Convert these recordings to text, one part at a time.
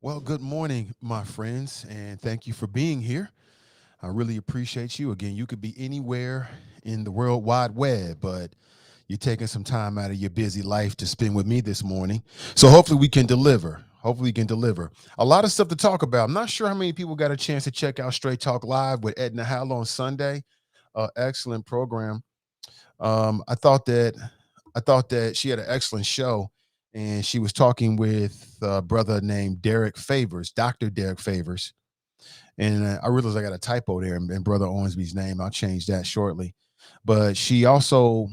Well, good morning, my friends, and thank you for being here. I really appreciate you. Again, you could be anywhere in the World Wide Web, but you're taking some time out of your busy life to spend with me this morning. So hopefully we can deliver. Hopefully we can deliver. A lot of stuff to talk about. I'm not sure how many people got a chance to check out Straight Talk Live with Edna Howell on Sunday. Excellent program. I thought that she had an excellent show, and she was talking with a brother named Derek Favors, Dr. Derek Favors. And I realized I got a typo there in Brother Owensby's name. I'll change that shortly. But she got a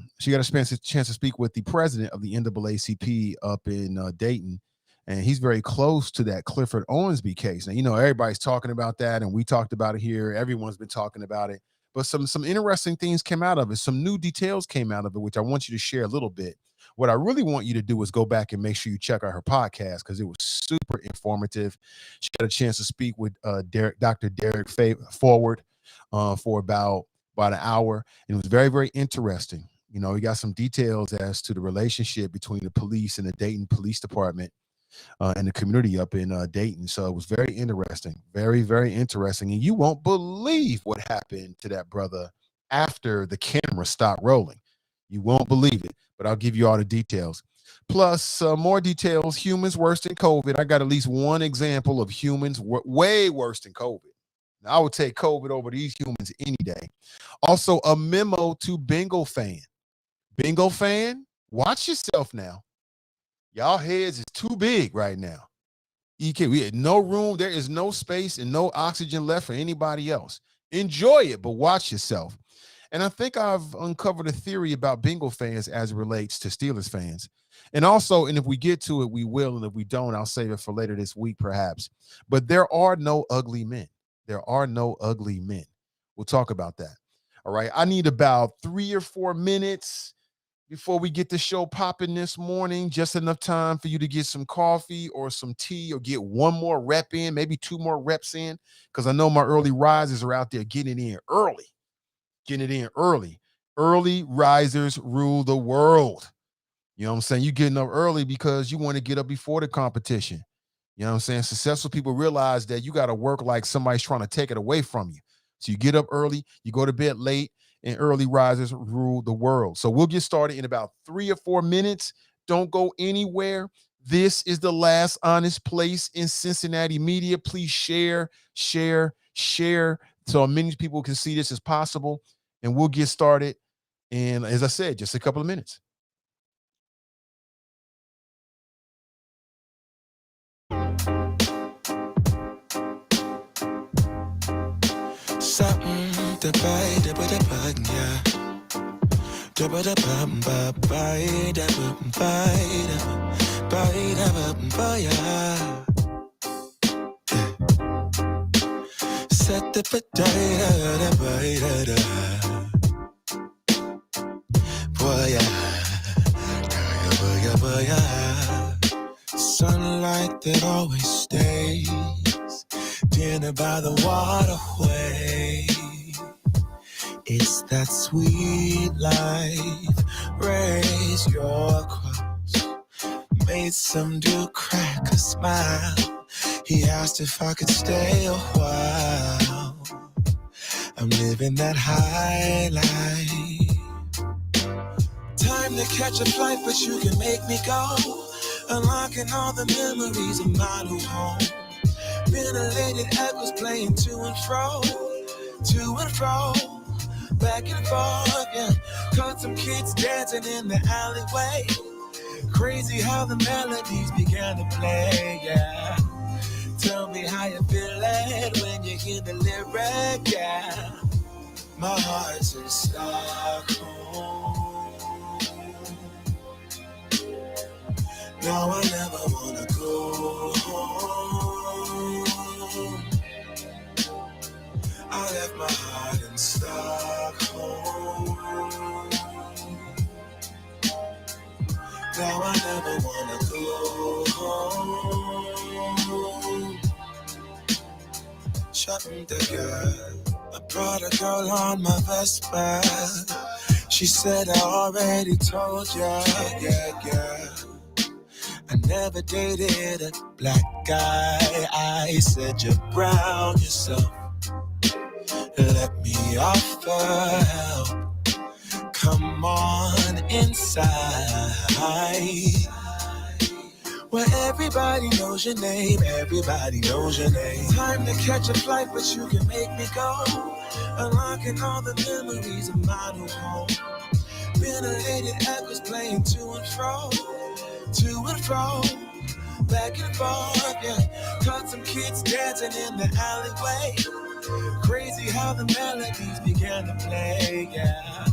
chance to speak with the president of the NAACP up in Dayton, and he's very close to that Clifford Owensby case. Now, everybody's talking about that, and we talked about it here. Everyone's been talking about it, but some interesting things came out of it. Some new details came out of it, which I want you to share a little bit. What I really want you to do is go back and make sure you check out her podcast because it was super informative. She got a chance to speak with Dr. Derek Forward for about an hour, and it was very, very interesting. We got some details as to the relationship between the police and the Dayton Police Department and the community up in Dayton. So it was very interesting, very, very interesting. And you won't believe what happened to that brother after the camera stopped rolling. You won't believe it, but I'll give you all the details. Plus, more details. Humans worse than COVID. I got at least one example of humans way worse than COVID. Now, I would take COVID over these humans any day. Also, a memo to Bengal fan. Bengal fan, watch yourself now. Y'all heads is too big right now. We had no room. There is no space and no oxygen left for anybody else. Enjoy it, but watch yourself. And I think I've uncovered a theory about Bengal fans as it relates to Steelers fans. And also, and if we get to it, we will. And if we don't, I'll save it for later this week, perhaps. But there are no ugly men. There are no ugly men. We'll talk about that. All right. I need about 3 or 4 minutes before we get the show popping this morning. Just enough time for you to get some coffee or some tea or get one more rep in, maybe 2 more reps in, because I know my early risers are out there getting it in early. Getting it in early. Early risers rule the world. You know what I'm saying? You getting up early because you want to get up before the competition. You know what I'm saying? Successful people realize that you got to work like somebody's trying to take it away from you. So you get up early, you go to bed late, and early risers rule the world. So we'll get started in about 3 or 4 minutes. Don't go anywhere. This is the last honest place in Cincinnati media. Please share, share, share so many people can see this as possible. And we'll get started in, as I said, just a couple of minutes. Something to buy, da ba da ba, yeah. Da ba da ba ba ba da ba ba, yeah. Set the potato, da ba da. Boy, yeah. Sunlight that always stays. Dinner by the waterway. It's that sweet life. Raise your cross. Made some dude crack a smile. He asked if I could stay a while. I'm living that high life. Time to catch a flight, but you can make me go. Unlocking all the memories of my new home. Ventilated echoes playing to and fro, back and forth, yeah. Caught some kids dancing in the alleyway. Crazy how the melodies began to play, yeah. Tell me how you feeling when you hear the lyric, yeah. My heart's in Stockholm. Now I never wanna go home. I left my heart in Stockholm. Now I never wanna go home. Shutting the girl, I brought a girl on my Vespa. She said I already told ya, yeah. I never dated a black guy. I said you're brown yourself. Let me offer help. Come on inside, where everybody knows your name. Everybody knows your name. Time to catch a flight, but you can make me go. Unlocking all the memories of my new home. Ventilated echoes playing to and fro, back and forth, yeah. Caught some kids dancing in the alleyway. Crazy how the melodies began to play, yeah.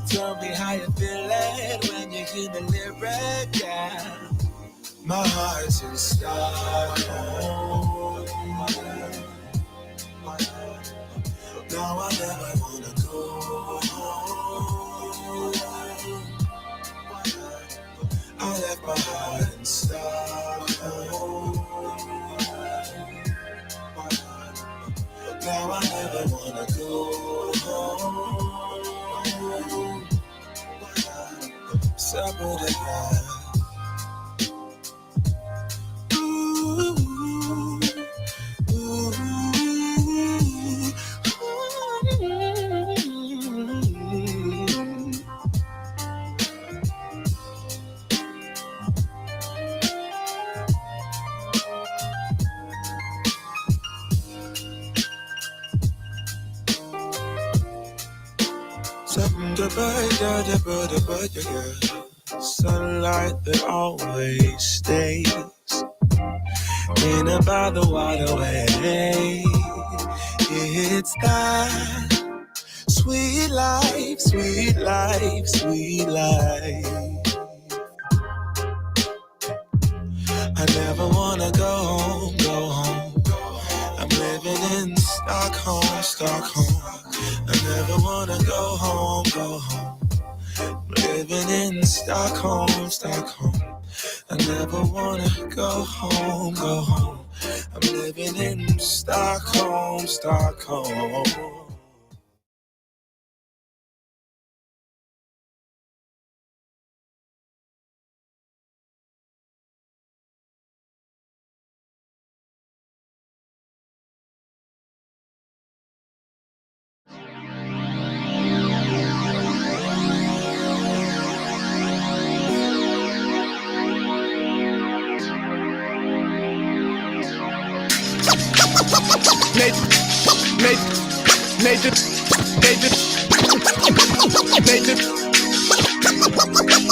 Tell me how you feeling when you hear the lyric, yeah. My heart's in Stockholm. Now I never wanna go home. I left my heart in Stockholm. Now I never wanna go home. Separate again. Sunlight that always stays in and by the waterway. It's that sweet life, sweet life, sweet life. I never wanna go home, go home. I'm living in Stockholm, Stockholm. I never wanna go home, go home. Living in Stockholm, Stockholm. I never wanna go home, go home. I'm living in Stockholm, Stockholm.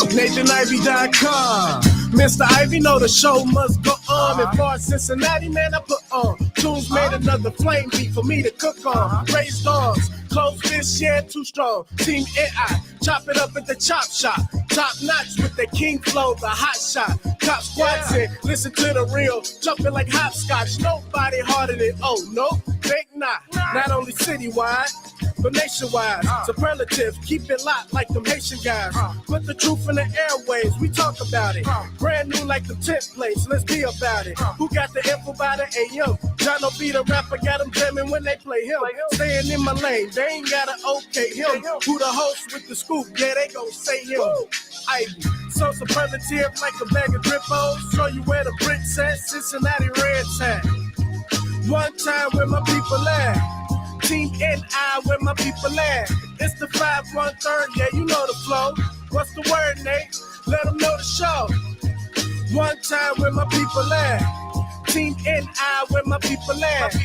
NathanIvy.com. Mr. Ivy know the show must go on. And far as Cincinnati, man, I put on. Tunes made another flame beat for me to cook on. Raised dogs, close fish, yeah, too strong. Team NI, chop it up at the chop shop. Top notch with the king flow, the hot shot. Cop squats in, listen to the real. Jumping like hopscotch, nobody harder than, oh, no, think not. Not only citywide, but nationwide. Superlative, keep it locked like them Haitian guys. Put the truth in the airwaves, we talk about it. Brand new like the templates, let's be about it. Who got the info by the AM? John O. B. the rapper, got them jamming when they play him. Staying in my lane, they ain't gotta okay him. Who the host with the scoop? Yeah, they gon' say him. Ivy, so superlative like a bag of Drippos. Show you where the bricks at, Cincinnati Reds at. One time where my people at. Team NI where my people at. It's the 5-1-3, yeah, you know the flow. What's the word, Nate? Let them know the show. One time where my people at. Team NI where my people at.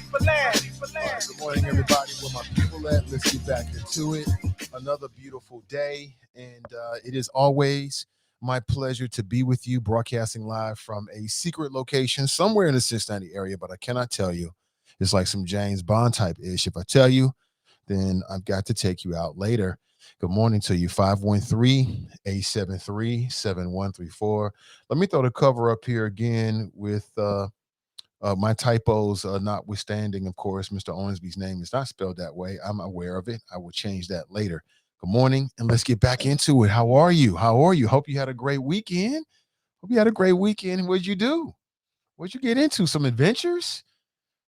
Good morning, everybody. Where my people at? Let's get back into it. Another beautiful day, and it is always my pleasure to be with you, broadcasting live from a secret location somewhere in the Cincinnati area, but I cannot tell you. It's like some James Bond type ish. If I tell you, then I've got to take you out later. Good morning to you, 513-873-7134. Let me throw the cover up here again with my typos notwithstanding. Of course, Mr. Owensby's name is not spelled that way. I'm aware of it. I will change that later. Good morning, and let's get back into it. How are you? Hope you had a great weekend. What'd you do? What'd you get into? Some adventures?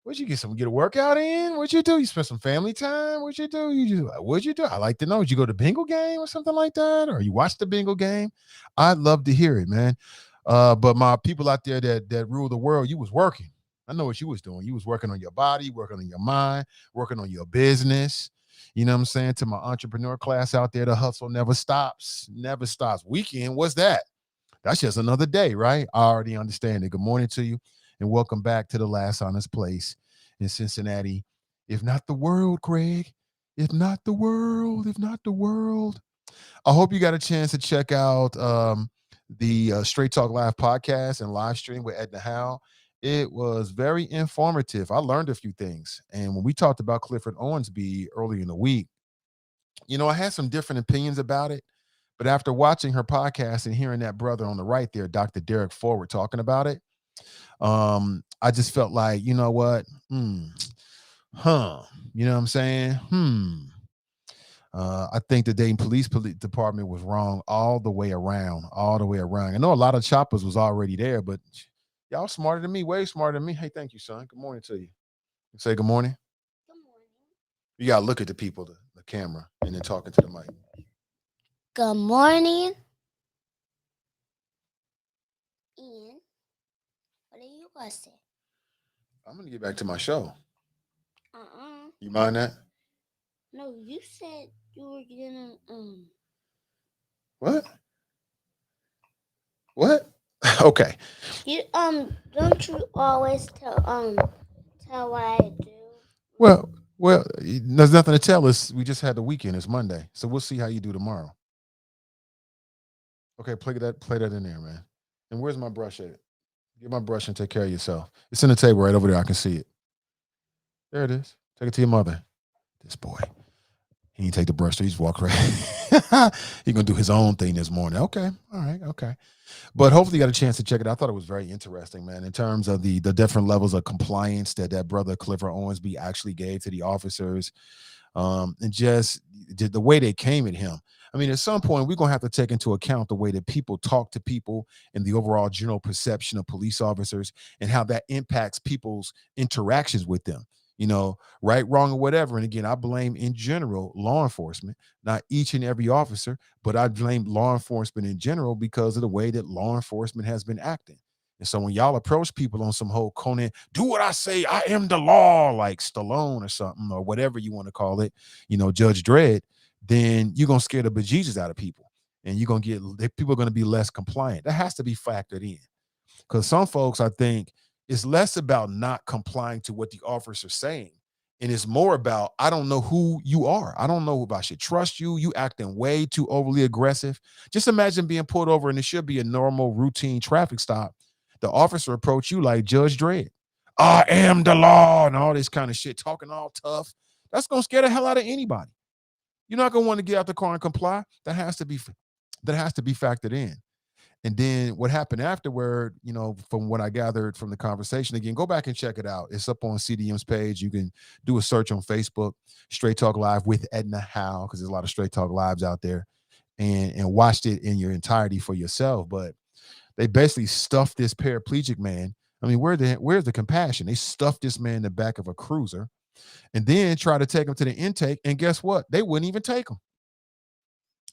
What'd you get a workout in? What'd you do? You spent some family time? What'd you do? I like to know. Did you go to Bengal game or something like that? Or you watched the Bengal game? I'd love to hear it, man. But my people out there that rule the world, you was working. I know what you was doing. You was working on your body, working on your mind, working on your business. You know what I'm saying? To my entrepreneur class out there, the hustle never stops. Never stops. Weekend, what's that? That's just another day, right? I already understand it. Good morning to you, and welcome back to the last honest place in Cincinnati. If not the world, Craig. If not the world, if not the world. I hope you got a chance to check out the Straight Talk Live podcast and live stream with Edna Howe. It was very informative. I learned a few things. And when we talked about Clifford Owensby earlier in the week, I had some different opinions about it. But after watching her podcast and hearing that brother on the right there, Dr. Derek Forward, talking about it, I just felt like, you know what? You know what I'm saying? I think the Dayton Police Department was wrong all the way around, all the way around. I know a lot of choppers was already there, but y'all smarter than me, way smarter than me. Hey, thank you, son. Good morning to you. Say good morning. Good morning. You gotta look at the people, the camera, and then talking to the mic. Good morning. Ian, what are you gonna say? I'm gonna get back to my show. Uh-uh. You mind that? No, you said you were gonna What? Okay. You don't you always tell what I do? Well, there's nothing to tell us. We just had the weekend. It's Monday, so we'll see how you do tomorrow. Okay, play that in there, man. And where's my brush at? Get my brush and take care of yourself. It's in the table right over there. I can see it. There it is. Take it to your mother. This boy. He didn't take the brush. So he just walked right. He's gonna do his own thing this morning. Okay, all right, okay. But hopefully you got a chance to check it out. I thought it was very interesting, man, in terms of the different levels of compliance that brother Clifford Owensby actually gave to the officers, and just the way they came at him. I mean, at some point, we're going to have to take into account the way that people talk to people and the overall general perception of police officers and how that impacts people's interactions with them. Right, wrong, or whatever. And again, I blame in general law enforcement, not each and every officer, but I blame law enforcement in general because of the way that law enforcement has been acting. And so when y'all approach people on some whole Conan, do what I say, I am the law, like Stallone or something, or whatever you want to call it, Judge Dredd, then you're going to scare the bejesus out of people. And you're going to get, people are going to be less compliant. That has to be factored in. Because some folks, I think, it's less about not complying to what the officer's saying. And it's more about, I don't know who you are. I don't know if I should trust you. You acting way too overly aggressive. Just imagine being pulled over and it should be a normal routine traffic stop. The officer approach you like Judge Dredd. I am the law and all this kind of shit, talking all tough. That's going to scare the hell out of anybody. You're not going to want to get out the car and comply. That has to be factored in. And then what happened afterward, from what I gathered from the conversation, again, go back and check it out. It's up on CDM's page. You can do a search on Facebook, Straight Talk Live with Edna Howe, because there's a lot of Straight Talk Lives out there, and watched it in your entirety for yourself. But they basically stuffed this paraplegic man. I mean, where's the compassion? They stuffed this man in the back of a cruiser and then try to take him to the intake. And guess what? They wouldn't even take him.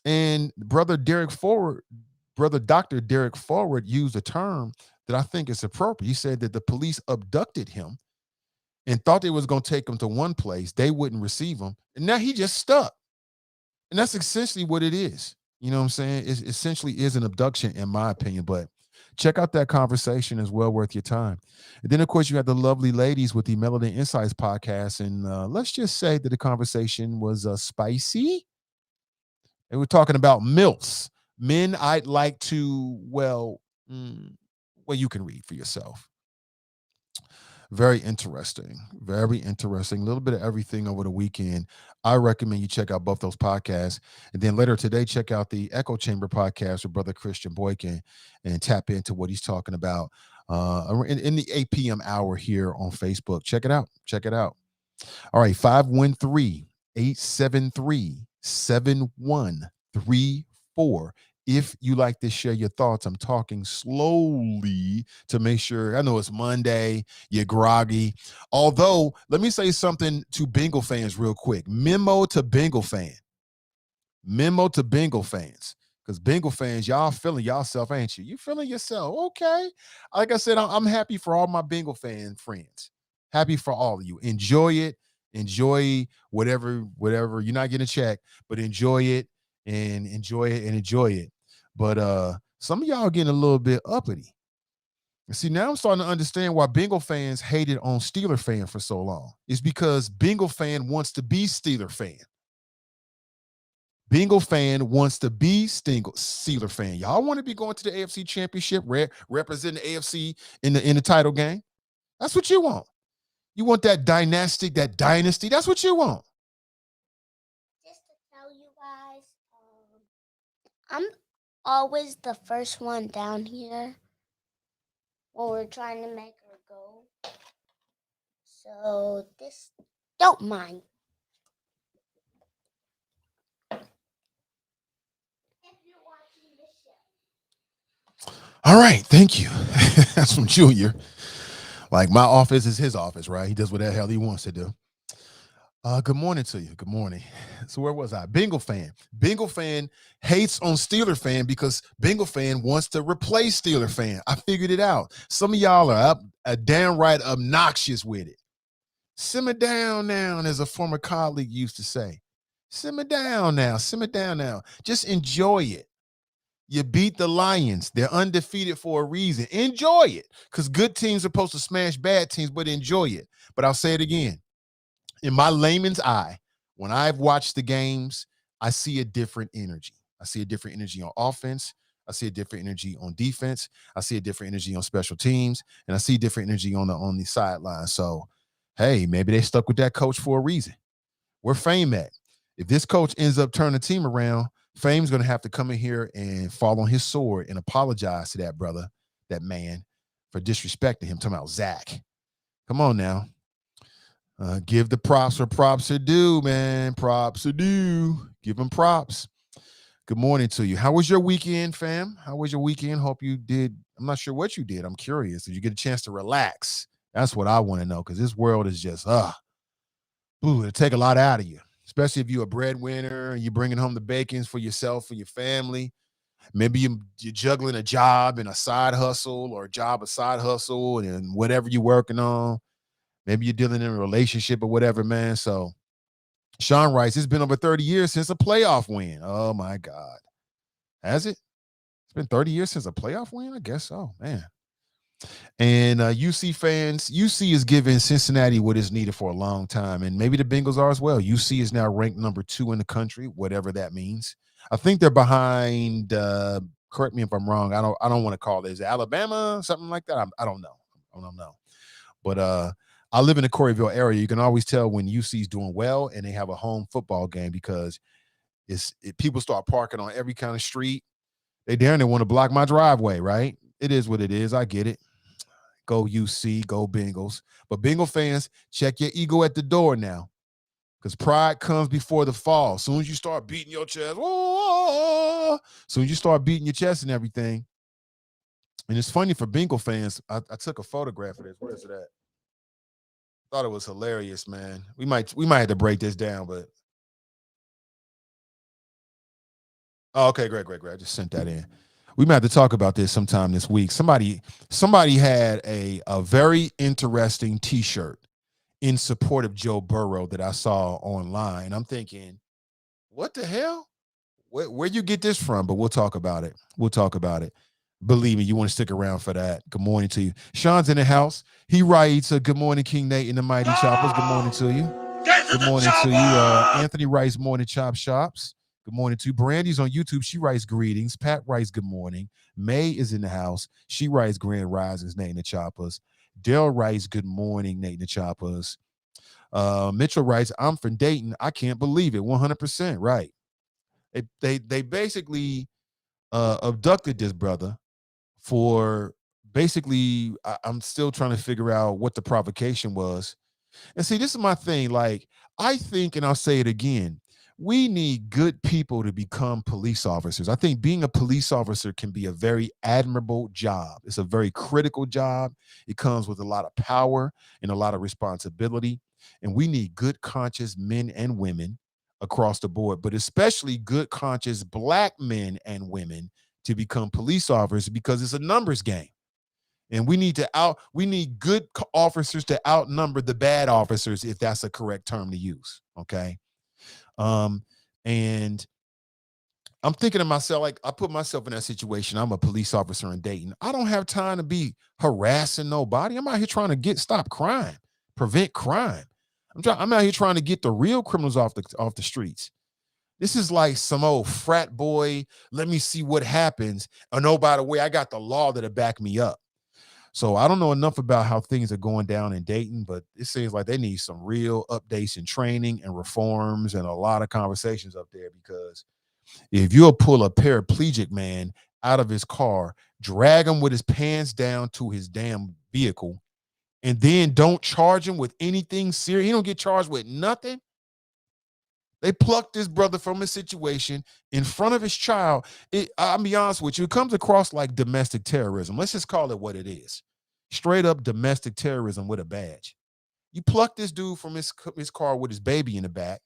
And Brother Dr. Derek Forward used a term that I think is appropriate. He said that the police abducted him and thought they was going to take him to one place. They wouldn't receive him. And now he just stuck. And that's essentially what it is. You know what I'm saying? It essentially is an abduction, in my opinion. But check out that conversation. It's well worth your time. And then, of course, you had the lovely ladies with the Melanin Insights podcast. And let's just say that the conversation was spicy. And we're talking about MILFs. Men I'd like to, you can read for yourself. Very interesting. Very interesting. A little bit of everything over the weekend. I recommend you check out both those podcasts. And then later today, check out the Echo Chamber podcast with Brother Christian Boykin and tap into what he's talking about in the 8 p.m. hour here on Facebook. Check it out. Check it out. All right, 513-873-7134. If you like to share your thoughts, I'm talking slowly to make sure. I know it's Monday, you're groggy. Although, let me say something to Bengal fans real quick. Memo to Bengal fans. Because Bengal fans, y'all feeling yourself, ain't you? You feeling yourself. Okay. Like I said, I'm happy for all my Bengal fan friends. Happy for all of you. Enjoy it. Enjoy whatever. You're not getting a check, but enjoy it and enjoy it and enjoy it. But some of y'all getting a little bit uppity. See, now I'm starting to understand why Bengal fans hated on Steeler fan for so long. It's because Bengal fan wants to be Steeler fan. Bengal fan wants to be Steeler fan. Y'all want to be going to the AFC Championship, representing the AFC in the title game. That's what you want. You want that dynasty. That's what you want. Just to tell you guys, I'm always the first one down here when we're trying to make her go. So this, don't mind. If you're watching the show. All right, thank you. That's from Junior. Like my office is his office, right? He does what the hell he wants to do. Good morning to you. Good morning. So where was I? Bengal fan. Bengal fan hates on Steeler fan because Bengal fan wants to replace Steeler fan. I figured it out. Some of y'all are downright obnoxious with it. Simmer down now, as a former colleague used to say. Simmer down now. Simmer down now. Just enjoy it. You beat the Lions. They're undefeated for a reason. Enjoy it. Because good teams are supposed to smash bad teams, but enjoy it. But I'll say it again. In my layman's eye, when I've watched the games, I see a different energy. I see a different energy on offense. I see a different energy on defense. I see a different energy on special teams, and I see different energy on the sideline. So, hey, maybe they stuck with that coach for a reason. Where Fame at? If this coach ends up turning the team around, Fame's going to have to come in here and fall on his sword and apologize to that brother, that man, for disrespecting him. Talking about Zach. Come on now. Give the props where props are due, man. Props are due. Give them props. Good morning to you. How was your weekend, fam? How was your weekend? Hope you did. I'm not sure what you did. I'm curious. Did you get a chance to relax? That's what I want to know, because this world is just, it'll take a lot out of you, especially if you're a breadwinner and you're bringing home the bacons for yourself and your family. Maybe you're juggling a job and a side hustle, or a side hustle, and whatever you're working on. Maybe you're dealing in a relationship or whatever, man. So Sean writes, it's been over 30 years since a playoff win. Oh, my God. Has it? It's been 30 years since a playoff win? I guess so, man. And UC fans, UC is giving Cincinnati what is needed for a long time, and maybe the Bengals are as well. UC is now ranked number 2 in the country, whatever that means. I think they're behind, correct me if I'm wrong, I don't want to call this Alabama, something like that. I don't know. I don't know. But I live in the Coreyville area. You can always tell when UC's doing well and they have a home football game, because people start parking on every kind of street. They want to block my driveway, right? It is what it is. I get it. Go UC, go Bengals. But Bengal fans, check your ego at the door now, because pride comes before the fall. As soon as you start beating your chest, as soon as you start beating your chest and everything. And it's funny for Bengal fans. I took a photograph of this. Where is it at? Thought it was hilarious, man. We might have to break this down, but okay, great. I just sent that in. We might have to talk about this sometime this week. Somebody had a very interesting T-shirt in support of Joe Burrow that I saw online. I'm thinking, what the hell? Where you get this from? But we'll talk about it. Believe me, you want to stick around for that. Good morning to you. Sean's in the house. He writes, good morning, King Nate and the Mighty Choppers. Good morning to you. Good morning to you. Anthony writes, morning, Chop Shops. Good morning to you. Brandy's on YouTube. She writes greetings. Pat writes, good morning. May is in the house. She writes grand risings, Nate and the Choppers. Dale writes, good morning, Nate and the Choppers. Mitchell writes, I'm from Dayton. I can't believe it. 100% right. They basically abducted this brother for basically, I'm still trying to figure out what the provocation was. And see, this is my thing. Like, I think, and I'll say it again, we need good people to become police officers. I think being a police officer can be a very admirable job. It's a very critical job. It comes with a lot of power and a lot of responsibility. And we need good, conscious men and women across the board, but especially good conscious black men and women to become police officers because it's a numbers game. And we need good officers to outnumber the bad officers, if that's a correct term to use. Okay. And I'm thinking to myself, like, I put myself in that situation. I'm a police officer in Dayton. I don't have time to be harassing nobody. I'm out here trying to stop crime, prevent crime. I'm out here trying to get the real criminals off the streets. This is like some old frat boy. Let me see what happens. And oh, by the way, I got the law that'll back me up. So I don't know enough about how things are going down in Dayton, but it seems like they need some real updates and training and reforms and a lot of conversations up there, because if you'll pull a paraplegic man out of his car, drag him with his pants down to his damn vehicle, and then don't charge him with anything serious, he don't get charged with nothing. They plucked this brother from a situation in front of his child. I'll be honest with you, it comes across like domestic terrorism. Let's just call it what it is. Straight up domestic terrorism with a badge. You pluck this dude from his car with his baby in the back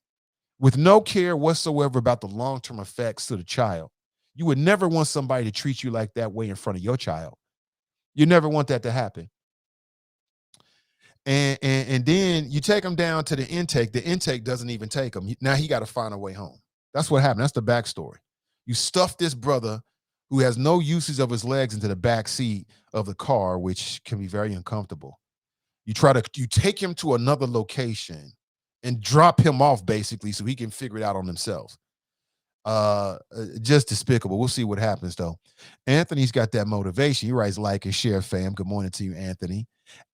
with no care whatsoever about the long-term effects to the child. You would never want somebody to treat you like that way in front of your child. You never want that to happen. And then you take him down to the intake. The intake doesn't even take him. Now he got to find a way home. That's what happened. That's the backstory. You stuff this brother who has no usage of his legs into the back seat of the car, which can be very uncomfortable. You take him to another location and drop him off basically so he can figure it out on himself. Just despicable. We'll see what happens though. Anthony's got that motivation. He writes, like and share, fam. Good morning to you, Anthony.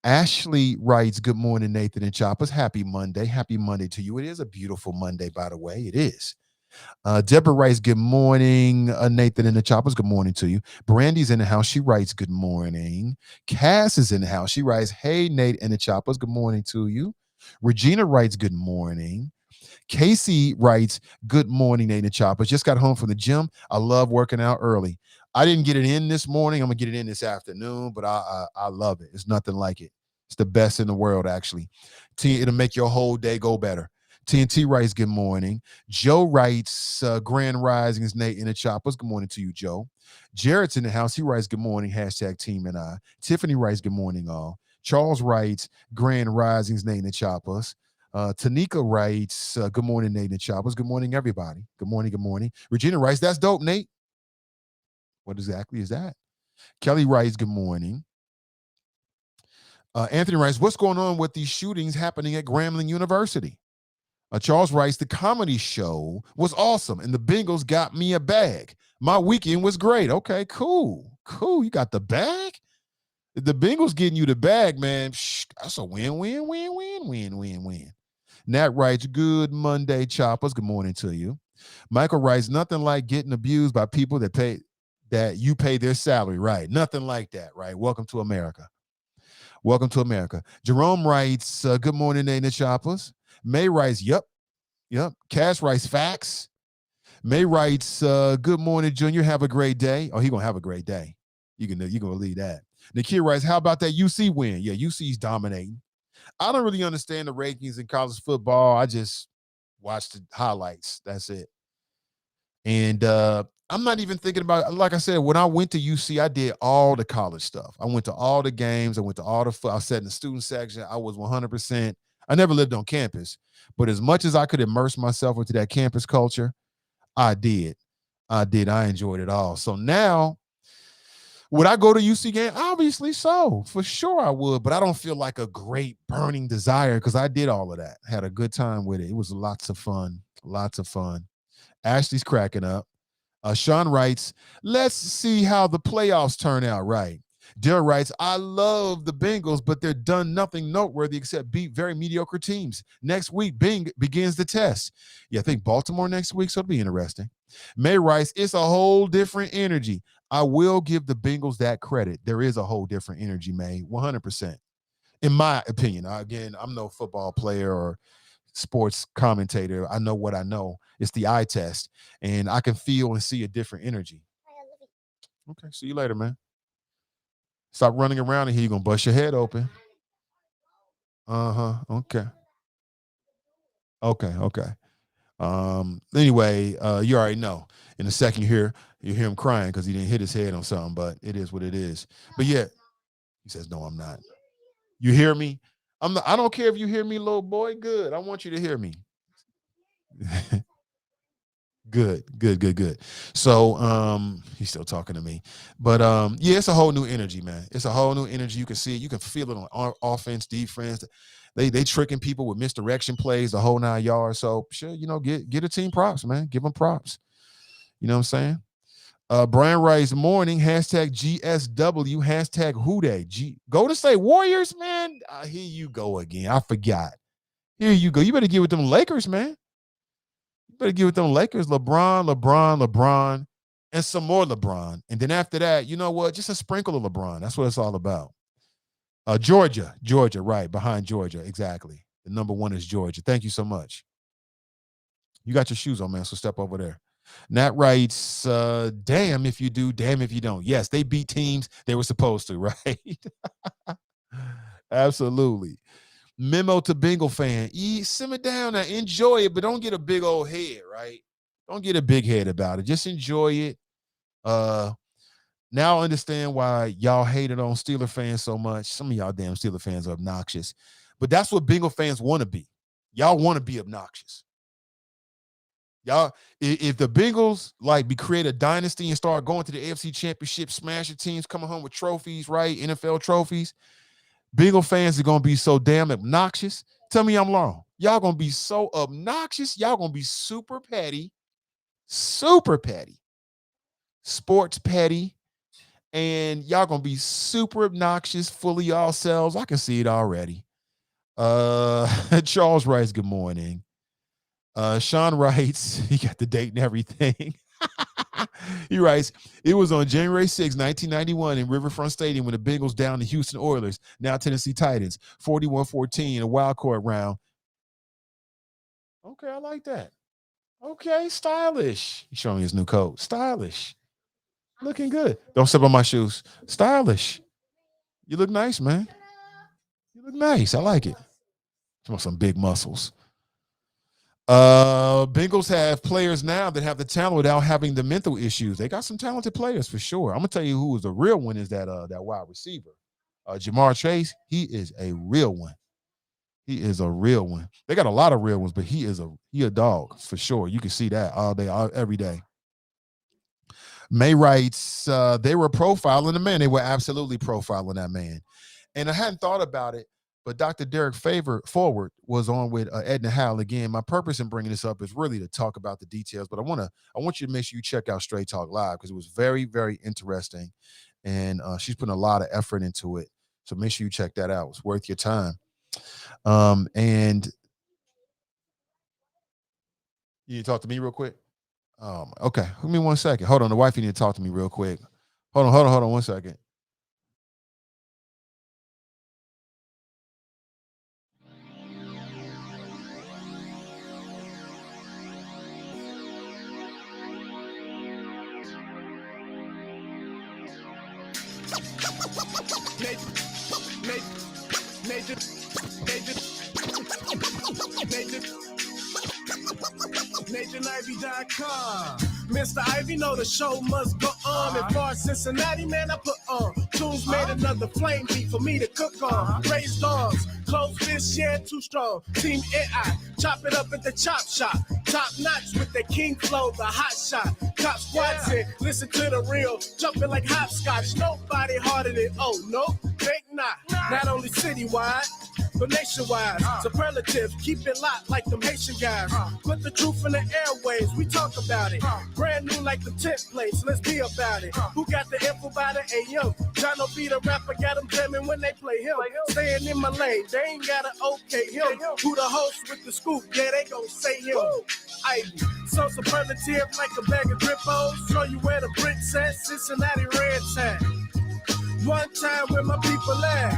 Ashley writes, good morning, Nathan and Choppers. Happy Monday. Happy Monday to you. It is a beautiful Monday, by the way. It is. Deborah writes, good morning, Nathan and the Choppers. Good morning to you. Brandy's in the house. She writes, good morning. Cass is in the house. She writes, hey, Nate and the Choppers. Good morning to you. Regina writes, good morning. Casey writes, good morning, Nate and the Choppers. Just got home from the gym. I love working out early. I didn't get it in this morning. I'm going to get it in this afternoon, but I love it. It's nothing like it. It's the best in the world, actually. It'll make your whole day go better. TNT writes, good morning. Joe writes, grand risings, Nate and the Choppers. Good morning to you, Joe. Jared's in the house. He writes, good morning, hashtag team and I. Tiffany writes, good morning, all. Charles writes, grand risings, Nate and the Choppers. Tanika writes, good morning, Nate and the Choppers. Good morning, everybody. Good morning, good morning. Regina writes, that's dope, Nate. What exactly is that? Kelly writes, good morning. Anthony writes, what's going on with these shootings happening at Grambling University? Charles writes, the comedy show was awesome, and the Bengals got me a bag. My weekend was great. Okay, cool. You got the bag? If the Bengals getting you the bag, man, that's a win. Nat writes, good Monday, Choppers. Good morning to you. Michael writes, nothing like getting abused by people that you pay their salary. Right. Nothing like that. Right. Welcome to America. Jerome writes, good morning, Nate and the Choppers. May writes, yep. Cash writes, facts. May writes, good morning, Junior. Have a great day. Oh, he gonna have a great day. You gonna leave that. Nikia writes, how about that UC win? Yeah, UC's dominating. I don't really understand the rankings in college football. I just watch the highlights. That's it. And I'm not even thinking about, like I said, when I went to UC, I did all the college stuff. I went to all the games. I went to all the I sat in the student section. I was 100%. I never lived on campus, but as much as I could immerse myself into that campus culture, I did. I enjoyed it all. So now, would I go to UC game? Obviously so. For sure I would, but I don't feel like a great burning desire because I did all of that. Had a good time with it. It was lots of fun. Ashley's cracking up. Sean writes, let's see how the playoffs turn out. Right. Daryl writes, I love the Bengals, but they're done nothing noteworthy except beat very mediocre teams. Next week, begins the test. Yeah, I think Baltimore next week, so it'll be interesting. May writes, it's a whole different energy. I will give the Bengals that credit. There is a whole different energy, May, 100%. In my opinion. Again, I'm no football player or sports commentator. I know what I know. It's the eye test, and I can feel and see a different energy. Okay, see you later, man. Stop running around in here. You're going to bust your head open. Okay. Anyway, you already know. In a second, you hear him crying because he didn't hit his head on something, but it is what it is. But yeah, he says, "No, I'm not." You hear me? I'm not, I don't care if you hear me, little boy. Good. I want you to hear me. Good, good, good, good. So he's still talking to me. But yeah, it's a whole new energy, man. It's a whole new energy. You can see it, you can feel it on offense, defense. They tricking people with misdirection plays, the whole 9 yards. So sure, get a team props, man. Give them props. You know what I'm saying? Brian writes morning, hashtag GSW, hashtag who they. Go to say Warriors, man. Here you go again. I forgot. Here you go. You better get with them Lakers, man. You better get with them Lakers. LeBron, and some more LeBron. And then after that, you know what? Just a sprinkle of LeBron. That's what it's all about. Georgia, right, behind Georgia, exactly. The number one is Georgia. Thank you so much. You got your shoes on, man, so step over there. Nat writes, damn if you do, damn if you don't. Yes, they beat teams they were supposed to, right? Absolutely. Memo to Bengal fan. Simmer down and enjoy it, but don't get a big old head, right? Don't get a big head about it. Just enjoy it. Now I understand why y'all hated on Steeler fans so much. Some of y'all damn Steeler fans are obnoxious. But that's what Bengal fans want to be. Y'all want to be obnoxious. Y'all, if the Bengals create a dynasty and start going to the AFC Championship, smashing teams, coming home with trophies, right? NFL trophies, Bengal fans are gonna be so damn obnoxious. Tell me I'm wrong. Y'all gonna be so obnoxious. Y'all gonna be super petty, sports petty, and y'all gonna be super obnoxious, full of yourselves. I can see it already. Charles writes, good morning. Sean writes, he got the date and everything. He writes, it was on January 6, 1991 in Riverfront Stadium when the Bengals downed the Houston Oilers, now Tennessee Titans, 41-14 in a wild card round. Okay, I like that. Okay, stylish. He's showing his new coat. Stylish. Looking good. Don't step on my shoes. Stylish. You look nice, man. You look nice. I like it. Some big muscles. Bengals have players now that have the talent without having the mental issues. They got some talented players for sure. I'm gonna tell you who is the real one is that wide receiver. Jamar Chase, he is a real one. He is a real one. They got a lot of real ones, but he a dog for sure. You can see that all day, every day. May writes, they were profiling the man. They were absolutely profiling that man. And I hadn't thought about it, but Dr. Derek Forward was on with Edna Howell again. My purpose in bringing this up is really to talk about the details, but I want you to make sure you check out Straight Talk Live because it was very, very interesting, and she's putting a lot of effort into it. So make sure you check that out. It's worth your time. And you need to talk to me real quick. Okay, give me 1 second. Hold on, the wife need to talk to me real quick. Hold on 1 second. NationIvy.com. Mr. Ivy know the show must go on. As far as Cincinnati, man, I put on. Tunes made another flame beat for me to cook on. Raised dogs, close fists, yeah, too strong. Team AI, chop it up at the chop shop. Top notch with the king flow, the hot shot. Cop squats in, listen to the real. Jumping like hopscotch, nobody harder than, oh, no, think not. Not only citywide, but nationwide. Superlatives, keep it locked like them Haitian guys. Put the truth in the airwaves, we talk about it. Brand new like the templates, let's be about it. Who got the info by the AM? Jono be the rapper, got them jamming when they play him. Staying in my lane, they ain't gotta okay him. Who the host with the scoop? Yeah, they gon' say him. Ivy, so superlative like a bag of Drippos. Show you where the bricks at, Cincinnati Reds at. One time where my people at.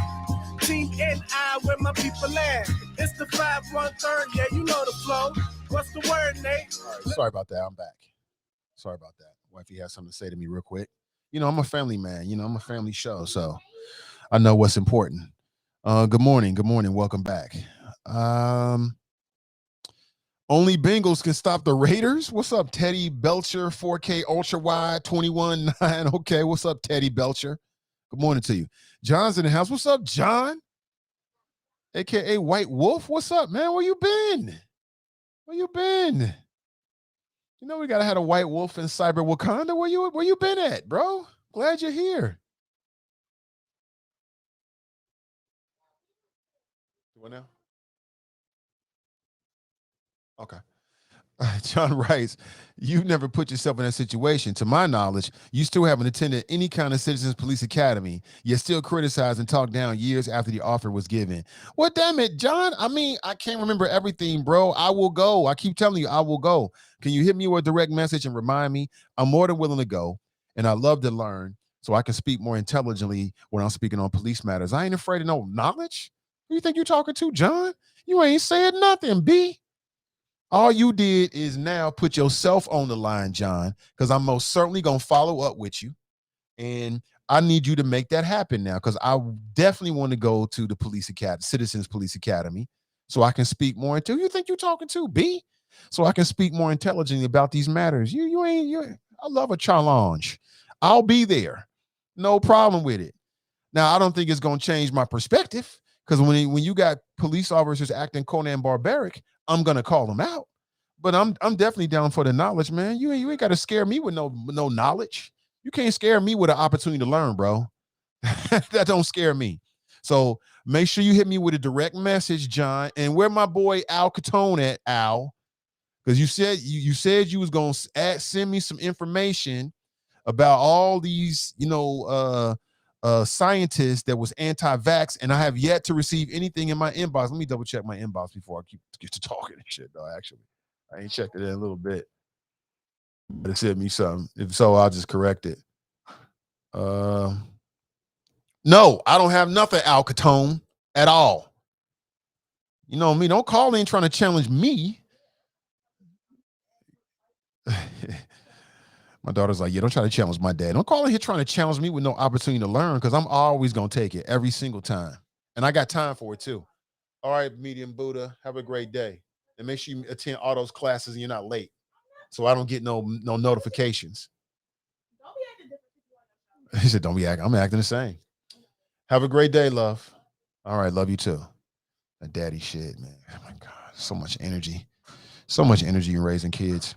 Team NI where my people at. It's the 5-1-3, yeah, you know the flow. What's the word, Nate? All right, sorry about that. I'm back. Sorry about that. Wifey has something to say to me real quick. I'm a family man. I'm a family show, so I know what's important. Good morning. Welcome back. Only Bengals can stop the Raiders. What's up, Teddy Belcher, 4K Ultra Wide, 21.9. Okay, what's up, Teddy Belcher? Good morning to you. John's in the house. What's up, John? AKA White Wolf. What's up, man? Where you been? Where you been? You know we gotta have a White Wolf in Cyber Wakanda. Where you been at, bro? Glad you're here. What now? Okay. John writes, you've never put yourself in that situation. To my knowledge, you still haven't attended any kind of Citizens Police Academy, yet still criticized and talked down years after the offer was given. Well, damn it, John. I mean, I can't remember everything, bro. I will go. I keep telling you, I will go. Can you hit me with a direct message and remind me? I'm more than willing to go, and I love to learn so I can speak more intelligently when I'm speaking on police matters. I ain't afraid of no knowledge. Who you think you're talking to, John? You ain't saying nothing, B. All you did is now put yourself on the line, John, because I'm most certainly going to follow up with you. And I need you to make that happen now, because I definitely want to go to the police academy, Citizens Police Academy, so I can speak more into. You think you're talking to, B? So I can speak more intelligently about these matters. I love a challenge. I'll be there. No problem with it. Now, I don't think it's going to change my perspective, because when you got police officers acting Conan barbaric, I'm going to call them out. But I'm definitely down for the knowledge, man. You ain't got to scare me with no knowledge. You can't scare me with an opportunity to learn, bro. That don't scare me. So make sure you hit me with a direct message, John. And where my boy Al Catone at, Al? Because you said you was going to send me some information about all these, scientists that was anti-vax, and I have yet to receive anything in my inbox. Let me double check my inbox before I get to talking and shit, though. Actually, I ain't checked it in a little bit, but it sent me something. If so, I'll just correct it. No, I don't have nothing, Al Catone, at all. You know me, don't call in trying to challenge me. My daughter's like, yeah, don't try to challenge my dad. Don't call in here trying to challenge me with no opportunity to learn, because I'm always going to take it every single time. And I got time for it too. All right, Medium Buddha, have a great day. And make sure you attend all those classes and you're not late, so I don't get no notifications. He said, don't be acting. I'm acting the same. Have a great day, love. All right, love you too. That daddy shit, man. Oh my God, so much energy. So much energy in raising kids.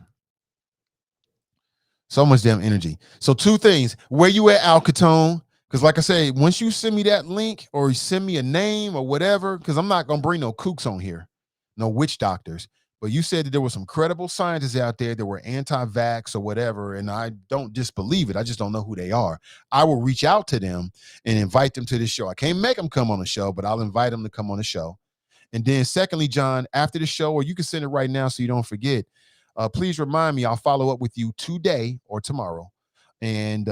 So much damn energy. So two things. Where you at, Al Catone? Because like I say, once you send me that link or send me a name or whatever, because I'm not going to bring no kooks on here, no witch doctors. But you said that there were some credible scientists out there that were anti-vax or whatever, and I don't disbelieve it. I just don't know who they are. I will reach out to them and invite them to this show. I can't make them come on the show, but I'll invite them to come on the show. And then secondly, John, after the show, or you can send it right now so you don't forget, please remind me. I'll follow up with you today or tomorrow, and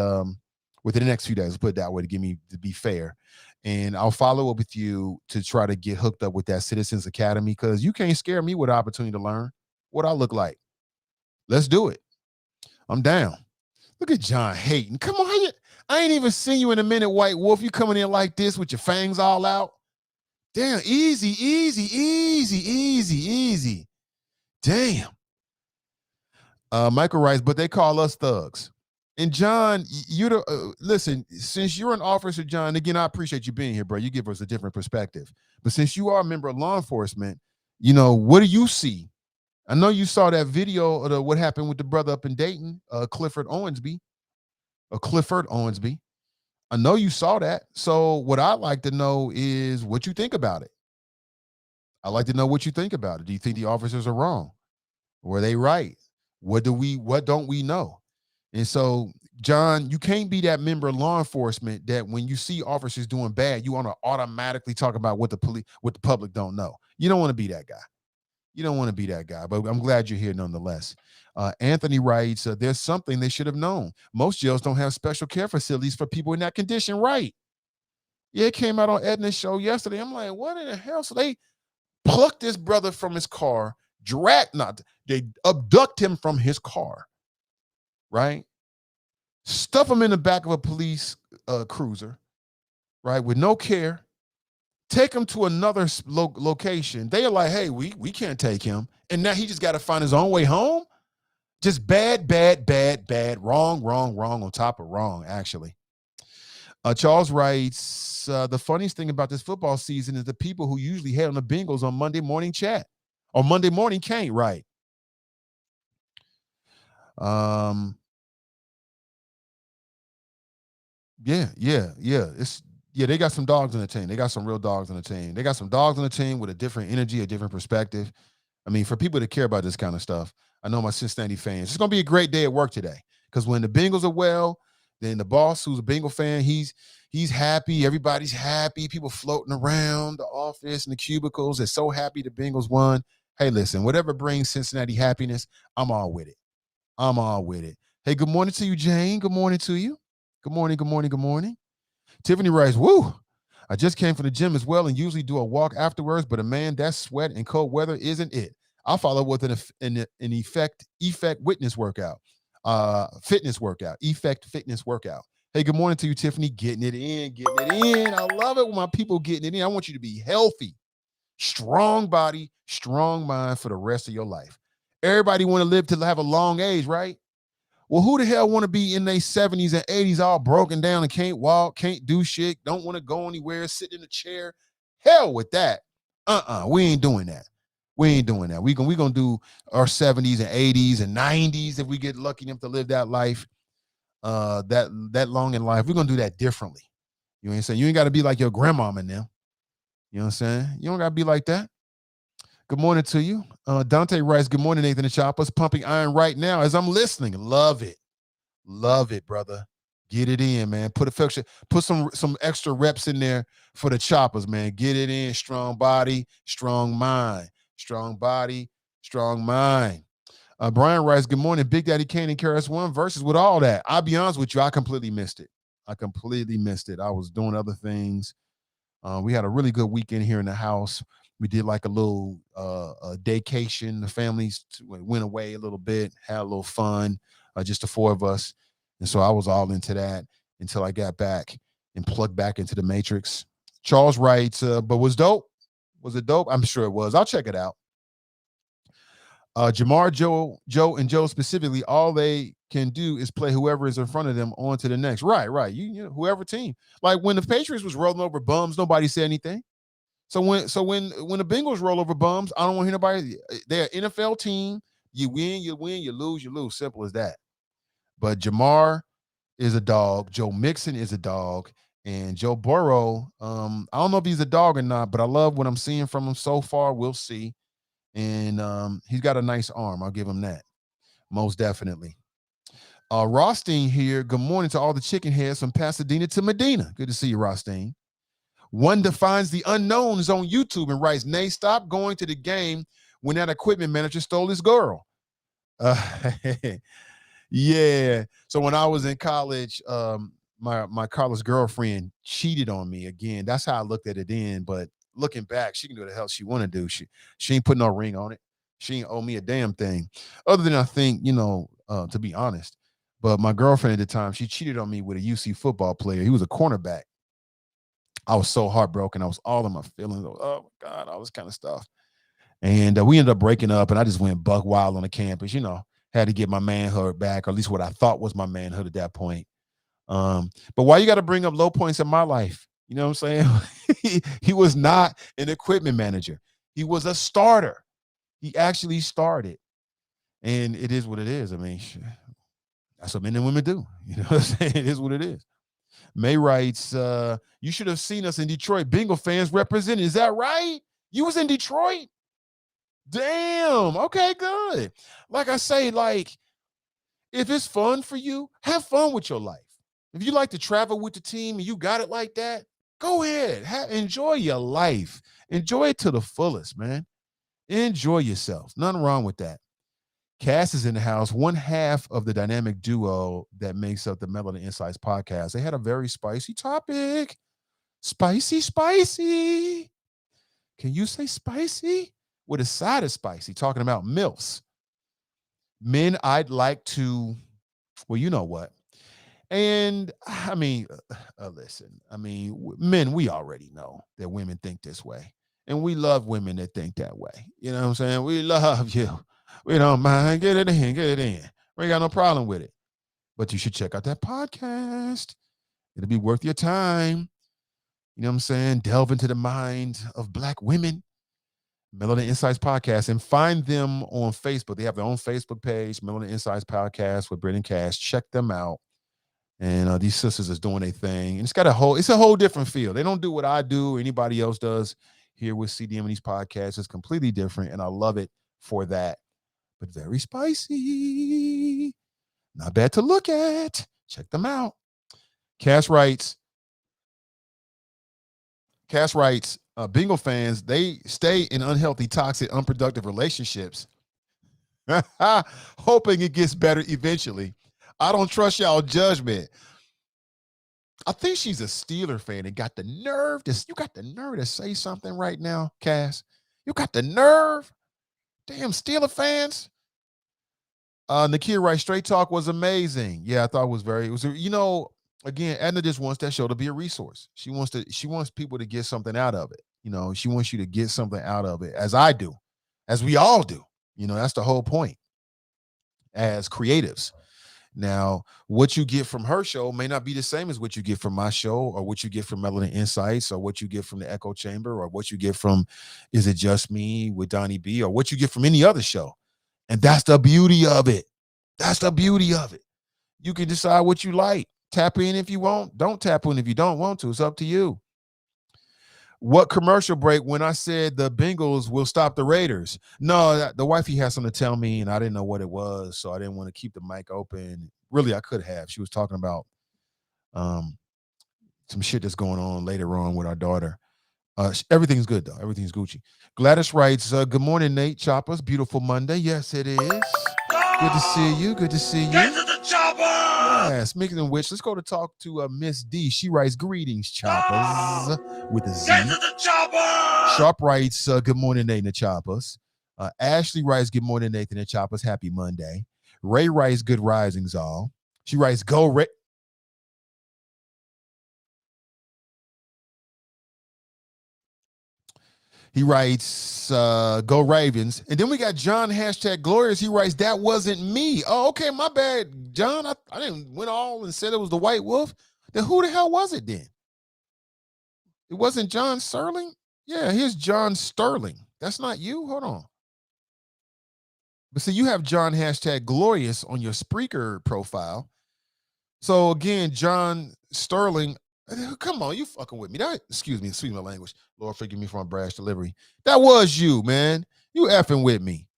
within the next few days. Put it that way to be fair. And I'll follow up with you to try to get hooked up with that Citizens Academy, because you can't scare me with an opportunity to learn what I look like. Let's do it. I'm down. Look at John hating. Come on, I ain't even seen you in a minute, White Wolf. You coming in like this with your fangs all out? Damn, easy. Damn. Michael writes, but they call us thugs. And John, listen, since you're an officer, John, again, I appreciate you being here, bro. You give us a different perspective. But since you are a member of law enforcement, what do you see? I know you saw that video of what happened with the brother up in Dayton, Clifford Owensby. I know you saw that. So what I'd like to know is what you think about it. I'd like to know what you think about it. Do you think the officers are wrong? Were they right? What don't we know? And so, John, you can't be that member of law enforcement that when you see officers doing bad, you want to automatically talk about what the public don't know. You don't want to be that guy. But I'm glad you're here nonetheless. Anthony writes, there's something they should have known. Most jails don't have special care facilities for people in that condition, right? Yeah, it came out on Edna's show yesterday. I'm like, what in the hell? So they plucked this brother from his car, they abduct him from his car, right? Stuff him in the back of a police cruiser, right? With no care, Take him to another location. They are like, hey, we can't take him. And now he just got to find his own way home. Just bad, wrong on top of wrong, actually. Charles writes, the funniest thing about this football season is the people who usually hate on the Bengals on Monday morning chat or Monday morning can't, right? Yeah. They got some dogs on the team. They got some real dogs on the team. They got some dogs on the team with a different energy, a different perspective. I mean, for people that care about this kind of stuff, I know my Cincinnati fans, it's going to be a great day at work today because when the Bengals are well, then the boss, who's a Bengal fan, he's happy. Everybody's happy. People floating around the office and the cubicles. They're so happy the Bengals won. Hey, listen, whatever brings Cincinnati happiness, I'm all with it. I'm all with it. Hey, good morning to you, Jane. Good morning to you. Good morning. Tiffany writes, woo, I just came from the gym as well and usually do a walk afterwards, but man, that sweat and cold weather isn't it. I'll follow with an effect fitness workout. Effect fitness workout. Hey, good morning to you, Tiffany. Getting it in. I love it when my people getting it in. I want you to be healthy, strong body, strong mind for the rest of your life. Everybody want to live to have a long age, right? Well, who the hell want to be in their 70s and 80s all broken down and can't walk, can't do shit, don't want to go anywhere, sit in a chair? Hell with that. We ain't doing that. We gonna do our 70s and 80s and 90s if we get lucky enough to live that life, that long in life. We're gonna do that differently. You know what I'm saying? You ain't got to be like your grandmama now. You know what I'm saying? You don't got to be like that. Good morning to you. Dante writes, good morning, Nathan and Choppers. Pumping iron right now as I'm listening. Love it, brother. Get it in, man. Put some extra reps in there for the Choppers, man. Get it in. Strong body, strong mind. Strong body, strong mind. Brian writes, good morning, Big Daddy Kane and KRS-One versus with all that. I'll be honest with you, I completely missed it. I was doing other things. We had a really good weekend here in the house. We did like a little daycation. The families went away a little bit, had a little fun, just the four of us. And so I was all into that until I got back and plugged back into the Matrix. Charles writes, but was dope? Was it dope? I'm sure it was. I'll check it out. Jamar, Joe, and Joe specifically, all they can do is play whoever is in front of them on to the next. Right. You know, whoever team. Like when the Patriots was rolling over bums, nobody said anything. So when the Bengals roll over bums, I don't want to hear nobody. They're an NFL team. You win, you lose. Simple as that. But Jamar is a dog. Joe Mixon is a dog. And Joe Burrow, I don't know if he's a dog or not, but I love what I'm seeing from him so far. We'll see. And he's got a nice arm. I'll give him that. Most definitely. Rothstein here. Good morning to all the chicken heads from Pasadena to Medina. Good to see you, Rothstein. One defines the unknowns on YouTube and writes, Nay, stop going to the game when that equipment manager stole his girl. Yeah. So when I was in college, my college girlfriend cheated on me again. That's how I looked at it then. But looking back, she can do what the hell she want to do. She ain't put no ring on it. She ain't owe me a damn thing. Other than I think, to be honest. But my girlfriend at the time, she cheated on me with a UC football player. He was a cornerback. I was so heartbroken. I was all in my feelings. Oh, my God, all this kind of stuff. And we ended up breaking up, and I just went buck wild on the campus, had to get my manhood back, or at least what I thought was my manhood at that point. But why you got to bring up low points in my life? You know what I'm saying? He was not an equipment manager. He was a starter. He actually started. And it is what it is. I mean, that's what men and women do. You know what I'm saying? It is what it is. May writes, you should have seen us in Detroit. Bengal fans represented. Is that right? You was in Detroit? Damn. Okay, good. Like I say, if it's fun for you, have fun with your life. If you like to travel with the team and you got it like that, go ahead. Enjoy your life. Enjoy it to the fullest, man. Enjoy yourself. Nothing wrong with that. Cass is in the house, one half of the dynamic duo that makes up the Melody Insights podcast. They had a very spicy topic. Spicy. Can you say spicy? With a side of spicy, talking about MILFs. Men, I'd like to, well, you know what? And I mean, listen, I mean, men, we already know that women think this way. And we love women that think that way. You know what I'm saying? We love you. We don't mind. Get it in, get it in. We ain't got no problem with it. But you should check out that podcast. It'll be worth your time. You know what I'm saying? Delve into the mind of Black women. Melanin Insights Podcast, and find them on Facebook. They have their own Facebook page, Melanin Insights Podcast with Britt and Cass. Check them out. And these sisters is doing a thing. And it's a whole different feel. They don't do what I do or anybody else does here with CDM and these podcasts. It's completely different, and I love it for that. But very spicy. Not bad to look at. Check them out. Cass writes, Bengal fans, they stay in unhealthy, toxic, unproductive relationships, hoping it gets better eventually. I don't trust y'all judgment. I think she's a Steeler fan and got the nerve to say something right now, Cass. You got the nerve. Damn Steeler fans. Nakia writes, Straight Talk was amazing. Yeah, I thought it was, again, Edna just wants that show to be a resource. She wants people to get something out of it. She wants you to get something out of it, as I do, as we all do. That's the whole point as creatives. Now, what you get from her show may not be the same as what you get from my show, or what you get from Melanin Insights, or what you get from the Echo Chamber, or what you get from Is It Just Me with Donnie B, or what you get from any other show. And that's the beauty of it. That's the beauty of it. You can decide what you like. Tap in if you want. Don't tap in if you don't want to. It's up to you. What commercial break when I said the Bengals will stop the Raiders? No, the wifey had something to tell me, and I didn't know what it was, so I didn't want to keep the mic open. Really, I could have. She was talking about some shit that's going on later on with our daughter. Everything's good, though. Everything's Gucci. Gladys writes, good morning, Nate Choppers. Beautiful Monday. Yes, it is. Good to see you. Good to see you. Get to the chopper! Yes, speaking of which, let's go to talk to Miss D. She writes, greetings, Choppers, with a Z. Get to the chopper! Sharp writes, good morning, Nate and the Choppers. Ashley writes, good morning, Nathan and Choppers. Happy Monday. Ray writes, good risings, all. She writes, go Ray. He writes, go Ravens. And then we got John #Glorious. He writes, that wasn't me. Oh, okay, my bad, John. I didn't went all and said it was the White Wolf. Then who the hell was it then? It wasn't John Sterling? Yeah, here's John Sterling. That's not you? Hold on. But see, you have John #Glorious on your Spreaker profile. So again, John Sterling. Come on, you fucking with me. Excuse me my language. Lord, forgive me for my brash delivery. That was you, man. You effing with me.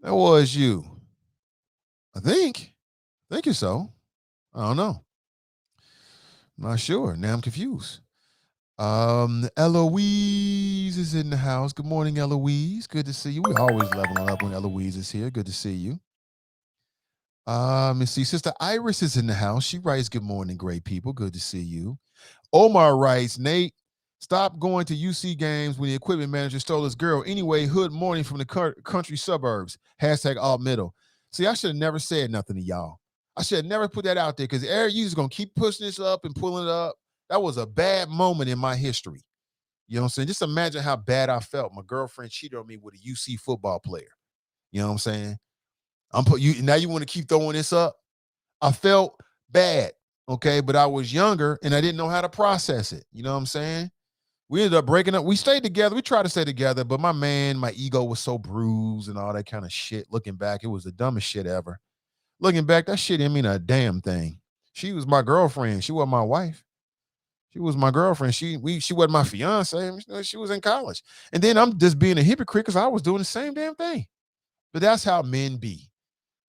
That was you. I think it's so. I don't know. I'm not sure. Now I'm confused. Eloise is in the house. Good morning, Eloise. Good to see you. We always leveling up when Eloise is here. Good to see you. Let's see. Sister Iris is in the house. She writes, good morning, great people. Good to see you. Omar writes, Nate, stop going to UC games when the equipment manager stole his girl. Anyway, hood morning from the country suburbs. #alt middle. See, I should have never said nothing to y'all. I should have never put that out there, because Eric, you just going to keep pushing this up and pulling it up. That was a bad moment in my history. You know what I'm saying? Just imagine how bad I felt. My girlfriend cheated on me with a UC football player. You know what I'm saying? Now you want to keep throwing this up? I felt bad, okay, but I was younger and I didn't know how to process it. You know what I'm saying? We ended up breaking up. We stayed together. We tried to stay together, but my ego was so bruised and all that kind of shit. Looking back, it was the dumbest shit ever. Looking back, that shit didn't mean a damn thing. She was my girlfriend. She wasn't my wife. She was my girlfriend. She wasn't my fiance. She was in college. And then I'm just being a hypocrite because I was doing the same damn thing. But that's how men be.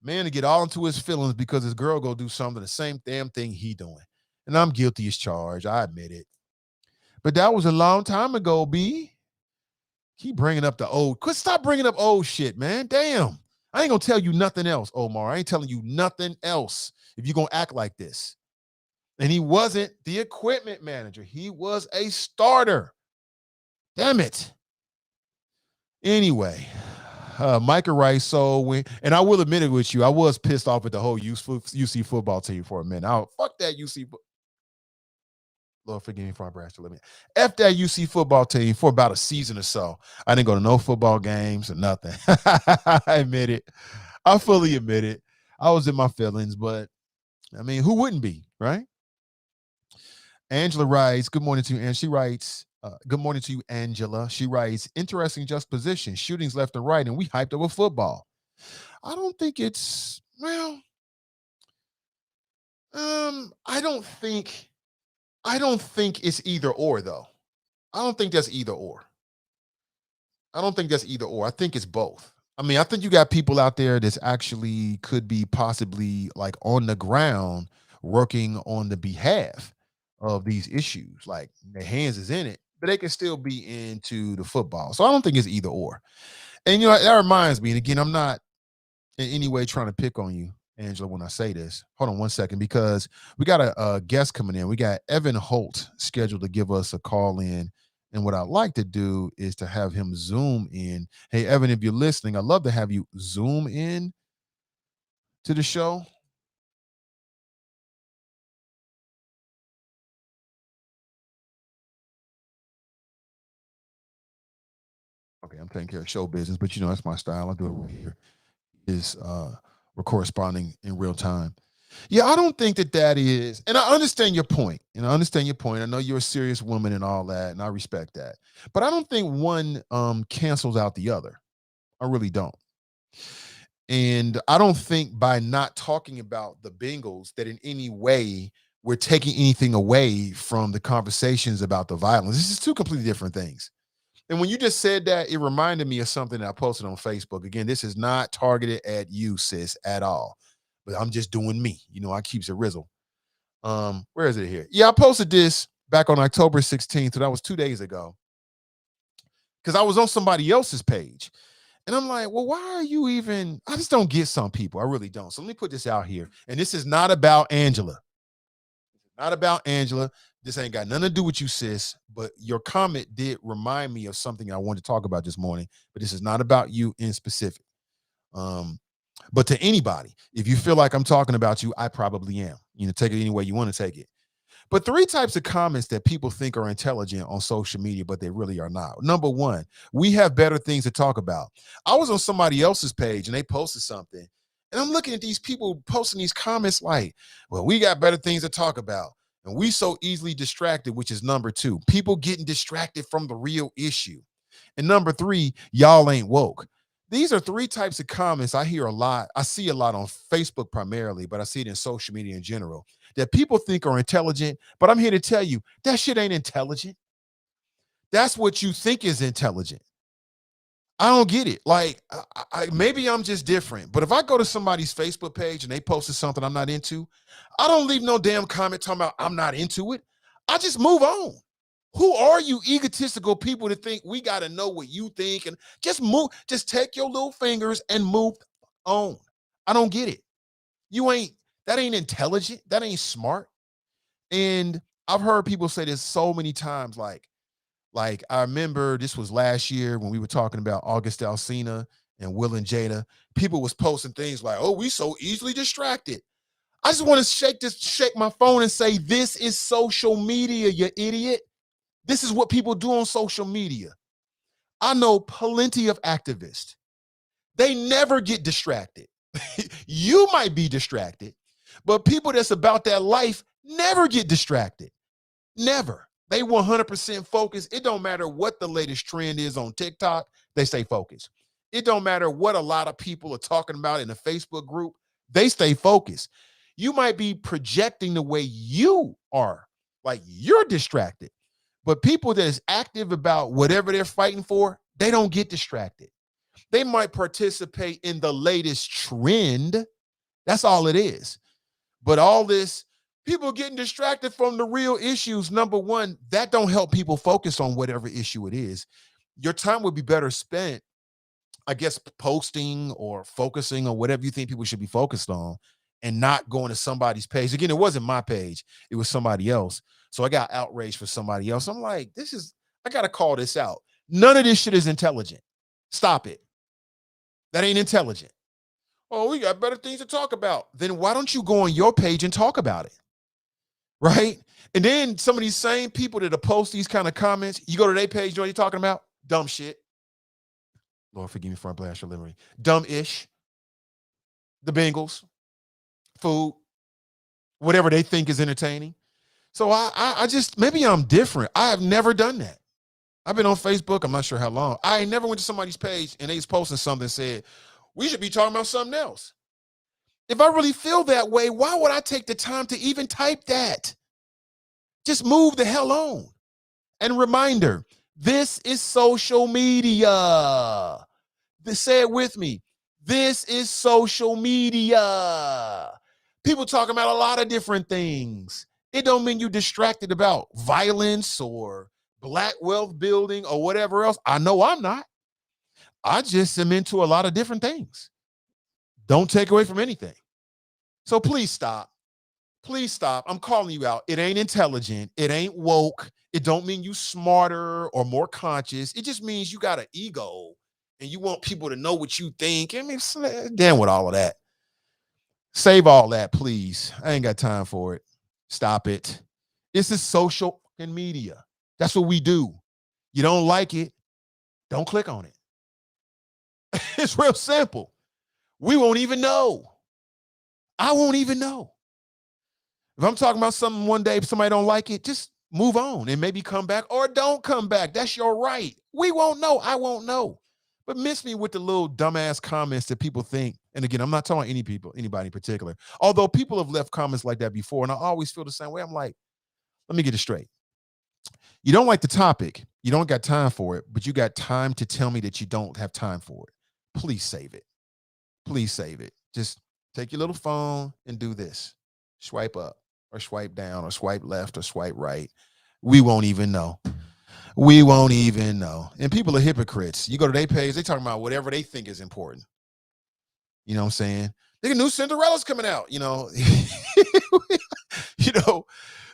Man to get all into his feelings because his girl go do something, the same damn thing he doing. And I'm guilty as charged. I admit it. But that was a long time ago, B. Keep bringing up the old. Stop bringing up old shit, man. Damn. I ain't going to tell you nothing else, Omar. I ain't telling you nothing else if you're going to act like this. And he wasn't the equipment manager. He was a starter. Damn it. Anyway, Micah writes, and I will admit it with you, I was pissed off at the whole UC football team for a minute. Fuck that UC. Lord, forgive me for my brash. Let me F that UC football team for about a season or so. I didn't go to no football games or nothing. I admit it. I fully admit it. I was in my feelings, but I mean, who wouldn't be, right? Angela writes, good morning to you. And she writes, good morning to you, Angela. She writes, interesting juxtaposition, shootings left and right, and we hyped over football. I don't think it's, I don't think it's either or, though. I don't think that's either or. I think it's both. I mean, I think you got people out there that's actually could be possibly like on the ground working on the behalf of these issues. Like their hands is in it, but they can still be into the football. So I don't think it's either or. And that reminds me, and again, I'm not in any way trying to pick on you, Angela, when I say this. Hold on one second, because we got a guest coming in. We got Evan Holt scheduled to give us a call in. And what I'd like to do is to have him Zoom in. Hey, Evan, if you're listening, I'd love to have you Zoom in to the show. Okay, I'm taking care of show business, but that's my style. I do it right here. We're corresponding in real time. Yeah, I don't think that is, and I understand your point. I know you're a serious woman and all that, and I respect that. But I don't think one cancels out the other. I really don't. And I don't think by not talking about the Bengals that in any way we're taking anything away from the conversations about the violence. This is two completely different things. And when you just said that, it reminded me of something that I posted on Facebook. Again, this is not targeted at you, sis, at all. But I'm just doing me. I keeps it rizzle. Where is it here? Yeah, I posted this back on October 16th. So that was 2 days ago. Because I was on somebody else's page. And I'm like, well, why are you even? I just don't get some people. I really don't. So let me put this out here. And this is not about Angela. Not about Angela. This ain't got nothing to do with you, sis. But your comment did remind me of something I wanted to talk about this morning. But this is not about you in specific. But to anybody, if you feel like I'm talking about you, I probably am. Take it any way you want to take it. But 3 types of comments that people think are intelligent on social media, but they really are not. Number 1, we have better things to talk about. I was on somebody else's page and they posted something. And I'm looking at these people posting these comments like, well, we got better things to talk about. And we so easily distracted, which is number 2. People getting distracted from the real issue. And number 3, y'all ain't woke. These are 3 types of comments I hear a lot. I see a lot on Facebook primarily, but I see it in social media in general, that people think are intelligent. But I'm here to tell you, that shit ain't intelligent. That's what you think is intelligent. I don't get it. Like, maybe I'm just different. But if I go to somebody's Facebook page and they posted something I'm not into, I don't leave no damn comment talking about I'm not into it. I just move on. Who are you egotistical people to think we got to know what you think and just move, just take your little fingers and move on. I don't get it. That ain't intelligent. That ain't smart. And I've heard people say this so many times. Like I remember this was last year when we were talking about August Alsina and Will and Jada. People was posting things like, oh, we so easily distracted. I just want to shake my phone and say, this is social media, you idiot. This is what people do on social media. I know plenty of activists. They never get distracted. You might be distracted, but people that's about that life never get distracted. Never. They 100% focused. It don't matter what the latest trend is on TikTok. They stay focused. It don't matter what a lot of people are talking about in a Facebook group. They stay focused. You might be projecting the way you are, like you're distracted. But people that is active about whatever they're fighting for, they don't get distracted. They might participate in the latest trend. That's all it is. But all this, people getting distracted from the real issues. Number 1, that don't help people focus on whatever issue it is. Your time would be better spent, I guess, posting or focusing on whatever you think people should be focused on and not going to somebody's page. Again, it wasn't my page. It was somebody else. So I got outraged for somebody else. I'm like, I got to call this out. None of this shit is intelligent. Stop it. That ain't intelligent. Oh, we got better things to talk about. Then why don't you go on your page and talk about it? Right? And then some of these same people that post these kind of comments, you go to their page, you know what you're talking about? Dumb shit. Lord, forgive me for I blast your memory. Dumb-ish. The Bengals, food, whatever they think is entertaining. So I just, maybe I'm different. I have never done that. I've been on Facebook, I'm not sure how long. I never went to somebody's page and they was posting something and said, we should be talking about something else. If I really feel that way, why would I take the time to even type that? Just move the hell on. And reminder, this is social media. Say it with me. This is social media. People talking about a lot of different things. It don't mean you distracted about violence or black wealth building or whatever else. I know I'm not. I just am into a lot of different things. Don't take away from anything. So please stop. Please stop. I'm calling you out. It ain't intelligent. It ain't woke. It don't mean you smarter or more conscious. It just means you got an ego and you want people to know what you think. I mean, damn with all of that. Save all that, please. I ain't got time for it. Stop it. This is social media. That's what we do. You don't like it, don't click on it. It's real simple. We won't even know. I won't even know. If I'm talking about something one day, if somebody don't like it, just move on and maybe come back or don't come back. That's your right. We won't know. I won't know. But miss me with the little dumbass comments that people think. And again, I'm not talking about anybody in particular. Although people have left comments like that before, and I always feel the same way. I'm like, let me get it straight. You don't like the topic. You don't got time for it, but you got time to tell me that you don't have time for it. Please save it. Please save it. Just take your little phone and do this. Swipe up or swipe down or swipe left or swipe right. We won't even know. We won't even know. And people are hypocrites. You go to their page, they talking about whatever they think is important. You know what I'm saying? The new Cinderella's coming out, you know. You know,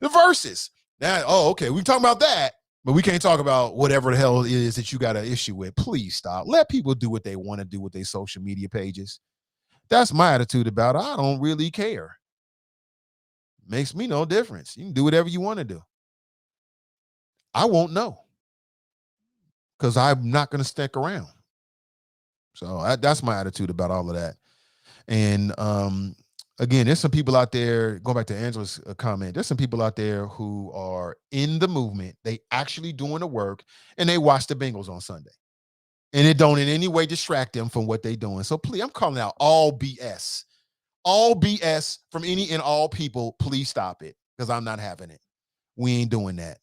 the verses. Now, oh, okay, we talking about that, but we can't talk about whatever the hell it is that you got an issue with. Please stop. Let people do what they want to do with their social media pages. That's my attitude about it. I don't really care. Makes me no difference. You can do whatever you want to do. I won't know because I'm not going to stick around. So that's my attitude about all of that. And again, there's some people out there, going back to Angela's comment, there's some people out there who are in the movement. They actually doing the work and they watch the Bengals on Sunday. And it don't in any way distract them from what they're doing. So please, I'm calling out all BS. All BS from any and all people. Please stop it because I'm not having it. We ain't doing that.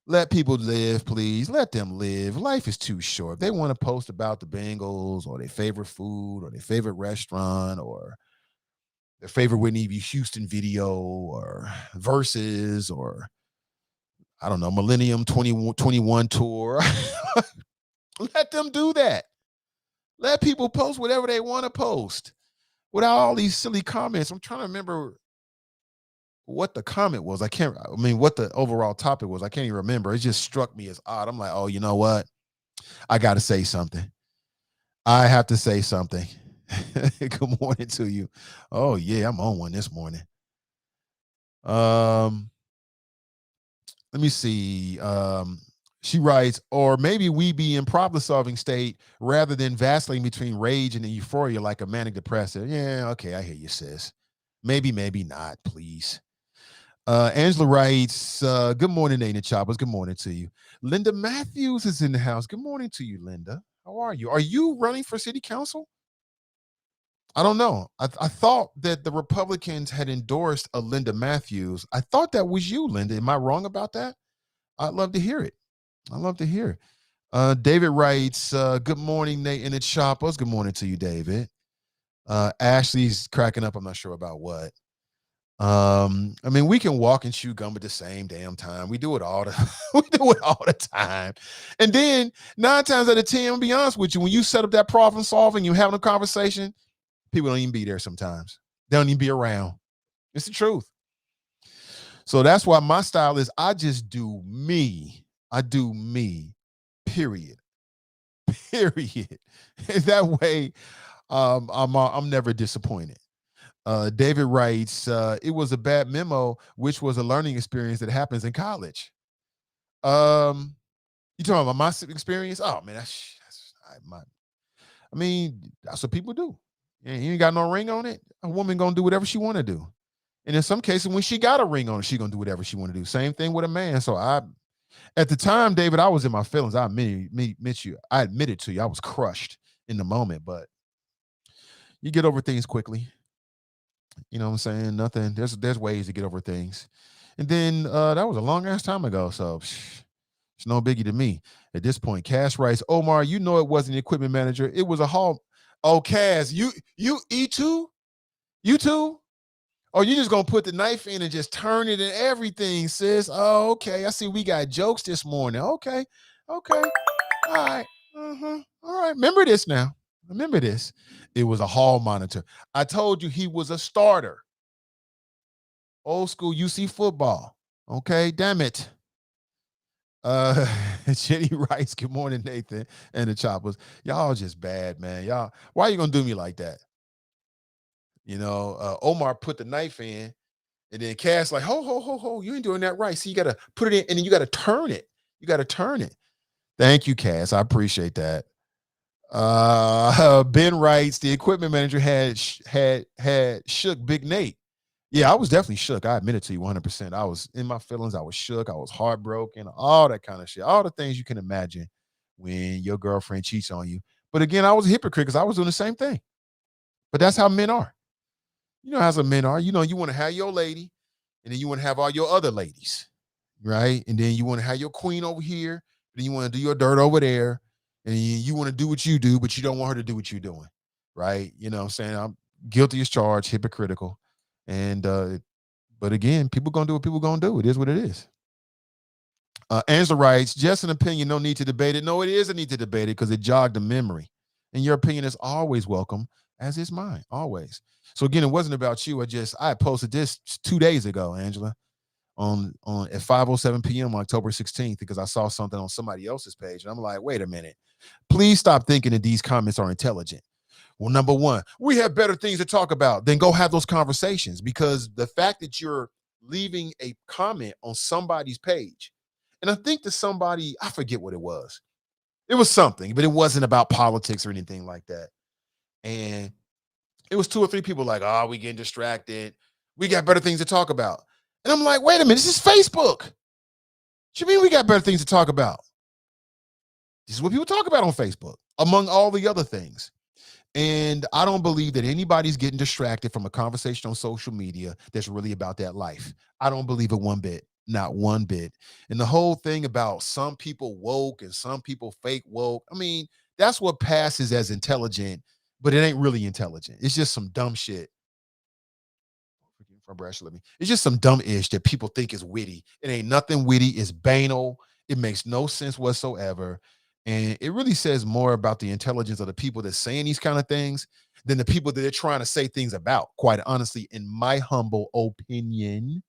Let people live, please. Let them live. Life is too short. If they want to post about the Bengals or their favorite food or their favorite restaurant or their favorite Whitney Houston video or verses or, I don't know, Millennium 2021 tour, let them do that. Let people post whatever they want to post without all these silly comments. I'm trying to remember what the comment was. What the overall topic was. I can't even remember. It just struck me as odd. I'm like, oh, you know what? I got to say something. I have to say something. Good morning to you. Oh, yeah, I'm on one this morning. Let me see. She writes, or maybe we be in problem-solving state rather than vacillating between rage and euphoria like a manic depressive. Yeah, okay, I hear you, sis. Maybe not, please. Angela writes, good morning, Nate and Choppers. Good morning to you. Linda Matthews is in the house. Good morning to you, Linda. How are you? Are you running for city council? I don't know. I thought that the Republicans had endorsed a Linda Matthews. I thought that was you, Linda. Am I wrong about that? I'd love to hear it. David writes, good morning, Nate and the Choppers. Good morning to you, David. Ashley's cracking up. I'm not sure about what. We can walk and chew gum at the same damn time. We do it all the time. And then 9 times out of 10, I'll be honest with you, when you set up that problem solving, you're having a conversation, people don't even be there sometimes. They don't even be around. It's the truth. So that's why my style is I just do me. I do me, period. Period. That way, I'm never disappointed. David writes, it was a bad memo, which was a learning experience that happens in college. You talking about my experience? Oh man, I mean, that's what people do. And you ain't got no ring on it. A woman gonna do whatever she want to do. And in some cases, when she got a ring on it, she gonna do whatever she want to do. Same thing with a man. So at the time, David, I was in my feelings. I admitted to you, I was crushed in the moment. But you get over things quickly. You know what I'm saying? Nothing. There's ways to get over things. And then that was a long ass time ago. So it's no biggie to me at this point. Cash writes, Omar, you know it wasn't the equipment manager. It was a hall. Oh, Cass, you E2? You too? Oh, you just gonna put the knife in and just turn it and everything, sis. Oh, okay. I see we got jokes this morning. Okay. Okay. All right. All right. Remember this now. Remember this. It was a hall monitor. I told you he was a starter. Old school UC football. Okay. Damn it. Jenny writes, good morning, Nathan and the Choppers. Y'all just bad, man. Y'all, why are you gonna do me like that? You know, Omar put the knife in, and then Cass like, ho, you ain't doing that right. So you gotta put it in, and then you gotta turn it. You gotta turn it. Thank you, Cass. I appreciate that. Ben writes, the equipment manager had shook Big Nate. Yeah, I was definitely shook. I admit it to you 100%. I was in my feelings. I was shook. I was heartbroken, all that kind of shit. All the things you can imagine when your girlfriend cheats on you. But again, I was a hypocrite because I was doing the same thing. But that's how men are. You know how some men are. You know, you want to have your lady, and then you want to have all your other ladies, right? And then you want to have your queen over here, then you want to do your dirt over there, and you want to do what you do, but you don't want her to do what you're doing, right? You know what I'm saying? I'm guilty as charged, hypocritical. And but again, people gonna do what people gonna do. It is what it is. Angela writes, just an opinion, no need to debate it. No, it is a need to debate it because it jogged the memory. And your opinion is always welcome, as is mine, always. So again, it wasn't about you. I posted this 2 days ago, Angela, on at 5:07 p.m. October 16th, because I saw something on somebody else's page. And I'm like, wait a minute. Please stop thinking that these comments are intelligent. Well, number one, we have better things to talk about. Then go have those conversations, because the fact that you're leaving a comment on somebody's page, and I think that somebody, I forget what it was. It was something, but it wasn't about politics or anything like that. And it was 2 or 3 people like, oh, we getting distracted. We got better things to talk about. And I'm like, wait a minute, this is Facebook. What you mean we got better things to talk about? This is what people talk about on Facebook, among all the other things. And I don't believe that anybody's getting distracted from a conversation on social media that's really about that life. I don't believe it one bit, not one bit. And the whole thing about some people woke and some people fake woke, I mean, that's what passes as intelligent, but it ain't really intelligent. It's just some dumb shit. It's just some dumb ish that people think is witty. It ain't nothing witty. It's banal. It makes no sense whatsoever. And it really says more about the intelligence of the people that's saying these kind of things than the people that they're trying to say things about. Quite honestly, in my humble opinion,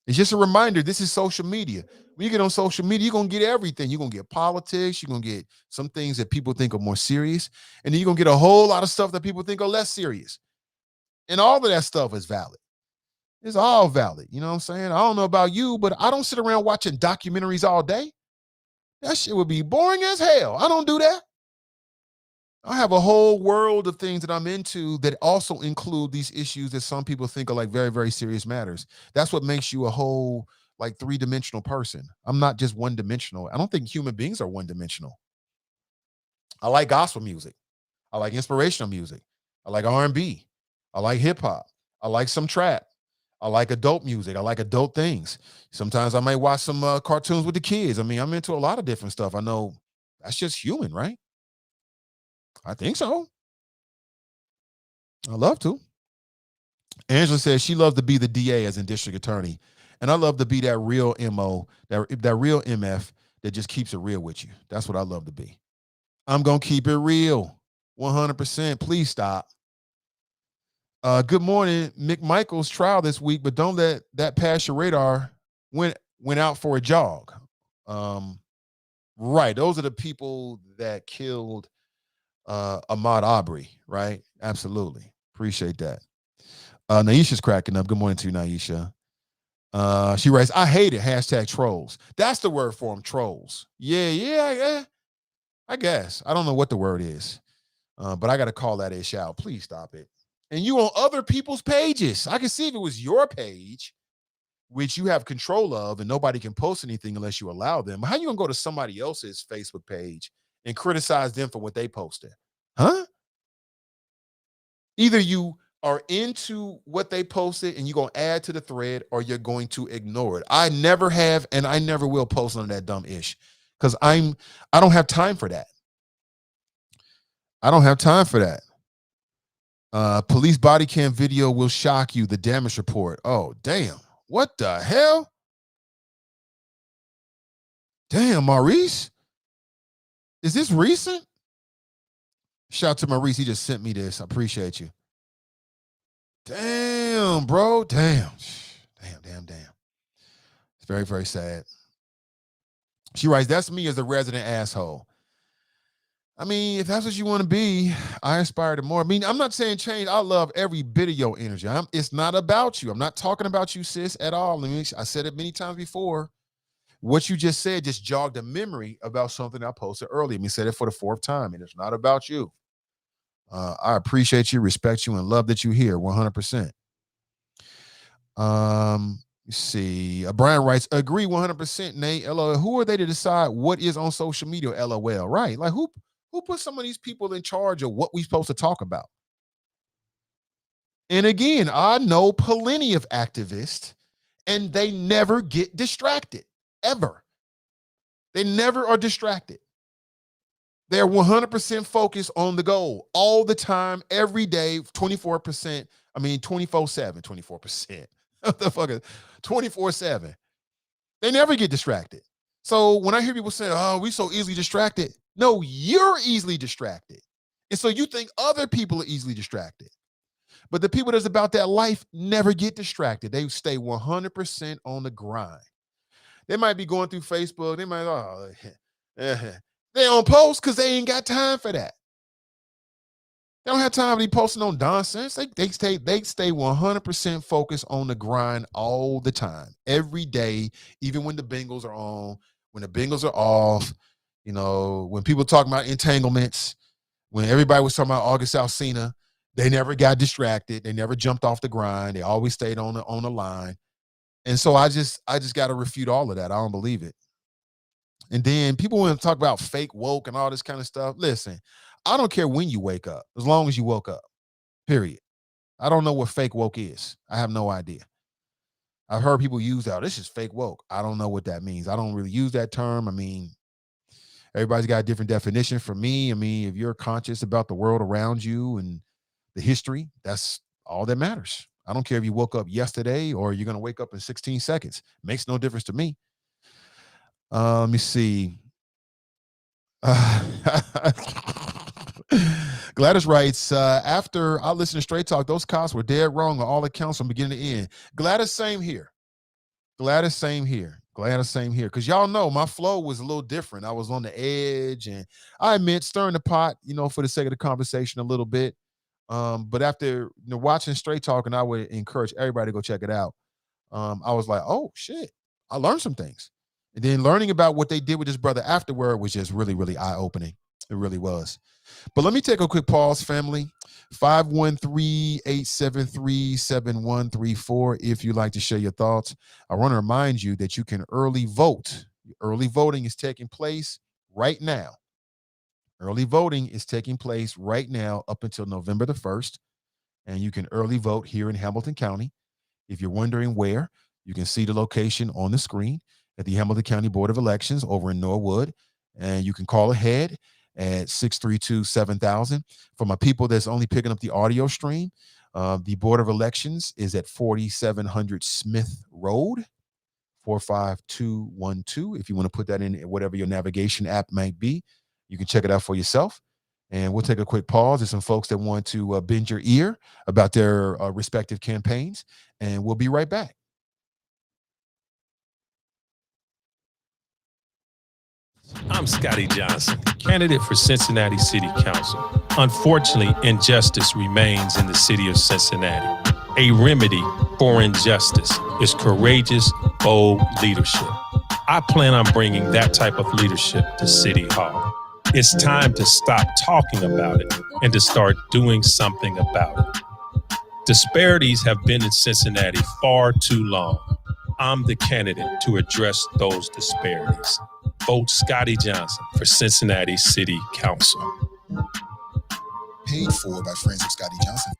it's just a reminder, this is social media. When you get on social media, you're going to get everything. You're going to get politics. You're going to get some things that people think are more serious. And then you're going to get a whole lot of stuff that people think are less serious. And all of that stuff is valid. It's all valid. You know what I'm saying? I don't know about you, but I don't sit around watching documentaries all day. That shit would be boring as hell. I don't do that. I have a whole world of things that I'm into that also include these issues that some people think are like very, very serious matters. That's what makes you a whole like 3-dimensional person. I'm not just one-dimensional. I don't think human beings are one-dimensional. I like gospel music. I like inspirational music. I like R&B. I like hip hop. I like some trap. I like adult music. I like adult things. Sometimes I might watch some cartoons with the kids. I mean, I'm into a lot of different stuff. I know that's just human, right? I think so. I love to. Angela says she loves to be the DA as in district attorney. And I love to be that real MO, that real MF that just keeps it real with you. That's what I love to be. I'm going to keep it real. 100%. Please stop. Good morning. McMichael's trial this week, but don't let that pass your radar. Went out for a jog. Right. Those are the people that killed Ahmaud Arbery, right? Absolutely. Appreciate that. Naisha's cracking up. Good morning to you, Naisha. She writes, I hate it. Hashtag trolls. That's the word for them, trolls. Yeah. I guess. I don't know what the word is. But I got to call that ish out. Please stop it. And you on other people's pages. I can see if it was your page, which you have control of, and nobody can post anything unless you allow them. How you gonna go to somebody else's Facebook page and criticize them for what they posted? Huh? Either you are into what they posted and you're gonna add to the thread, or you're going to ignore it. I never have, and I never will post on that dumb ish because I don't have time for that. I don't have time for that. Police body cam video will shock you. The damage report. Oh, damn. What the hell? Damn, Maurice. Is this recent? Shout out to Maurice. He just sent me this. I appreciate you. Damn, bro. Damn. It's very, very sad. She writes, that's me as a resident asshole. I mean, if that's what you want to be, I aspire to more. I mean, I'm not saying change. I love every bit of your energy. It's not about you. I'm not talking about you, sis, at all. I said it many times before. What you just said just jogged a memory about something I posted earlier. Let me say it for the fourth time, and it's not about you. I appreciate you, respect you, and love that you're here 100%. Let's see. Brian writes, agree 100%, Nate. LOL. Who are they to decide what is on social media? LOL. Right. Like who put some of these people in charge of what we're supposed to talk about? And again, I know plenty of activists, and they never get distracted, ever. They never are distracted. They're 100% focused on the goal all the time, every day, 24%. I mean, 24/7, 24%. What the fuck is 24/7? They never get distracted. So when I hear people say, oh, we so easily distracted. No, you're easily distracted. And so you think other people are easily distracted. But the people that's about that life never get distracted. They stay 100% on the grind. They might be going through Facebook. They might, they on post because they ain't got time for that. They don't have time to be posting on nonsense. They stay 100% focused on the grind all the time, every day, even when the Bengals are on, when the Bengals are off, when people talk about entanglements, when everybody was talking about August Alsina, they never got distracted. They never jumped off the grind. They always stayed on the line. And so I just got to refute all of that. I don't believe it. And then people want to talk about fake woke and all this kind of stuff. Listen, I don't care when you wake up, as long as you woke up, period. I don't know what fake woke is. I have no idea. I've heard people use that. This is fake woke. I don't know what that means. I don't really use that term. I mean, everybody's got a different definition. For me, I mean, if you're conscious about the world around you and the history, that's all that matters. I don't care if you woke up yesterday or you're going to wake up in 16 seconds. It makes no difference to me. Let me see. Gladys writes, after I listened to Straight Talk, those cops were dead wrong on all accounts from beginning to end. Gladys, same here. Because y'all know my flow was a little different. I was on the edge, and I admit stirring the pot, for the sake of the conversation a little bit. But after watching Straight Talk, and I would encourage everybody to go check it out. I was like, oh shit, I learned some things. And then learning about what they did with his brother afterward was just really, really eye-opening. It really was. But let me take a quick pause, family. 513-873-7134 if you'd like to share your thoughts. I want to remind you that you can early vote. Early voting is taking place right now. Early voting is taking place right now up until November the 1st. And you can early vote here in Hamilton County. If you're wondering where, you can see the location on the screen at the Hamilton County Board of Elections over in Norwood. And you can call ahead at 632-7000. For my people that's only picking up the audio stream, the Board of Elections is at 4700 Smith Road, 45212. If you want to put that in whatever your navigation app might be, you can check it out for yourself. And we'll take a quick pause. There's some folks that want to bend your ear about their respective campaigns, and we'll be right back. I'm Scotty Johnson, candidate for Cincinnati City Council. Unfortunately, injustice remains in the city of Cincinnati. A remedy for injustice is courageous, bold leadership. I plan on bringing that type of leadership to City Hall. It's time to stop talking about it and to start doing something about it. Disparities have been in Cincinnati far too long. I'm the candidate to address those disparities. Vote Scotty Johnson for Cincinnati City Council. Paid for by friends of Scotty Johnson.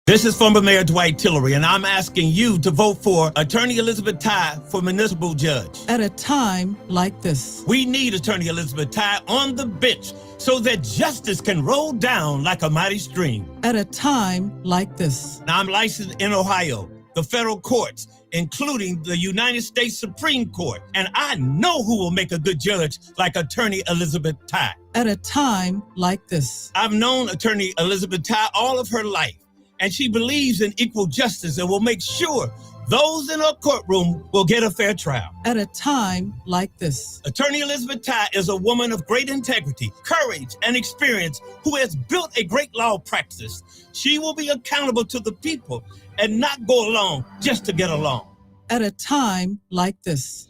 This is former Mayor Dwight Tillery, and I'm asking you to vote for Attorney Elizabeth Tye for municipal judge. At a time like this, we need Attorney Elizabeth Tye on the bench so that justice can roll down like a mighty stream. At a time like this. Now, I'm licensed in Ohio, the federal courts, including the United States Supreme Court, and I know who will make a good judge like Attorney Elizabeth Tye. At a time like this. I've known Attorney Elizabeth Tye all of her life, and she believes in equal justice and will make sure those in her courtroom will get a fair trial. At a time like this. Attorney Elizabeth Tye is a woman of great integrity, courage, and experience who has built a great law practice. She will be accountable to the people and not go along just to get along. At a time like this.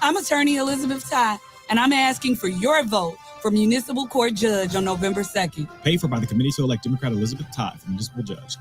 I'm Attorney Elizabeth Tye, and I'm asking for your vote for municipal court judge on November 2nd. Paid for by the committee to elect Democrat Elizabeth Tye for municipal judge.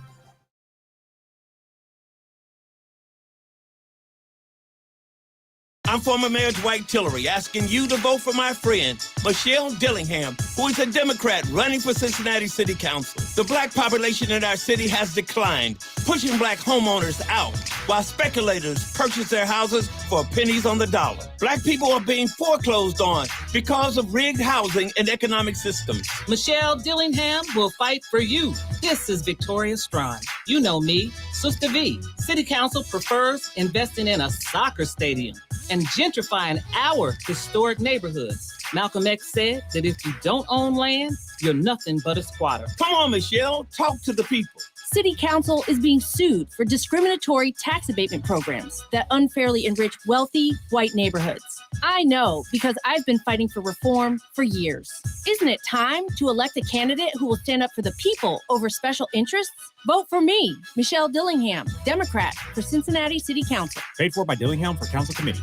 I'm former Mayor Dwight Tillery, asking you to vote for my friend, Michelle Dillingham, who is a Democrat running for Cincinnati City Council. The black population in our city has declined, pushing black homeowners out, while speculators purchase their houses for pennies on the dollar. Black people are being foreclosed on because of rigged housing and economic systems. Michelle Dillingham will fight for you. This is Victoria Strong. You know me, Sister V. City Council prefers investing in a soccer stadium and gentrifying our historic neighborhoods. Malcolm X said that if you don't own land, you're nothing but a squatter. Come on, Michelle, talk to the people. City Council is being sued for discriminatory tax abatement programs that unfairly enrich wealthy white neighborhoods. I know because I've been fighting for reform for years. Isn't it time to elect a candidate who will stand up for the people over special interests? Vote for me, Michelle Dillingham, Democrat for Cincinnati City Council. Paid for by Dillingham for Council Committee.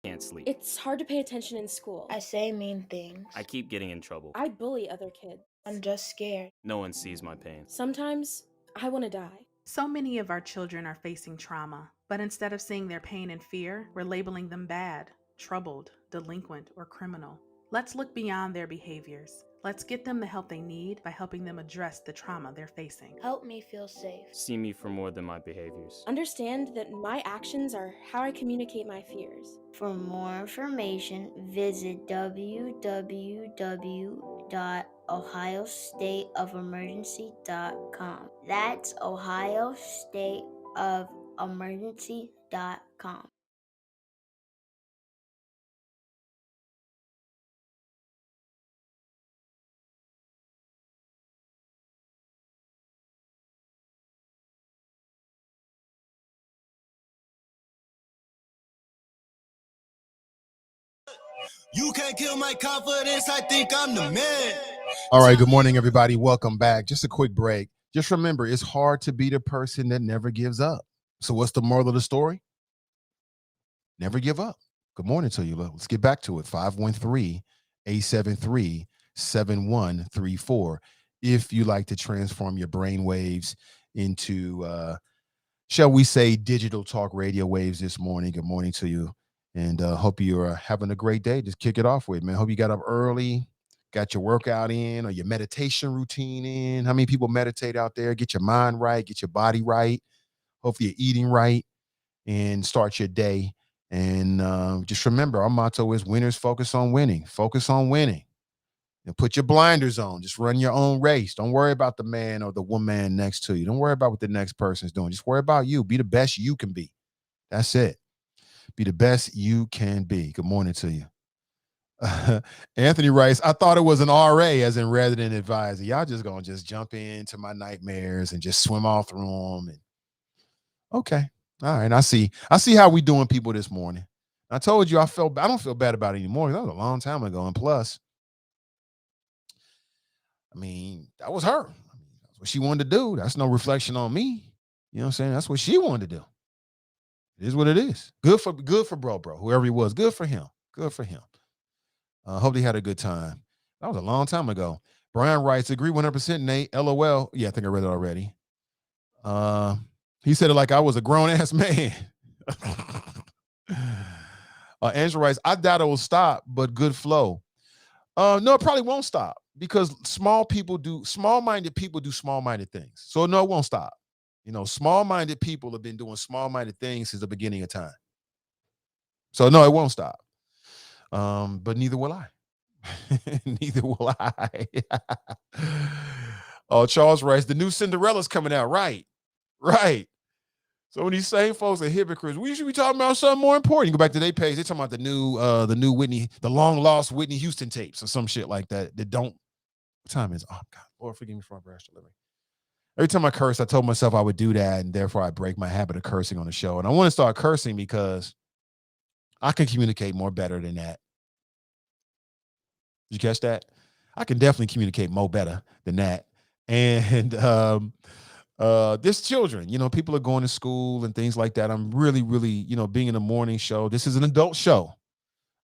Can't sleep. It's hard to pay attention in school. I say mean things. I keep getting in trouble. I bully other kids. I'm just scared. No one sees my pain. Sometimes I want to die. So many of our children are facing trauma, but instead of seeing their pain and fear, we're labeling them bad, troubled, delinquent, or criminal. Let's look beyond their behaviors. Let's get them the help they need by helping them address the trauma they're facing. Help me feel safe. See me for more than my behaviors. Understand that my actions are how I communicate my fears. For more information, visit www.ohiostateofemergency.com. That's ohiostateofemergency.com. You can't kill my confidence. I think I'm the man. All right. Good morning, everybody. Welcome back. Just a quick break. Just remember, it's hard to be the person that never gives up. So what's the moral of the story? Never give up. Good morning to you. Let's get back to it. 513-873-7134. If you like to transform your brain waves into, shall we say, digital talk radio waves this morning. Good morning to you. And hope you're having a great day. Just kick it off with, man. Hope you got up early, got your workout in or your meditation routine in. How many people meditate out there? Get your mind right, get your body right. Hopefully you're eating right and start your day. And just remember, our motto is winners focus on winning. Focus on winning. And put your blinders on. Just run your own race. Don't worry about the man or the woman next to you. Don't worry about what the next person's doing. Just worry about you. Be the best you can be. That's it. Be the best you can be. Good morning to you. Anthony writes, I thought it was an RA as in resident advisor. Y'all just gonna just jump into my nightmares and just swim all through them. And okay. All right. I see how we doing people this morning. I told you I don't feel bad about it anymore. That was a long time ago. And plus, I mean, that was her. That's what she wanted to do. That's no reflection on me. You know what I'm saying? That's what she wanted to do. It is what it is. Good for bro, whoever he was. Good for him. Good for him. Hope he had a good time. That was a long time ago. Brian writes, agree 100%, Nate. LOL. Yeah, I think I read it already. He said it like I was a grown-ass man. Angela writes, I doubt it will stop, but good flow. No, it probably won't stop because small-minded people do small-minded things. So no, it won't stop. You know, small-minded people have been doing small-minded things since the beginning of time. So no, it won't stop. But neither will I. Neither will I. Oh, Charles writes, the new Cinderella's coming out. Right. So when these same folks are hypocrites, we should be talking about something more important. You go back to their page, they're talking about the new Whitney, the long lost Whitney Houston tapes or some shit like that. That don't. What time is? Oh God, Lord, forgive me for my brash delivery. Every time I curse, I told myself I would do that, and therefore I break my habit of cursing on the show. And I want to start cursing because I can communicate more better than that. Did you catch that? I can definitely communicate more better than that. And there's children, you know, people are going to school and things like that. I'm really, you know, being in a morning show. This is an adult show.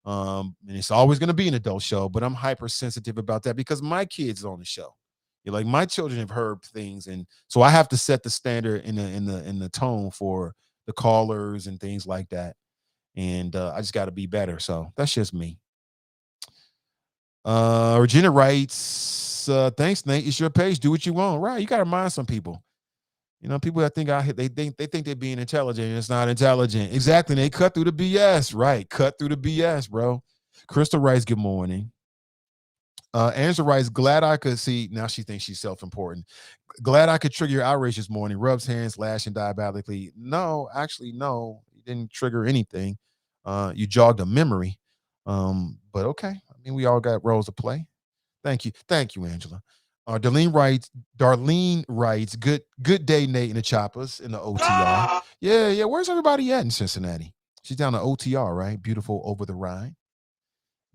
And it's always going to be an adult show, but I'm hypersensitive about that because my kids are on the show. You're like, my children have heard things, and so I have to set the standard in the tone for the callers and things like that. And I just got to be better. So that's just me. Regina writes, thanks, Nate. It's your page. Do what you want. Right. You got to mind some people. You know, people that think they think they're being intelligent and it's not intelligent. Exactly. They cut through the BS. Right. Cut through the BS, bro. Crystal writes, good morning. Angela writes, glad I could see. Now she thinks she's self-important. Glad I could trigger your outrage this morning. Rubs hands, lashing diabolically. No, actually, no. You didn't trigger anything. You jogged a memory. But okay. I mean, we all got roles to play. Thank you, Angela. Darlene writes, good day, Nate and the Choppers in the OTR. Yeah. Where's everybody at in Cincinnati? She's down to OTR, right? Beautiful over the Rhine.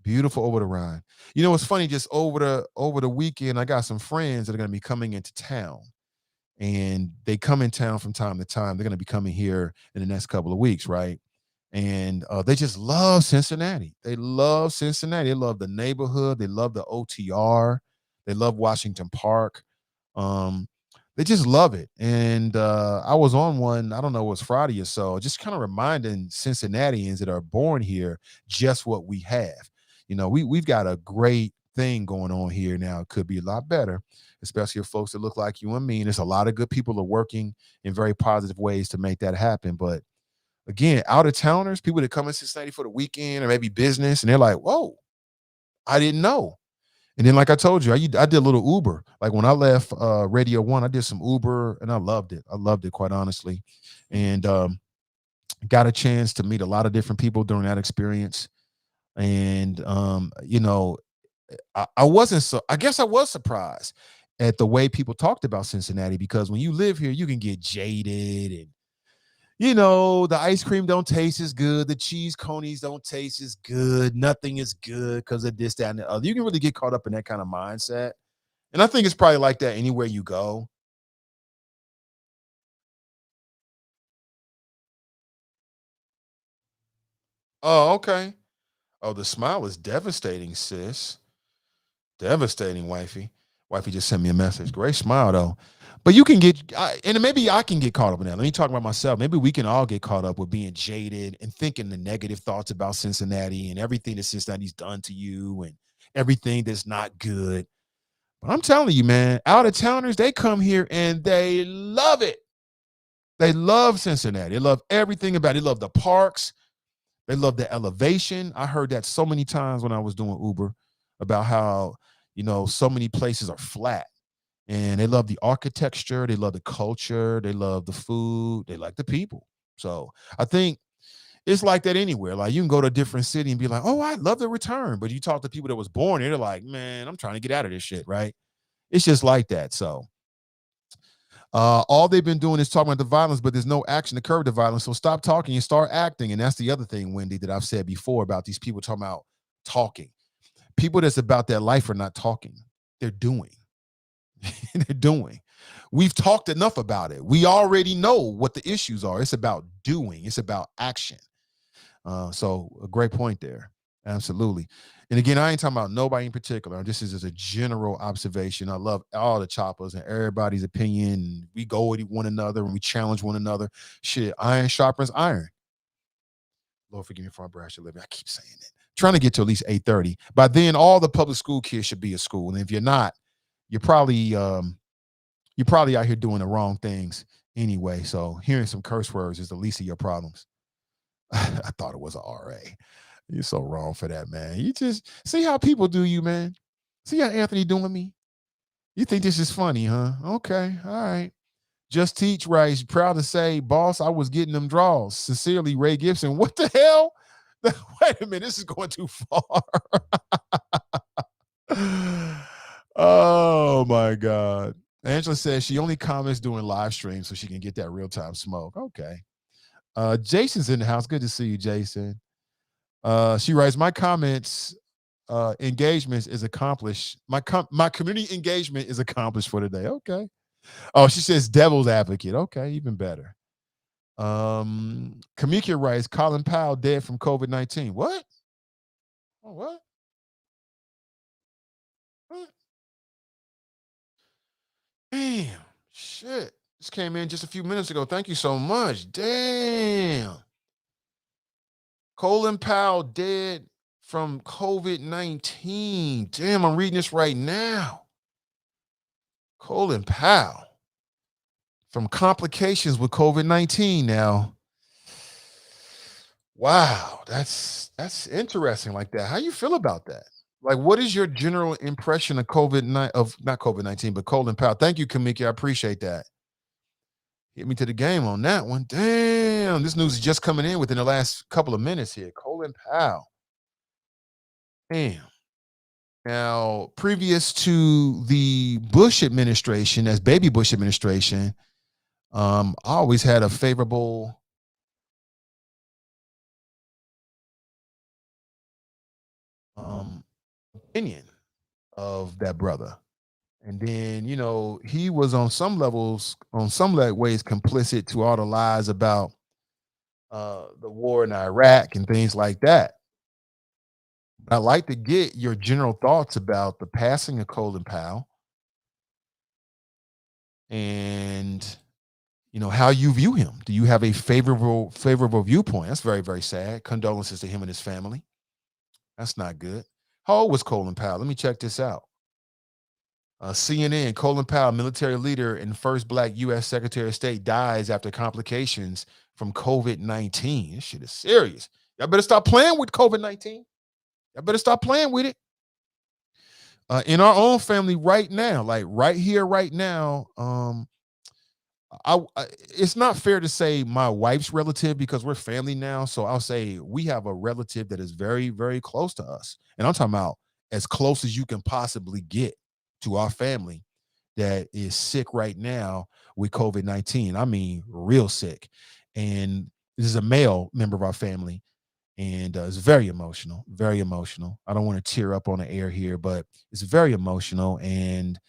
You know, it's funny, just over the weekend, I got some friends that are going to be coming into town. And they come in town from time to time. They're going to be coming here in the next couple of weeks, right? And they just love Cincinnati. They love Cincinnati. They love the neighborhood. They love the OTR. They love Washington Park. They just love it. And I was on one, I don't know, it was Friday or so, just kind of reminding Cincinnatians that are born here just what we have. You know, we've got a great thing going on here now. It could be a lot better, especially if folks that look like you and me. And there's a lot of good people are working in very positive ways to make that happen. But again, out-of-towners, people that come in Cincinnati for the weekend or maybe business, and they're like, whoa, I didn't know. And then, like I told you, I did a little Uber. Like when I left Radio 1, I did some Uber, and I loved it. Quite honestly. And got a chance to meet a lot of different people during that experience. And, you know, I guess I was surprised at the way people talked about Cincinnati, because when you live here, you can get jaded and, you know, the ice cream don't taste as good. The cheese conies don't taste as good. Nothing is good because of this, that, and the other. You can really get caught up in that kind of mindset. And I think it's probably like that anywhere you go. Oh, okay. Oh, the smile is devastating, sis. Devastating, wifey. Wifey just sent me a message. Great smile, though. But you can and maybe I can get caught up in that. Let me talk about myself. Maybe we can all get caught up with being jaded and thinking the negative thoughts about Cincinnati and everything that Cincinnati's done to you and everything that's not good. But I'm telling you, man, out-of-towners, they come here and they love it. They love Cincinnati. They love everything about it. They love the parks. They love the elevation. I heard that so many times when I was doing Uber about how, you know, so many places are flat. And they love the architecture. They love the culture. They love the food. They like the people. So I think It's like that anywhere. Like you can go to a different city and be like, oh, I'd love to return. But you talk to people that was born here, they're like, man, I'm trying to get out of this shit, right? It's just like that. So all they've been doing is talking about the violence, but there's no action to curb the violence. So stop talking and start acting. And that's the other thing, Wendy, that I've said before about these people talking about talking. People that's about their life are not talking. They're doing. They're doing. We've talked enough about it. We already know what the issues are. It's about doing. It's about action. So a great point there. Absolutely. And again, I ain't talking about nobody in particular. This is just a general observation. I love all the choppers and everybody's opinion. We go with one another and we challenge one another. Shit, iron sharpens iron. Lord, forgive me for my brash living. I keep saying it. Trying to get to at least 8:30. By then, all the public school kids should be at school. And if you're not, you're probably out here doing the wrong things anyway. So hearing some curse words is the least of your problems. I thought it was an RA. You're so wrong for that, man. You just see how people do you, man. See how Anthony doing me? You think this is funny, huh? Okay, all right. Just Teach writes, proud to say, boss, I was getting them draws. Sincerely, Ray Gibson. What the hell? Wait a minute, this is going too far. Oh my God. Angela says she only comments during live streams so she can get that real-time smoke. Okay. Jason's in the house. Good to see you, Jason. She writes, my comments engagements is accomplished. My community engagement is accomplished for today. Okay. Oh, she says devil's advocate. Okay, even better. Kamika writes, Colin Powell dead from COVID-19. What? Oh, what? Damn. Shit. This came in just a few minutes ago. Thank you so much. Damn. Colin Powell dead from COVID-19. Damn, I'm reading this right now. Colin Powell from complications with COVID-19 now. Wow, that's interesting like that. How you feel about that? Like, what is your general impression of not COVID-19, but Colin Powell? Thank you, Kamiki. I appreciate that. Hit me to the game on that one. Damn, this news is just coming in within the last couple of minutes here. Colin Powell. Damn. Now, previous to the Bush administration, as baby Bush administration, I always had a favorable opinion of that brother. And then, he was on some levels, on some ways, complicit to all the lies about the war in Iraq and things like that. I'd like to get your general thoughts about the passing of Colin Powell and, how you view him. Do you have a favorable viewpoint? That's very, very sad. Condolences to him and his family. That's not good. How old was Colin Powell? Let me check this out. CNN, Colin Powell, military leader and first Black U.S. Secretary of State, dies after complications from COVID-19. This shit is serious. Y'all better stop playing with COVID-19. Y'all better stop playing with it. In our own family right now, like right here, right now, it's not fair to say my wife's relative because we're family now. So I'll say we have a relative that is very, very close to us. And I'm talking about as close as you can possibly get to our family that is sick right now with COVID-19. I mean, real sick. And this is a male member of our family. And it's very emotional, very emotional. I don't want to tear up on the air here, but it's very emotional. And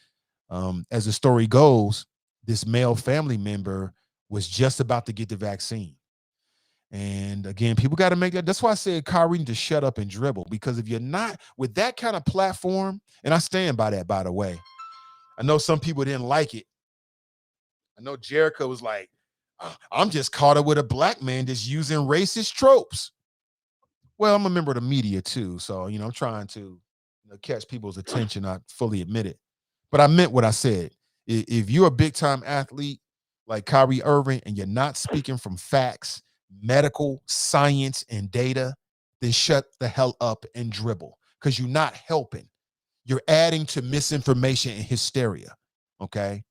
as the story goes, this male family member was just about to get the vaccine. And again, people got to make that. That's why I said Kyrie need to shut up and dribble, because if you're not with that kind of platform, and I stand by that, by the way. I know some people didn't like it. I know Jericho was like, I'm just caught up with a black man that's using racist tropes. Well, I'm a member of the media too. So, I'm trying to catch people's attention. I fully admit it. But I meant what I said. If you're a big time athlete like Kyrie Irving and you're not speaking from facts, medical science and data, then shut the hell up and dribble, because you're not helping. You're adding to misinformation and hysteria. Okay.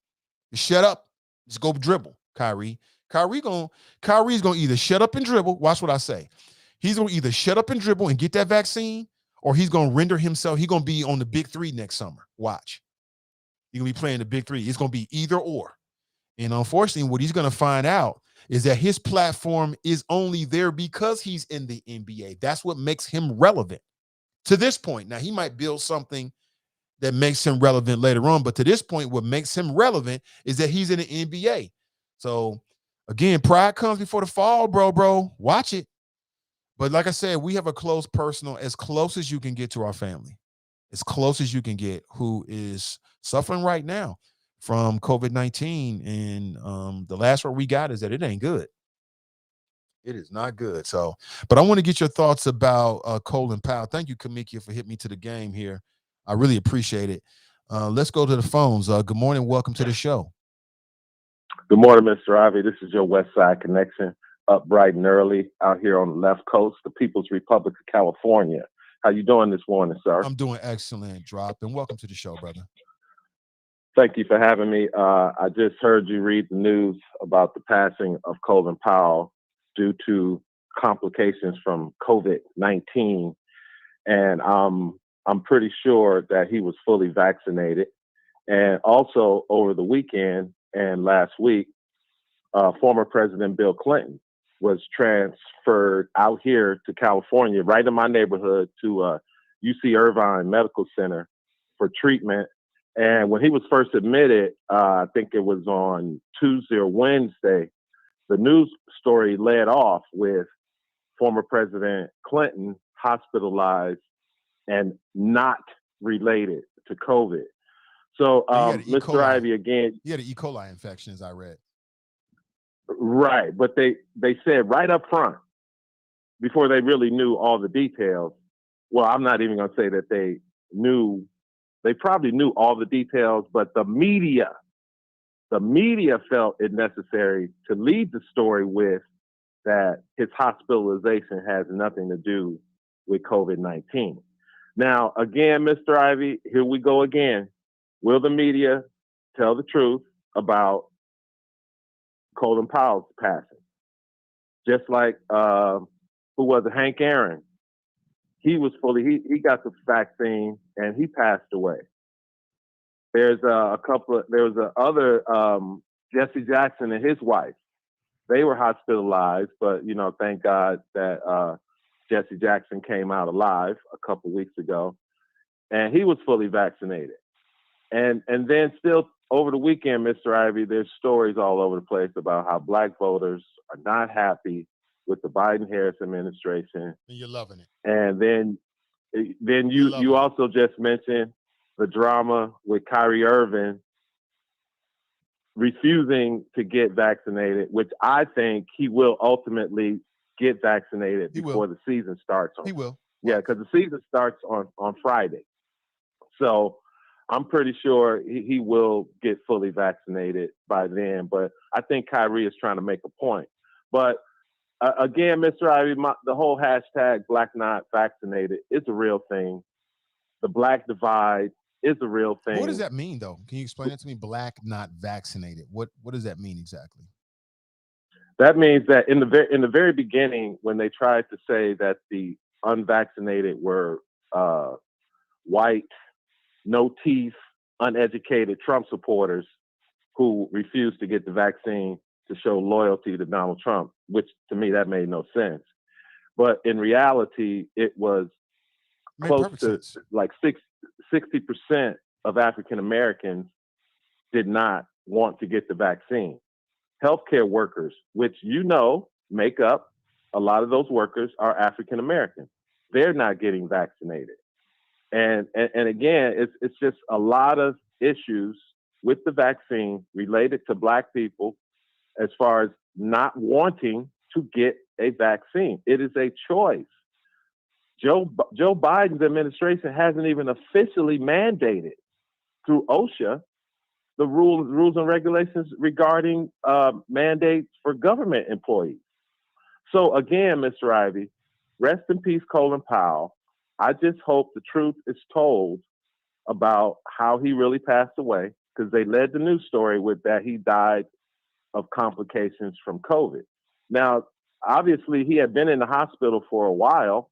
Shut up. Just go dribble, Kyrie. Kyrie's gonna either shut up and dribble. Watch what I say. He's gonna either shut up and dribble and get that vaccine, or he's gonna render himself. He's gonna be on the big three next summer. Watch. He's gonna be playing the big three. It's gonna be either or. And unfortunately, what he's gonna find out is that his platform is only there because he's in the NBA. That's what makes him relevant to this point. Now, he might build something that makes him relevant later on, but to this point, what makes him relevant is that he's in the NBA. So, again, pride comes before the fall, bro. Watch it. But like I said, we have a close personal, as close as you can get to our family, as close as you can get, who is suffering right now from COVID-19. And the last word we got is that it ain't good. It is not good. So, but I want to get your thoughts about Colin Powell. Thank you, Kamikia, for hitting me to the game here. I really appreciate it. Let's go to the phones. Good morning. Welcome to the show. Good morning, Mr. Ivy. This is your West Side Connection, up bright and early out here on the left coast, the People's Republic of California. How you doing this morning, sir? I'm doing excellent, Drop, and welcome to the show, brother. Thank you for having me. I just heard you read the news about the passing of Colin Powell due to complications from COVID-19. And I'm pretty sure that he was fully vaccinated. And also over the weekend and last week, former President Bill Clinton was transferred out here to California, right in my neighborhood, to UC Irvine Medical Center for treatment. And when he was first admitted, I think it was on Tuesday or Wednesday, the news story led off with former President Clinton hospitalized and not related to COVID. So, Mr. Ivy, again, he had an E. coli infection, as I read. Right, but they said right up front, before they really knew all the details. Well, I'm not even going to say that they knew. They probably knew all the details, but the media felt it necessary to lead the story with that his hospitalization has nothing to do with COVID-19. Now, again, Mr. Ivy, here we go again. Will the media tell the truth about Colin Powell's passing? Just like, who was it, Hank Aaron? He was he got the vaccine and he passed away. There's other, Jesse Jackson and his wife. They were hospitalized, but, thank God that Jesse Jackson came out alive a couple weeks ago, and he was fully vaccinated. And then still over the weekend, Mr. Ivy, there's stories all over the place about how Black voters are not happy with the Biden-Harris administration. And you're loving it. And then you also just mentioned the drama with Kyrie Irving refusing to get vaccinated, which I think he will ultimately get vaccinated before the season starts. He will. Yeah, because the season starts on Friday. So I'm pretty sure he will get fully vaccinated by then. But I think Kyrie is trying to make a point. But again, Mr. Ivy, the whole hashtag Black Not Vaccinated is a real thing. The Black divide is a real thing. What does that mean, though? Can you explain that to me? Black not vaccinated. What does that mean exactly? That means that in the very beginning, when they tried to say that the unvaccinated were white, no teeth, uneducated Trump supporters who refused to get the vaccine to show loyalty to Donald Trump, which to me that made no sense. But in reality, it was close to like 60% of African Americans did not want to get the vaccine. Healthcare workers, which make up a lot of those workers, are African American. They're not getting vaccinated. And again, it's just a lot of issues with the vaccine related to Black people as far as not wanting to get a vaccine. It is a choice. Joe Biden's administration hasn't even officially mandated through OSHA the rules and regulations regarding mandates for government employees. So again, Mr. Ivy, rest in peace, Colin Powell. I just hope the truth is told about how he really passed away, because they led the news story with that he died of complications from COVID. Now, obviously, he had been in the hospital for a while,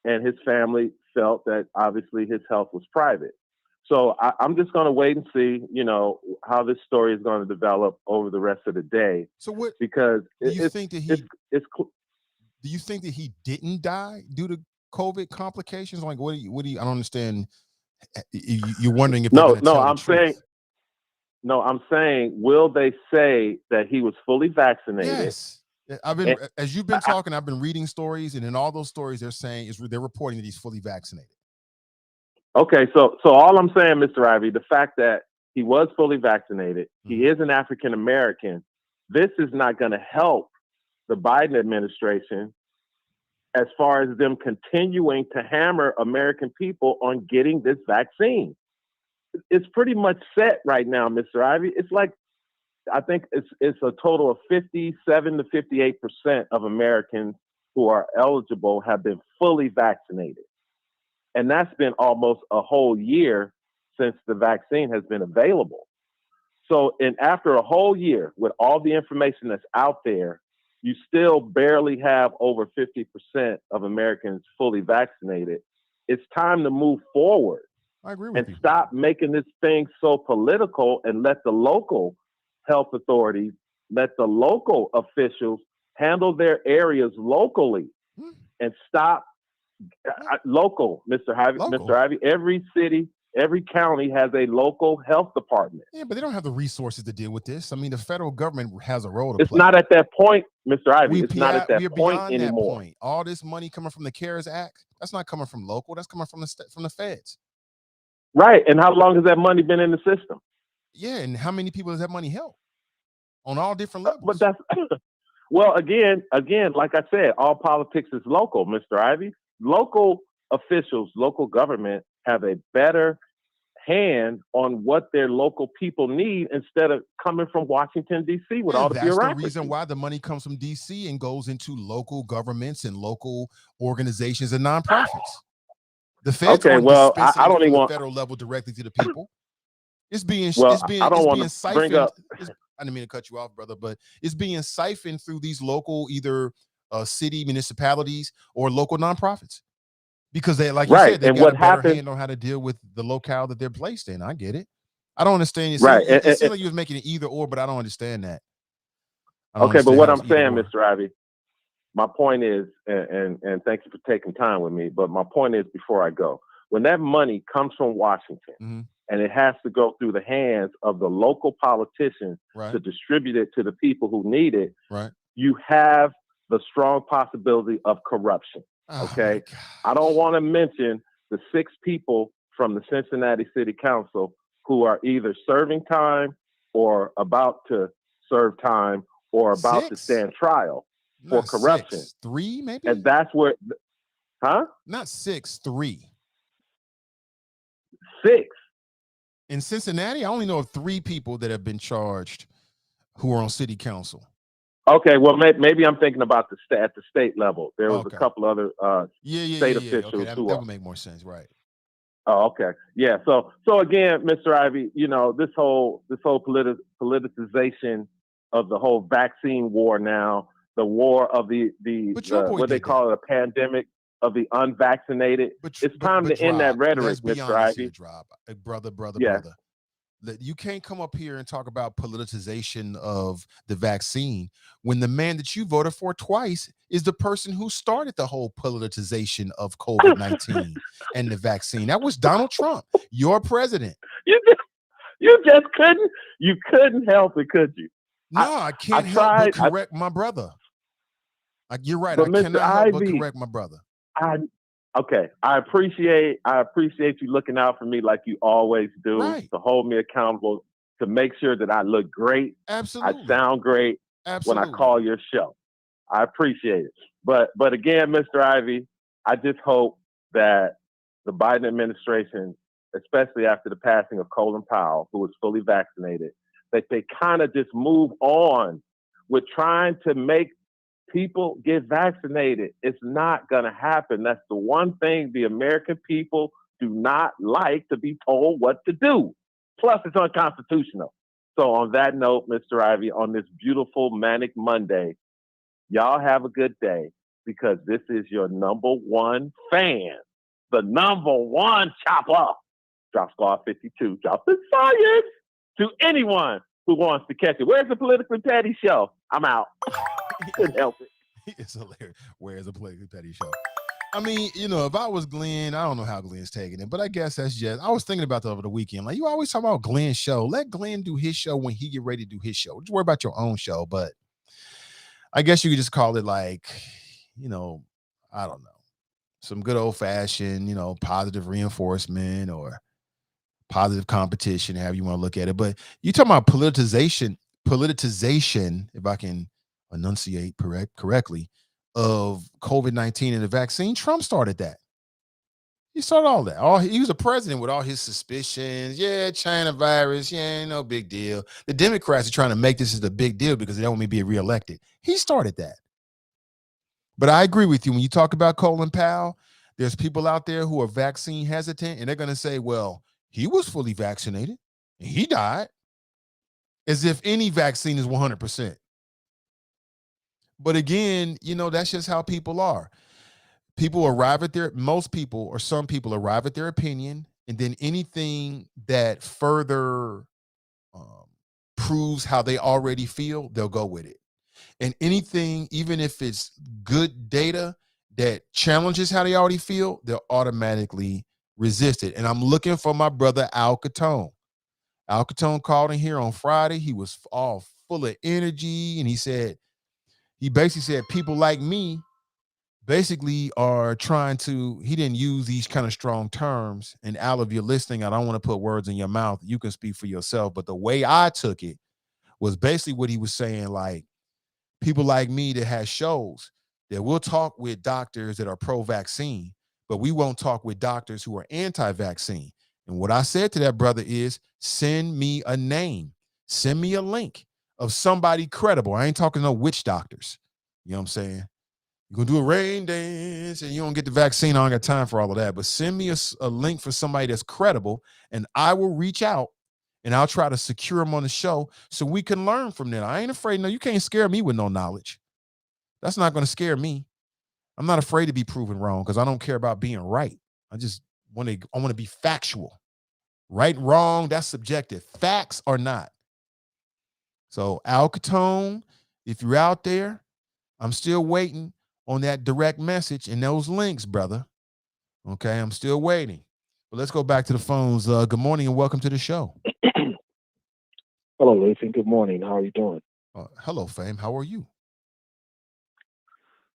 and his family felt that obviously his health was private. So I'm just going to wait and see, how this story is going to develop over the rest of the day. So what? Because do you think that he? Do you think that he didn't die due to COVID complications? Like, what do you? I don't understand. You're wondering if they're going to tell the truth. I'm saying, will they say that he was fully vaccinated? Yes. As you've been talking, I've been reading stories, and in all those stories, they're reporting that he's fully vaccinated. Okay, so all I'm saying, Mr. Ivy, the fact that he was fully vaccinated, he is an African American, this is not going to help the Biden administration as far as them continuing to hammer American people on getting this vaccine. It's pretty much set right now, Mr. Ivy. It's like, I think it's a total of 57 to 58% of Americans who are eligible have been fully vaccinated. And that's been almost a whole year since the vaccine has been available. So, and after a whole year with all the information that's out there, you still barely have over 50% of Americans fully vaccinated. It's time to move forward. I agree with you. And stop making this thing so political and let the local health authorities, let the local officials handle their areas locally and stop local, Mr. Ivy. Mr. Ivy, every city, every county has a local health department. Yeah, but they don't have the resources to deal with this. I mean, the federal government has a role to play. It's not at that point, Mr. Ivy. It's not at that point anymore. That point. All this money coming from the CARES Act, that's not coming from local. That's coming from the feds. Right. And how long has that money been in the system? Yeah, and how many people does that money help? On all different levels. But that's well, again, like I said, all politics is local, Mr. Ivy. Local officials, local government have a better hand on what their local people need instead of coming from Washington, D.C. with all the bureaucracy. That's the reason why the money comes from D.C. and goes into local governments and local organizations and nonprofits. The feds I don't even want federal level directly to the people. It's being I don't want to bring up. I didn't mean to cut you off, brother, but it's being siphoned through these local either city municipalities or local nonprofits because they, like you said, they got a better hand on how to deal with the locale that they're placed in. I get it. I don't understand. It seems like you was making it either or, but I don't understand that. Okay, but what I'm saying, Mr. Ivy, my point is, and thank you for taking time with me, but my point is before I go, when that money comes from Washington and it has to go through the hands of the local politicians to distribute it to the people who need it, you have the strong possibility of corruption. Okay. I don't want to mention the 6 people from the Cincinnati City Council who are either serving time or about to serve time or about to stand trial for corruption. 3 maybe? And that's where, Not 6, 3. 6. In Cincinnati, I only know of 3 people that have been charged who are on city council. Okay, well, maybe I'm thinking about at the state level. There was a couple other state officials okay, who that would make more sense, right? Oh, okay, yeah. So again, Mr. Ivy, this whole politicization of the whole vaccine war now, the war of the what they call it, a pandemic of the unvaccinated. It's time to end that rhetoric, Mr. Ivy. Brother. Yeah. You can't come up here and talk about politicization of the vaccine when the man that you voted for twice is the person who started the whole politicization of COVID-19 and the vaccine. That was Donald Trump, your president. You just couldn't help it, could you? No, I can't help but correct my brother. You're right. I cannot help but correct my brother. Okay, I appreciate you looking out for me like you always do, to hold me accountable, to make sure that I look great. Absolutely. I sound great when I call your show. I appreciate it. But again, Mr. Ivy, I just hope that the Biden administration, especially after the passing of Colin Powell, who was fully vaccinated, that they kind of just move on with trying to make people get vaccinated. It's not going to happen. That's the one thing the American people do not like, to be told what to do. Plus, it's unconstitutional. So on that note, Mr. Ivy, on this beautiful manic Monday, y'all have a good day because this is your number one fan, the number one chopper. Drop Squad 52, dropping science to anyone who wants to catch it. Where's the Politically Petty Show? I'm out. Couldn't help it. It's hilarious. Where's the Politically Petty Show? I mean, if I was Glenn, I don't know how Glenn's taking it, but I guess that's just, I was thinking about that over the weekend. Like, you always talk about Glenn's show. Let Glenn do his show when he get ready to do his show. Just worry about your own show. But I guess you could just call it like, I don't know, some good old fashioned, positive reinforcement or positive competition, however you want to look at it. But you talking about politicization, if I can enunciate correctly, of COVID-19 and the vaccine. Trump started that. He started all that. He was a president with all his suspicions. Yeah, China virus. Yeah, no big deal. The Democrats are trying to make this as a big deal because they don't want me to be reelected. He started that. But I agree with you. When you talk about Colin Powell, there's people out there who are vaccine hesitant, and they're going to say, well, he was fully vaccinated and he died, as if any vaccine is 100%. But again, that's just how people are. People arrive at most people or some people arrive at their opinion, and then anything that further proves how they already feel, they'll go with it. And anything, even if it's good data that challenges how they already feel, they'll automatically resist it. And I'm looking for my brother Al Capone. Al Capone called in here on Friday. He was all full of energy, and he basically said people like me basically are trying to, he didn't use these kind of strong terms. And Al, if you're listening, I don't want to put words in your mouth. You can speak for yourself. But the way I took it was basically what he was saying, like people like me that has shows that we'll talk with doctors that are pro-vaccine, but we won't talk with doctors who are anti-vaccine. And what I said to that brother is, send me a name, send me a link of somebody credible. I ain't talking no witch doctors. You know what I'm saying? You're going to do a rain dance and you don't get the vaccine. I don't got time for all of that. But send me a link for somebody that's credible, and I will reach out and I'll try to secure them on the show so we can learn from them. I ain't afraid. No, you can't scare me with no knowledge. That's not going to scare me. I'm not afraid to be proven wrong because I don't care about being right. I want to be factual. Right, wrong, that's subjective. Facts are not. So Al Capone, if you're out there, I'm still waiting on that direct message and those links, brother. Okay, I'm still waiting. But let's go back to the phones. Good morning and welcome to the show. Hello, Nathan. Good morning. How are you doing? Hello, Fame. How are you?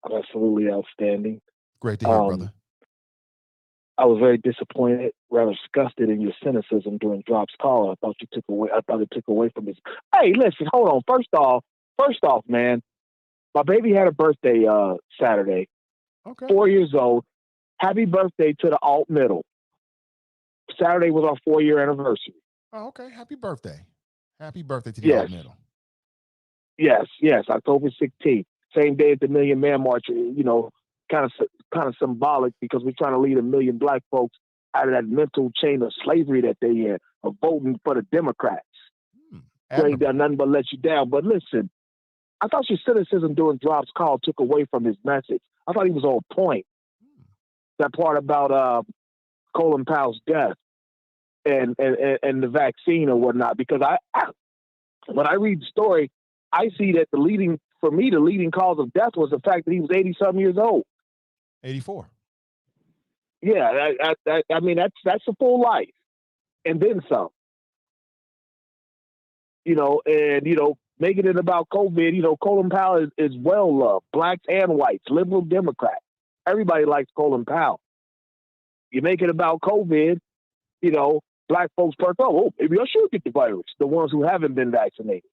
I'm absolutely outstanding. Great to hear, brother. I was very disappointed, rather disgusted in your cynicism during Drop's call. I thought it took away from his. Hey, listen, hold on. First off, man, my baby had a birthday Saturday. Okay. 4 years old. Happy birthday to the alt middle. Saturday was our 4-year anniversary. Oh, okay. Happy birthday. Happy birthday to the alt middle. Yes. October 16th. Same day as the Million Man March, kind of symbolic because we're trying to lead 1 million black folks out of that mental chain of slavery that they in, of voting for the Democrats. They ain't done nothing but let you down. But listen, I thought your cynicism during Drop's call took away from his message. I thought he was on point. That part about Colin Powell's death and the vaccine or whatnot, because when I read the story, I see that the leading cause of death was the fact that he was 80-something years old. 84. Yeah, I mean that's a full life, and then some. Making it about COVID. Colin Powell is well loved, blacks and whites, liberal, Democrat. Everybody likes Colin Powell. You make it about COVID, black folks perk up. Oh, maybe I should get the virus. The ones who haven't been vaccinated.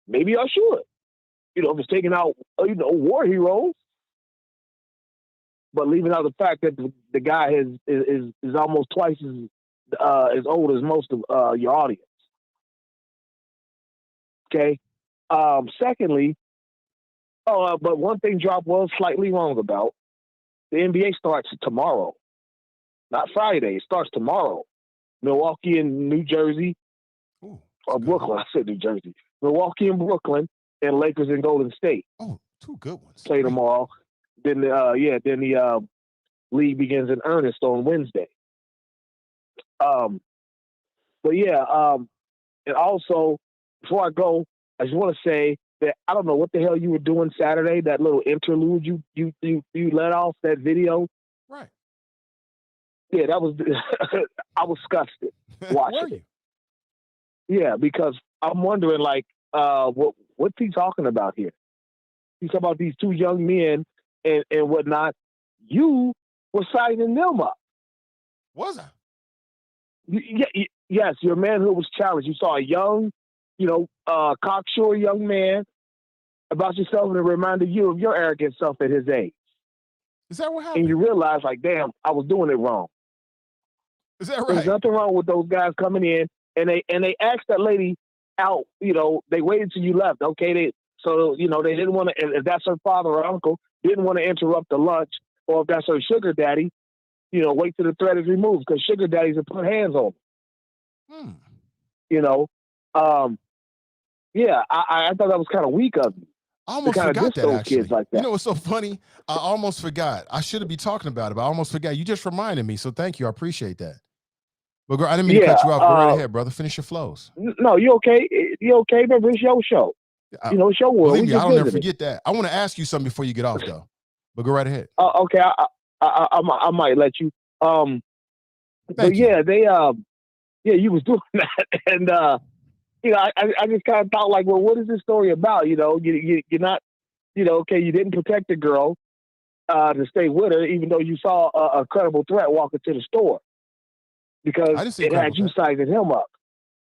Maybe I should. If it's taking out, war heroes. But leaving out the fact that the guy is almost twice as old as most of your audience. Okay. Secondly, but one thing Drop was slightly wrong about. The NBA starts tomorrow, not Friday. It starts tomorrow. Milwaukee and New Jersey. Ooh. or Brooklyn. I said New Jersey. Milwaukee and Brooklyn, and Lakers and Golden State. Oh, two good ones. Play tomorrow. Then the league begins in earnest on Wednesday. And also, before I go, I just want to say that I don't know what the hell you were doing Saturday. That little interlude you let off, that video. Right. Yeah, that was. I was disgusted watching it. Yeah, because I'm wondering, like, what's he talking about here? He's talking about these two young men and whatnot. You were signing them up. Was I? Yes, your manhood was challenged. You saw a young, cocksure young man about yourself, and it reminded you of your arrogant self at his age. Is that what happened? And you realize, like, damn, I was doing it wrong. Is that right? There's nothing wrong with those guys coming in, and they asked that lady out. They waited till you left. Okay, they didn't want to. If that's her father or uncle, didn't want to interrupt the lunch, or if that's her sugar daddy, wait till the threat is removed, because sugar daddies will put hands on them. I thought that was kind of weak of you. I almost forgot that, actually. Kids like that. You know what's so funny? I almost forgot. I should be talking about it, but I almost forgot. You just reminded me, so thank you. I appreciate that. But girl, I didn't mean to cut you off. Go right ahead, brother. Finish your flows. No, you okay? You okay? Remember, it's your show. It's your world. Believe me, I'll never forget that. I want to ask you something before you get off, though. But go right ahead. Okay, I might let you. Thank you. You was doing that, and I just kind of thought, like, well, what is this story about? You're not, okay, you didn't protect the girl to stay with her, even though you saw a credible threat walking to the store, because it had you sizing him up.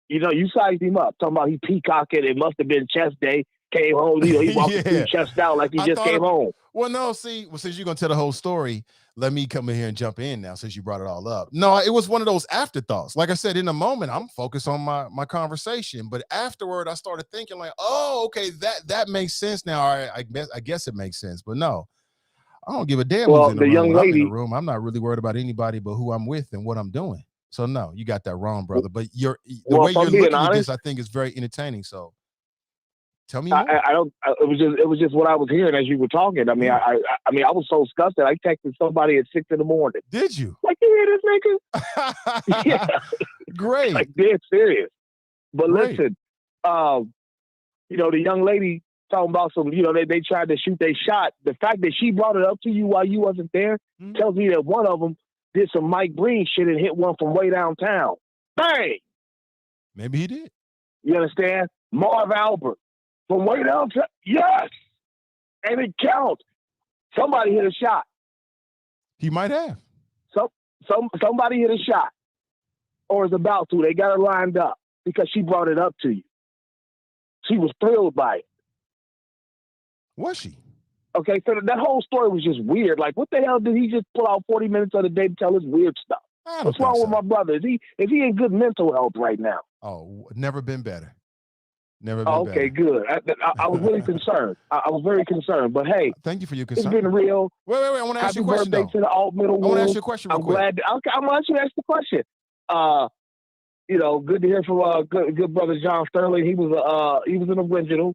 You sized him up, talking about he peacocking. It must have been chest day. Came home, he walked through chest out like he just came home. Well, no, since you're gonna tell the whole story, let me come in here and jump in now, since you brought it all up. No, it was one of those afterthoughts. Like I said, in the moment, I'm focused on my conversation, but afterward, I started thinking, like, oh, okay, that makes sense now. I guess it makes sense, but no, I don't give a damn who's in the room. Young lady, I'm in the room. I'm not really worried about anybody but who I'm with and what I'm doing. So no, you got that wrong, brother. But the way you're looking at this, I think, is very entertaining. So tell me more. It was just what I was hearing as you were talking. I mean, I was so disgusted. I texted somebody at 6 a.m. Did you? Like, you hear this nigga? Yeah. Great. Like, dead serious. But Great. listen, the young lady talking about some, they tried to shoot their shot. The fact that she brought it up to you while you wasn't there tells me that one of them did some Mike Breen shit and hit one from way downtown. Bang! Maybe he did. You understand? Marv Albert. From way downtown. Yes! And it counts. Somebody hit a shot. He might have. Somebody hit a shot. Or is about to. They got her lined up because she brought it up to you. She was thrilled by it. Was she? Okay, so that whole story was just weird. Like, what the hell did he just pull out 40 minutes of the day to tell us weird stuff? What's wrong with my brother? Is he in good mental health right now? Oh, never been better. Never been better. Okay, good. I was really concerned. I was very concerned. But hey, thank you for your concern. It's been real. Wait. I want to ask you a question. Happy birthday to the alt middle. I want to ask you a question. I'm glad. I'm going to ask the question. Good to hear from good brother John Sterling. He was an original.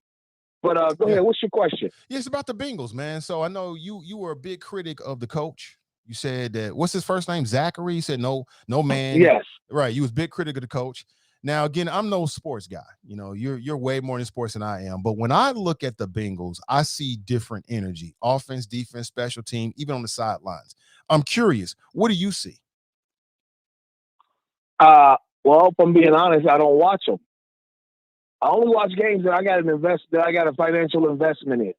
But go ahead. What's your question? Yeah, it's about the Bengals, man. So I know you were a big critic of the coach. You said that, what's his first name? Zachary. You said no man. Yes. Right. You was a big critic of the coach. Now, again, I'm no sports guy. You're way more in sports than I am. But when I look at the Bengals, I see different energy: offense, defense, special team, even on the sidelines. I'm curious, what do you see? Well, if I'm being honest, I don't watch them. I only watch games that I got a financial investment in,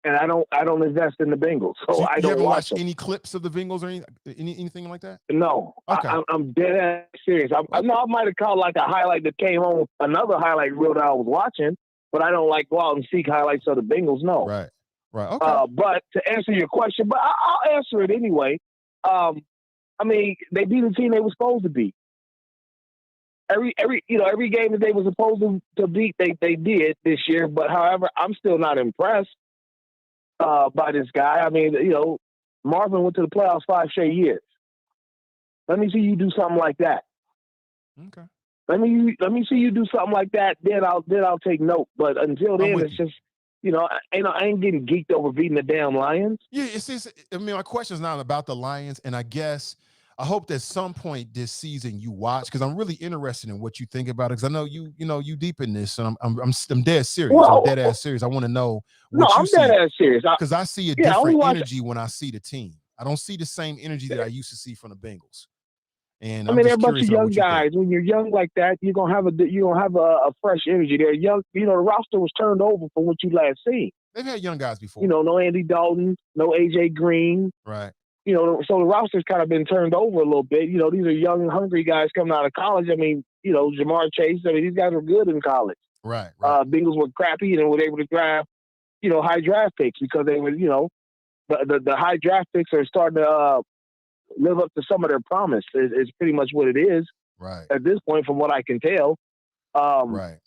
and I don't invest in the Bengals, so I don't watch any clips of the Bengals or anything like that. No, okay. I'm dead ass serious. I might have caught like a highlight that came on another highlight reel that I was watching, but I don't like go out and seek highlights of the Bengals. No, right. Okay. But to answer your question, but I'll answer it anyway. I mean, they beat the team they were supposed to beat. Every game that they were supposed to beat, they did this year. But however, I'm still not impressed by this guy. I mean, Marvin went to the playoffs 5 straight years. Let me see you do something like that. Okay. let me see you do something like that. Then I'll take note. But until then, it's just, I ain't getting geeked over beating the damn Lions. Yeah, I mean, my question is not about the Lions, and I guess I hope that some point this season you watch, because I'm really interested in what you think about it. Because I know you deep in this, and I'm dead serious. Well, I'm dead ass serious. I want to know no, what you I'm see, dead ass serious. because I see a different energy when I see the team. I don't see the same energy that I used to see from the Bengals. And I I'm mean, they're just a bunch curious of about young what you guys. think. When you're young like that, you're gonna have a fresh energy. They're young. The roster was turned over from what you last seen. They've had young guys before. No Andy Dalton, no AJ Green. Right. So the roster's kind of been turned over a little bit. These are young, hungry guys coming out of college. I mean, Jamar Chase. I mean, these guys were good in college. Right. Bengals were crappy and were able to grab, high draft picks because they were, the high draft picks are starting to live up to some of their promise. Is pretty much what it is. Right. At this point, from what I can tell. Right.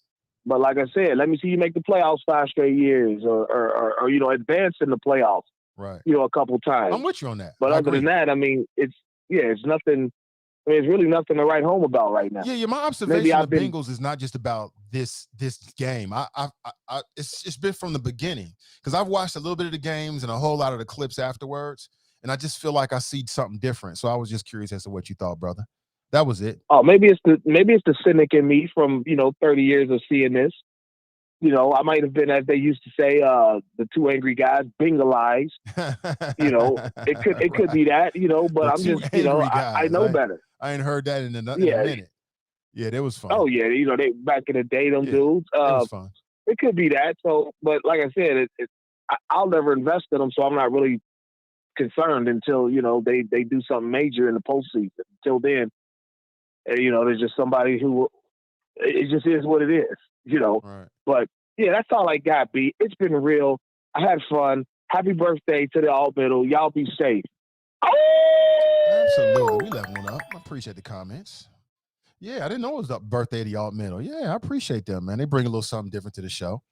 But like I said, let me see you make the playoffs 5 straight years, or advance in the playoffs. Right. A couple times. I'm with you on that. But other than that, I mean, it's nothing. I mean, it's really nothing to write home about right now. Yeah. My observation of Bengals is not just about this game. It's been from the beginning, because I've watched a little bit of the games and a whole lot of the clips afterwards, and I just feel like I see something different. So I was just curious as to what you thought, brother. That was it. Oh, maybe it's the cynic in me from 30 years of seeing this. I might have been, as they used to say, the two angry guys, Bengalized. It could be that, but I'm just, I know better. I ain't heard that in a minute. Yeah, that was fun. Oh yeah, they back in the day, them dudes. It was fun. It could be that. So, but like I said, I'll never invest in them, so I'm not really concerned until they do something major in the postseason. Until then, there's just somebody who it just is what it is. Right. But yeah, that's all I got, B. It's been real. I had fun. Happy birthday to the All Middle. Y'all be safe. Absolutely. We leveled up. I appreciate the comments. Yeah, I didn't know it was the birthday of the Alt Middle. Yeah, I appreciate them, man. They bring a little something different to the show.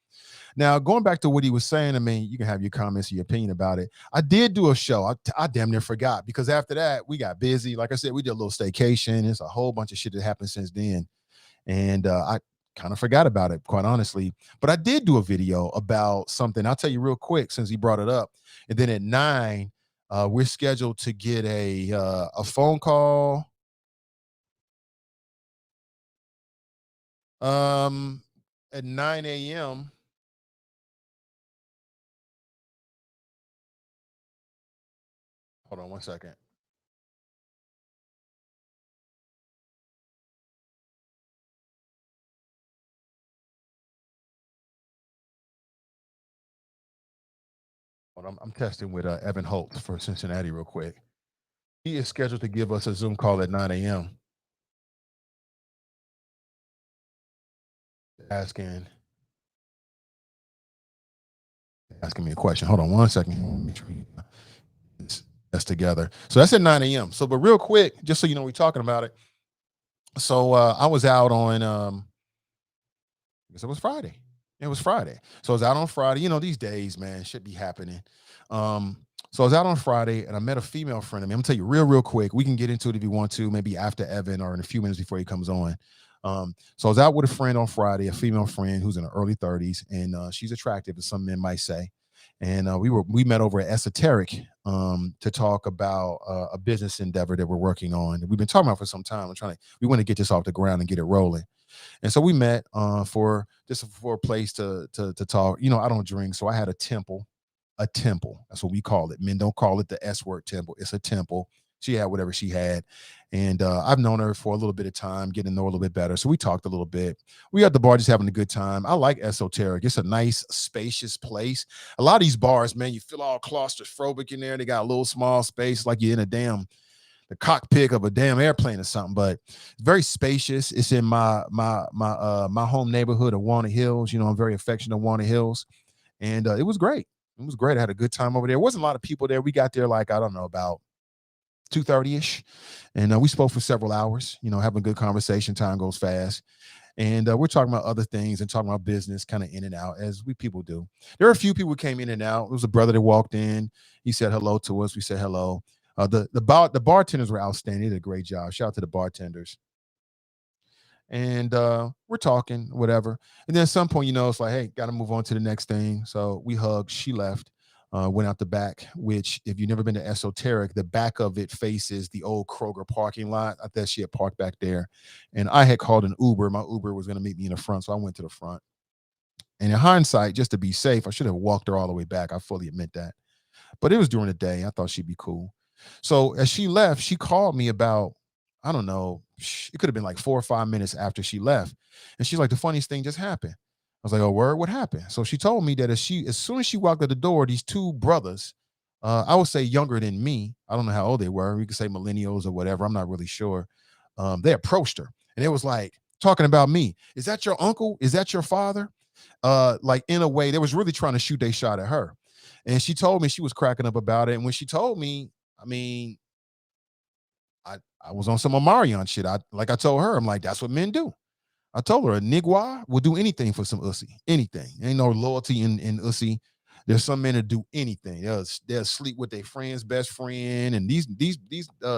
Now, going back to what he was saying, I mean, you can have your comments, your opinion about it. I did do a show. I damn near forgot, because after that, we got busy. Like I said, we did a little staycation. There's a whole bunch of shit that happened since then. And I kind of forgot about it, quite honestly. But I did do a video about something. I'll tell you real quick, since he brought it up. And then at 9, we're scheduled to get a phone call. At 9 a.m. Hold on one second. I'm testing with Evan Holt for Cincinnati real quick. He is scheduled to give us a Zoom call at 9 a.m. Asking me a question. Hold on one second. Make sure that's together. So that's at 9 a.m. So, but real quick, just so you know, we're talking about it. So I was out on, I guess it was Friday. It was Friday. So I was out on Friday. These days, man, shit be happening. So I was out on Friday and I met a female friend of me. I'm gonna tell you real quick. We can get into it if you want to, maybe after Evan or in a few minutes before he comes on. So I was out with a friend on Friday, a female friend who's in her early 30s, and she's attractive, as some men might say. And we met over at Esoteric to talk about a business endeavor that we're working on. We've been talking about for some time. We want to get this off the ground and get it rolling. And so we met for a place to talk. I don't drink, so I had a temple. That's what we call it. Men don't call it the S word temple. It's a temple. She had whatever she had. And I've known her for a little bit of time, getting to know her a little bit better. So we talked a little bit. We at the bar just having a good time. I like Esoteric. It's a nice, spacious place. A lot of these bars, man, you feel all claustrophobic in there. They got a little small space like you're in the cockpit of a damn airplane or something, but it's very spacious. It's in my home neighborhood of Walnut Hills. I'm very affectionate of Walnut Hills. And it was great. It was great. I had a good time over there. There wasn't a lot of people there. We got there like, I don't know, about 2:30-ish. And we spoke for several hours, having a good conversation. Time goes fast. And we're talking about other things and talking about business, kind of in and out, as we people do. There are a few people who came in and out. There was a brother that walked in. He said hello to us. We said hello. The bartenders were outstanding. They did a great job. Shout out to the bartenders. And we're talking, whatever. And then at some point, it's like, hey, got to move on to the next thing. So we hugged. She left. Went out the back, which if you've never been to Esoteric, the back of it faces the old Kroger parking lot. I thought she had parked back there. And I had called an Uber. My Uber was going to meet me in the front. So I went to the front. And in hindsight, just to be safe, I should have walked her all the way back. I fully admit that. But it was during the day. I thought she'd be cool. So as she left, she called me about, I don't know, it could have been like 4 or 5 minutes after she left. And she's like, the funniest thing just happened. I was like, oh, word, what happened? So she told me that as soon as she walked out the door, these two brothers, I would say younger than me, I don't know how old they were. We could say millennials or whatever. I'm not really sure. They approached her and it was like talking about me. Is that your uncle? Is that your father? Like in a way, they was really trying to shoot their shot at her. And she told me she was cracking up about it. And when she told me, I mean, I was on some Omarion shit. Like I told her, I'm like, that's what men do. I told her a nigwa will do anything for some ussy. Anything. Ain't no loyalty in ussy. There's some men that do anything. They'll sleep with their friend's best friend. And these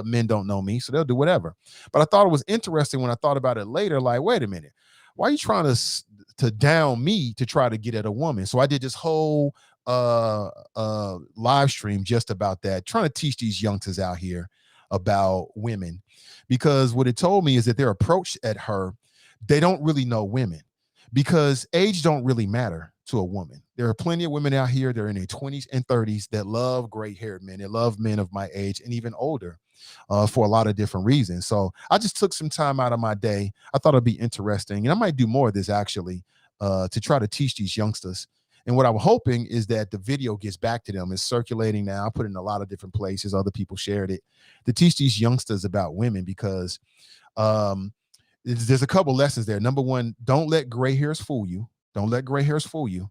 men don't know me, so they'll do whatever. But I thought it was interesting when I thought about it later, like, wait a minute. Why are you trying to down me to try to get at a woman? So I did this whole live stream just about that, trying to teach these youngsters out here about women, because what it told me is that their approach at her, they don't really know women, because age don't really matter to a woman. There are plenty of women out here that are in their 20s and 30s that love gray-haired men. They love men of my age and even older for a lot of different reasons. So I just took some time out of my day. I thought it'd be interesting, and I might do more of this actually to try to teach these youngsters. And what I'm hoping is that the video gets back to them. It's circulating now. I put it in a lot of different places. Other people shared it to teach these youngsters about women, because there's a couple lessons there. Number one, don't let gray hairs fool you. Don't let gray hairs fool you.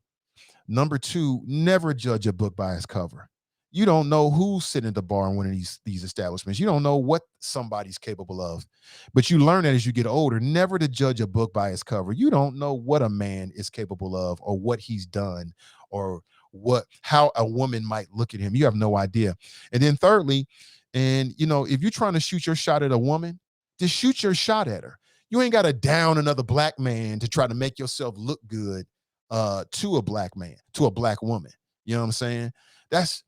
Number two, never judge a book by its cover. You don't know who's sitting at the bar in one of these establishments. You don't know what somebody's capable of. But you learn that as you get older, never to judge a book by its cover. You don't know what a man is capable of, or what he's done, or how a woman might look at him. You have no idea. And then thirdly, and if you're trying to shoot your shot at a woman, just shoot your shot at her. You ain't got to down another black man to try to make yourself look good to a black man, to a black woman. You know what I'm saying? That's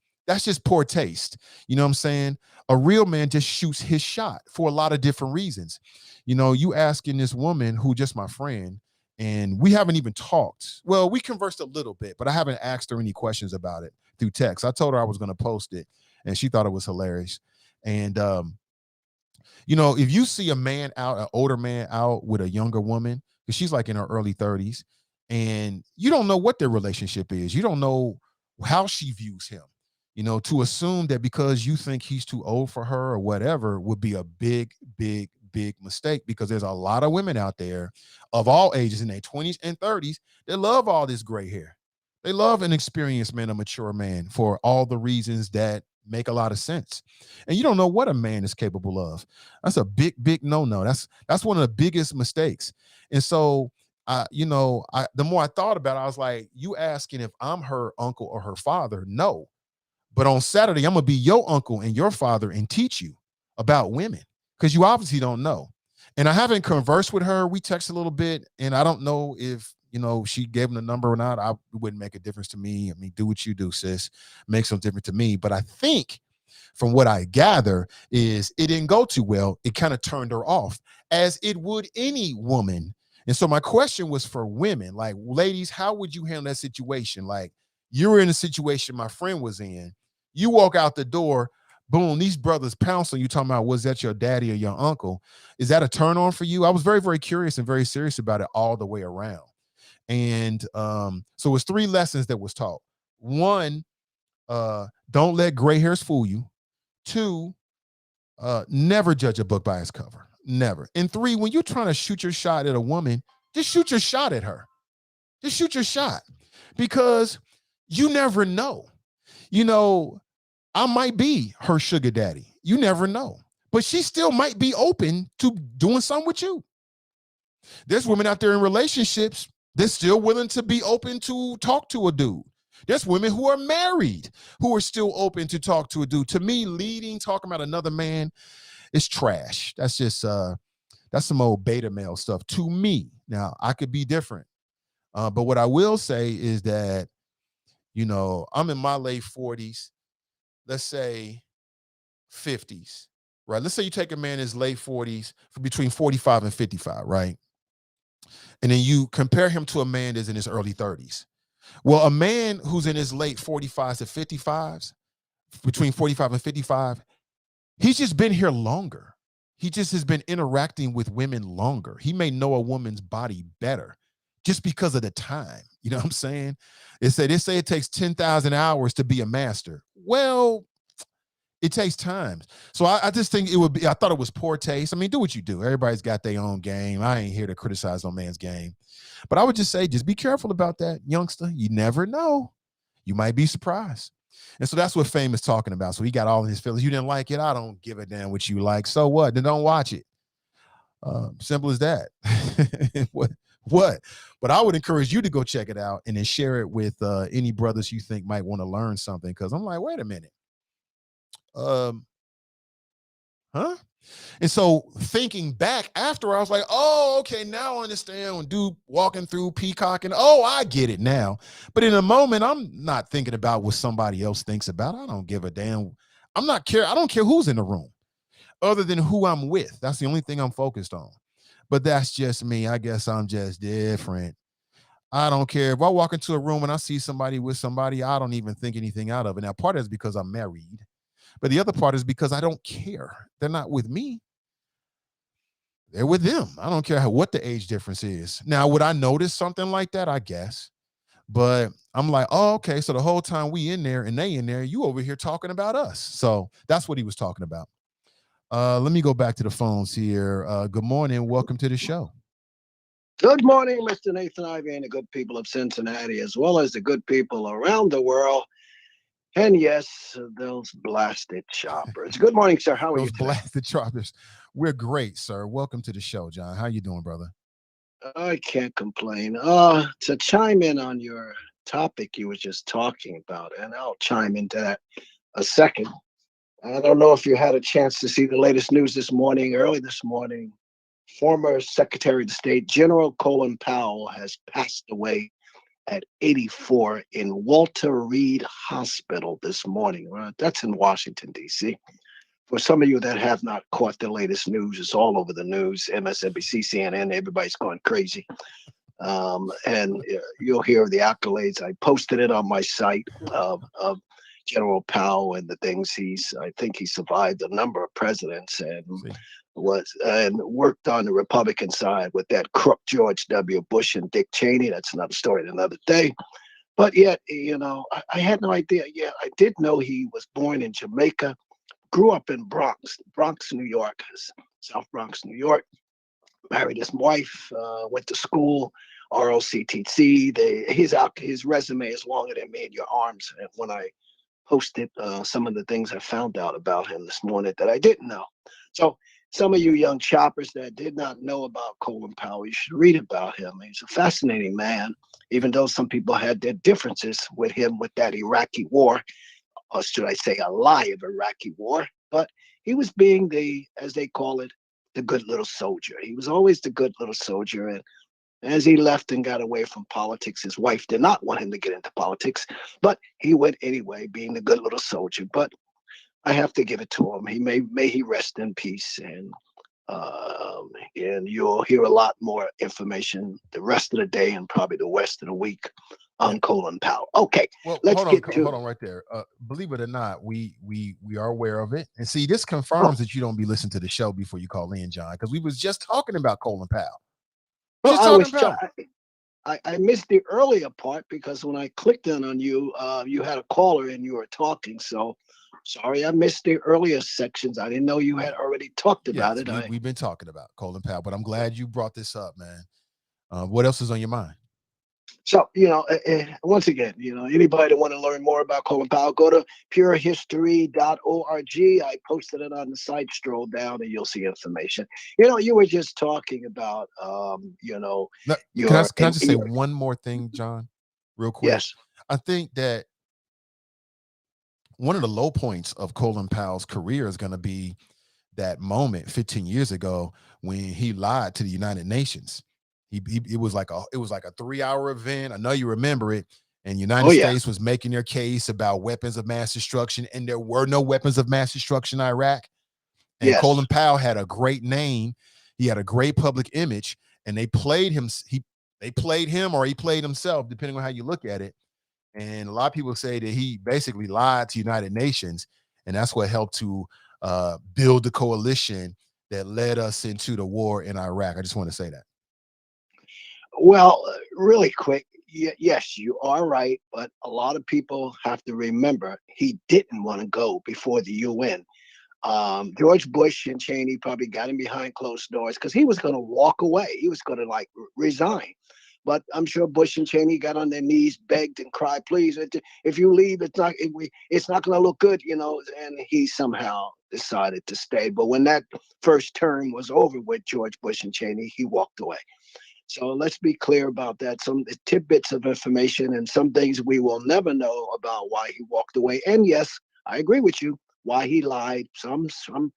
just poor taste. You know what I'm saying? A real man just shoots his shot for a lot of different reasons. You asking this woman, who just my friend, and we haven't even talked. Well, we conversed a little bit, but I haven't asked her any questions about it through text. I told her I was going to post it, and she thought it was hilarious. And if you see a man out, an older man out with a younger woman, because she's like in her early 30s, and you don't know what their relationship is. You don't know how she views him. To assume that because you think he's too old for her or whatever would be a big, big, big mistake, because there's a lot of women out there of all ages in their 20s and 30s that love all this gray hair. They love an experienced man, a mature man, for all the reasons that make a lot of sense. And you don't know what a man is capable of. That's a big, big no-no. That's one of the biggest mistakes. And so the more I thought about it, I was like, you asking if I'm her uncle or her father? No. But on Saturday, I'm going to be your uncle and your father and teach you about women, because you obviously don't know. And I haven't conversed with her. We text a little bit, and I don't know if, she gave him the number or not. It wouldn't make a difference to me. I mean, do what you do, sis. Makes no difference to me. But I think from what I gather is it didn't go too well. It kind of turned her off, as it would any woman. And so my question was for women, like, ladies, how would you handle that situation? Like, you were in a situation my friend was in. You walk out the door, boom, these brothers pounce on you, talking about, was that your daddy or your uncle? Is that a turn on for you? I was very, very curious and very serious about it all the way around. And so it's 3 lessons that was taught. 1, don't let gray hairs fool you. 2, never judge a book by its cover. Never. And 3, when you're trying to shoot your shot at a woman, just shoot your shot at her. Just shoot your shot, because you never know. I might be her sugar daddy. You never know. But she still might be open to doing something with you. There's women out there in relationships that's still willing to be open to talk to a dude. There's women who are married who are still open to talk to a dude. To me, talking about another man is trash. That's just That's some old beta male stuff to me. Now, I could be different. But what I will say is that, I'm in my late 40s, let's say 50s, right? Let's say you take a man in his late 40s, between 45 and 55, right? And then you compare him to a man that's in his early 30s. Well, a man who's in his late 45s to 55s, between 45 and 55, he's just been here longer. He just has been interacting with women longer. He may know a woman's body better just because of the time. You know what I'm saying? They say it takes 10,000 hours to be a master. Well, it takes time. So I just think I thought it was poor taste. I mean, do what you do. Everybody's got their own game. I ain't here to criticize no man's game. But I would just say, just be careful about that, youngster. You never know. You might be surprised. And so that's what Fame is talking about. So he got all of his feelings. You didn't like it? I don't give a damn what you like. So what? Then don't watch it. Simple as that. What? But I would encourage you to go check it out and then share it with any brothers you think might want to learn something. Because I'm like, wait a minute. And so thinking back after, I was like, oh, okay, now I understand when dude walking through peacocking. Oh, I get it now. But in a moment, I'm not thinking about what somebody else thinks about. I don't give a damn. I don't care who's in the room other than who I'm with. That's the only thing I'm focused on. But that's just me. I guess I'm just different. I don't care. If I walk into a room and I see somebody with somebody, I don't even think anything out of it. Now, part of it is because I'm married. But the other part is because I don't care. They're not with me. They're with them. I don't care what the age difference is. Now, would I notice something like that? I guess. But I'm like, oh, okay. So the whole time we in there and they in there, you over here talking about us. So that's what he was talking about. Let me go back to the phones here. Good morning. Welcome to the show. Good morning, Mr. Nathan Ivey and the good people of Cincinnati, as well as the good people around the world. And yes, those blasted choppers. Good morning, sir. How are you today? Those blasted choppers. We're great, sir. Welcome to the show, John. How you doing, brother? I can't complain. To chime in on your topic you were just talking about, and I'll chime into that a second. I don't know if you had a chance to see the latest news early this morning. Former Secretary of State General Colin Powell has passed away at 84 in Walter Reed Hospital this morning. That's in Washington, D.C. For some of you that have not caught the latest news, it's all over the news, MSNBC, CNN, everybody's going crazy. And you'll hear the accolades. I posted it on my site of General Powell and the things I think he survived a number of presidents and worked on the Republican side with that crook George W. Bush and Dick Cheney. That's another story, another day. But yet, I had no idea. Yeah, I did know he was born in Jamaica, grew up in Bronx, New York, South Bronx, New York. Married his wife, went to school, ROCTC. His resume is longer than me in your arms. And when I posted some of the things I found out about him this morning that I didn't know. So some of you young choppers that did not know about Colin Powell, you should read about him. He's a fascinating man, even though some people had their differences with him with that Iraqi war, or should I say a lie of Iraqi war. But he was being as they call it, the good little soldier. He was always the good little soldier. And as he left and got away from politics, his wife did not want him to get into politics, but he went anyway, being the good little soldier. But I have to give it to him. May he rest in peace, and you'll hear a lot more information the rest of the day and probably the rest of the week on Colin Powell. Okay, well, let's hold get on right there. Believe it or not, we are aware of it, and see, this confirms that you don't be listening to the show before you call in, John, because we was just talking about Colin Powell. I missed the earlier part because when I clicked on you, you had a caller and you were talking. So sorry, I missed the earlier sections. I didn't know you had already talked about it. We've been talking about Colin Powell, but I'm glad you brought this up, man. What else is on your mind? So, once again, anybody that want to learn more about Colin Powell, go to purehistory.org. I posted it on the site. Stroll down and you'll see information. You were just talking about, can I just say one more thing, John, real quick? Yes. I think that one of the low points of Colin Powell's career is going to be that moment 15 years ago when he lied to the United Nations. It was like a 3-hour event. I know you remember it. And United States was making their case about weapons of mass destruction, and there were no weapons of mass destruction in Iraq. And Colin Powell had a great name. He had a great public image, and they played him. They played him, or he played himself, depending on how you look at it. And a lot of people say that he basically lied to United Nations, and that's what helped to build the coalition that led us into the war in Iraq. I just want to say that. Well, really quick, yes, you are right, but a lot of people have to remember he didn't want to go before the UN. George Bush and Cheney probably got him behind closed doors because he was going to walk away. He was going to resign. But I'm sure Bush and Cheney got on their knees, begged and cried, please, if you leave, it's not going to look good, and he somehow decided to stay. But when that first term was over with George Bush and Cheney, he walked away. So let's be clear about that. Some tidbits of information and some things we will never know about why he walked away. And yes, I agree with you, why he lied. So I'm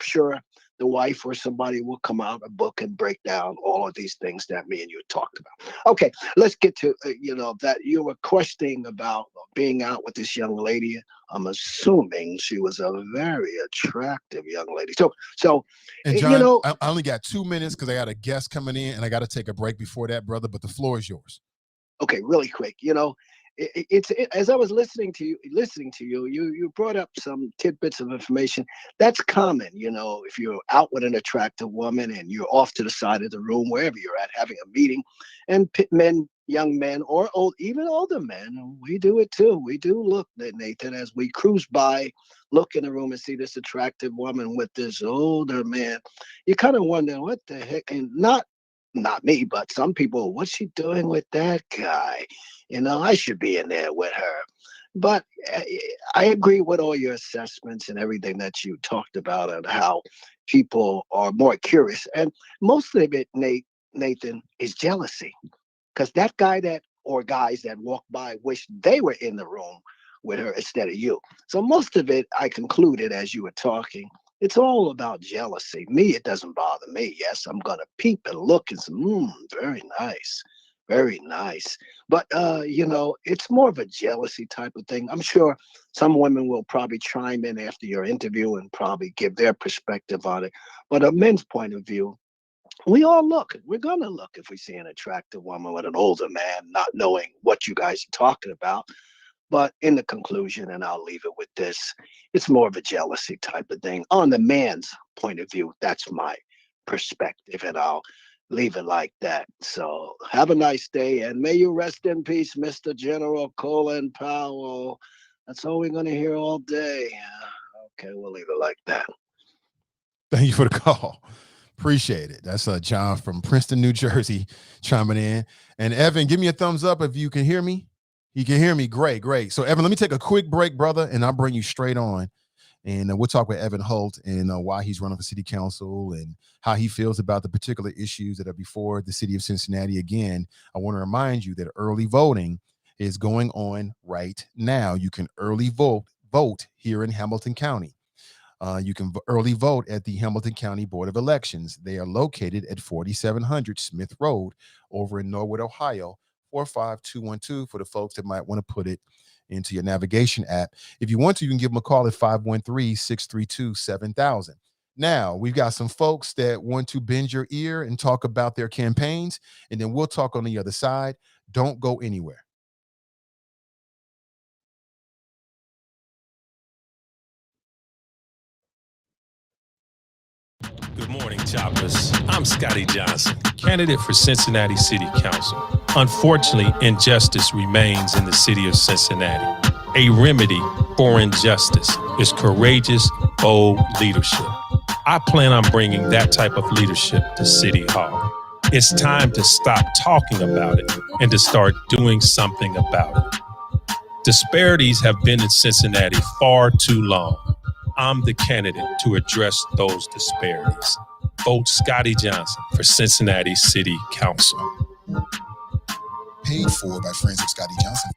sure the wife or somebody will come out a book and break down all of these things that me and you talked about. Okay, let's get to, that you were questioning about being out with this young lady. I'm assuming she was a very attractive young lady. So and John, I only got 2 minutes because I got a guest coming in and I got to take a break before that, brother, but the floor is yours. Okay, really quick. It's as I was listening to you, you brought up some tidbits of information. That's common, if you're out with an attractive woman and you're off to the side of the room, wherever you're at, having a meeting, and men, young men, or even older men, we do it too. We do look, Nathan, as we cruise by, look in the room and see this attractive woman with this older man. You kind of wonder what the heck, and not me, but some people, what's she doing with that guy? I should be in there with her. But I agree with all your assessments and everything that you talked about and how people are more curious. And most of it, Nathan, is jealousy. Because that guy or guys that walk by wish they were in the room with her instead of you. So most of it, I concluded as you were talking, it's all about jealousy. Me, it doesn't bother me. Yes, I'm going to peep and look and say, very nice. Very nice. But, it's more of a jealousy type of thing. I'm sure some women will probably chime in after your interview and probably give their perspective on it. But a men's point of view, we all look. We're going to look if we see an attractive woman with an older man, not knowing what you guys are talking about. But in the conclusion, and I'll leave it with this, it's more of a jealousy type of thing. On the man's point of view, that's my perspective, and I'll leave it like that. So have a nice day, and may you rest in peace, Mr. General Colin Powell. That's all we're going to hear all day. Okay, we'll leave it like that. Thank you for the call. Appreciate it. That's John from Princeton, New Jersey, chiming in. And Evan, give me a thumbs up if you can hear me. You can hear me. Great. So Evan, let me take a quick break, brother, and I'll bring you straight on. And we'll talk with Evan Holt and why he's running for city council and how he feels about the particular issues that are before the city of Cincinnati. Again, I want to remind you that early voting is going on right now. You can early vote here in Hamilton County. You can early vote at the Hamilton County Board of Elections. They are located at 4700 Smith Road over in Norwood, Ohio, 45212 for the folks that might want to put it into your navigation app. If you want to, you can give them a call at 513-632-7000. Now, we've got some folks that want to bend your ear and talk about their campaigns, and then we'll talk on the other side. Don't go anywhere. Good morning, Choppers. I'm Scotty Johnson, candidate for Cincinnati City Council. Unfortunately, injustice remains in the city of Cincinnati. A remedy for injustice is courageous, bold leadership. I plan on bringing that type of leadership to City Hall. It's time to stop talking about it and to start doing something about it. Disparities have been in Cincinnati far too long. I'm the candidate to address those disparities. Vote Scotty Johnson for Cincinnati City Council. Paid for by friends of Scotty Johnson.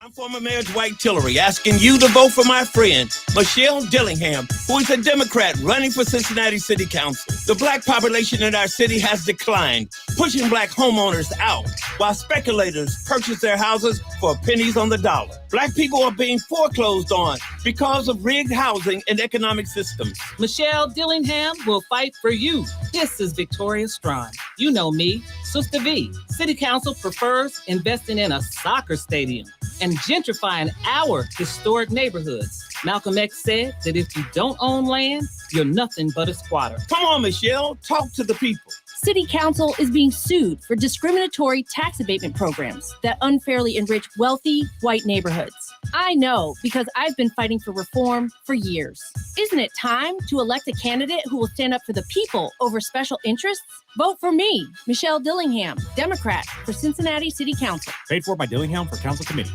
I'm former Mayor Dwight Tillery asking you to vote for my friend, Michelle Dillingham, who is a Democrat running for Cincinnati City Council. The black population in our city has declined, pushing black homeowners out, while speculators purchase their houses for pennies on the dollar. Black people are being foreclosed on because of rigged housing and economic systems. Michelle Dillingham will fight for you. This is Victoria Strawn. You know me, Sister V. City Council prefers investing in a soccer stadium and gentrifying our historic neighborhoods. Malcolm X said that if you don't own land, you're nothing but a squatter. Come on, Michelle, talk to the people. City Council is being sued for discriminatory tax abatement programs that unfairly enrich wealthy white neighborhoods. I know because I've been fighting for reform for years. Isn't it time to elect a candidate who will stand up for the people over special interests? Vote for me, Michelle Dillingham, Democrat for Cincinnati City Council. Paid for by Dillingham for Council Committee.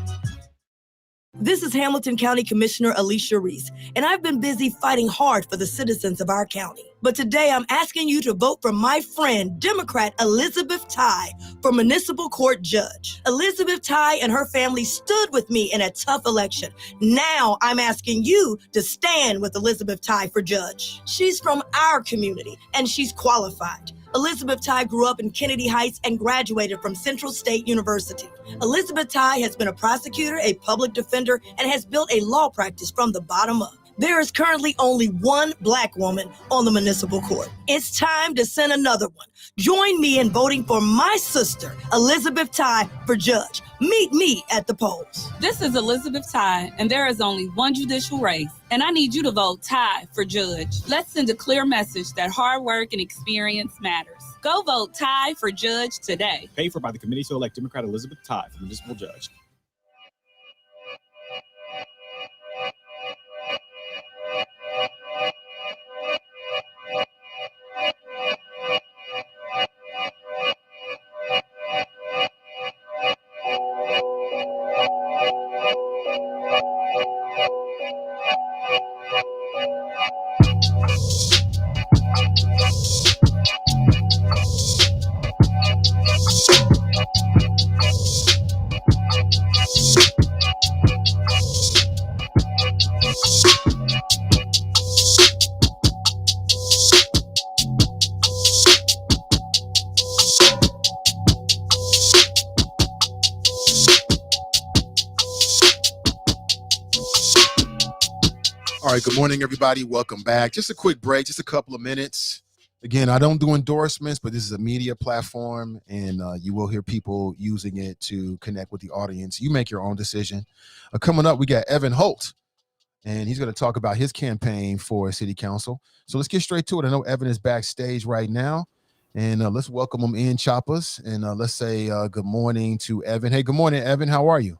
This is Hamilton County Commissioner Alicia Reese, and I've been busy fighting hard for the citizens of our county. But today I'm asking you to vote for my friend, Democrat Elizabeth Tye, for municipal court judge. Elizabeth Tye and her family stood with me in a tough election. Now I'm asking you to stand with Elizabeth Tye for judge. She's from our community, and she's qualified. Elizabeth Tye grew up in Kennedy Heights and graduated from Central State University. Elizabeth Tye has been a prosecutor, a public defender, and has built a law practice from the bottom up. There is currently only one black woman on the municipal court. It's time to send another one. Join me in voting for my sister, Elizabeth Tye, for judge. Meet me at the polls. This is Elizabeth Tye, and there is only one judicial race, and I need you to vote Tye for judge. Let's send a clear message that hard work and experience matters. Go vote Tye for judge today. Paid for by the committee to elect Democrat Elizabeth Tye for municipal judge. All right, good morning, everybody. Welcome back. Just a quick break, just a couple of minutes. Again, I don't do endorsements, but this is a media platform, and you will hear people using it to connect with the audience. You make your own decision. Coming up, we got Evan Holt, and he's going to talk about his campaign for city council. So let's get straight to it. I know Evan is backstage right now, and let's welcome him in, Choppers, and let's say good morning to Evan. Hey, good morning, Evan. How are you?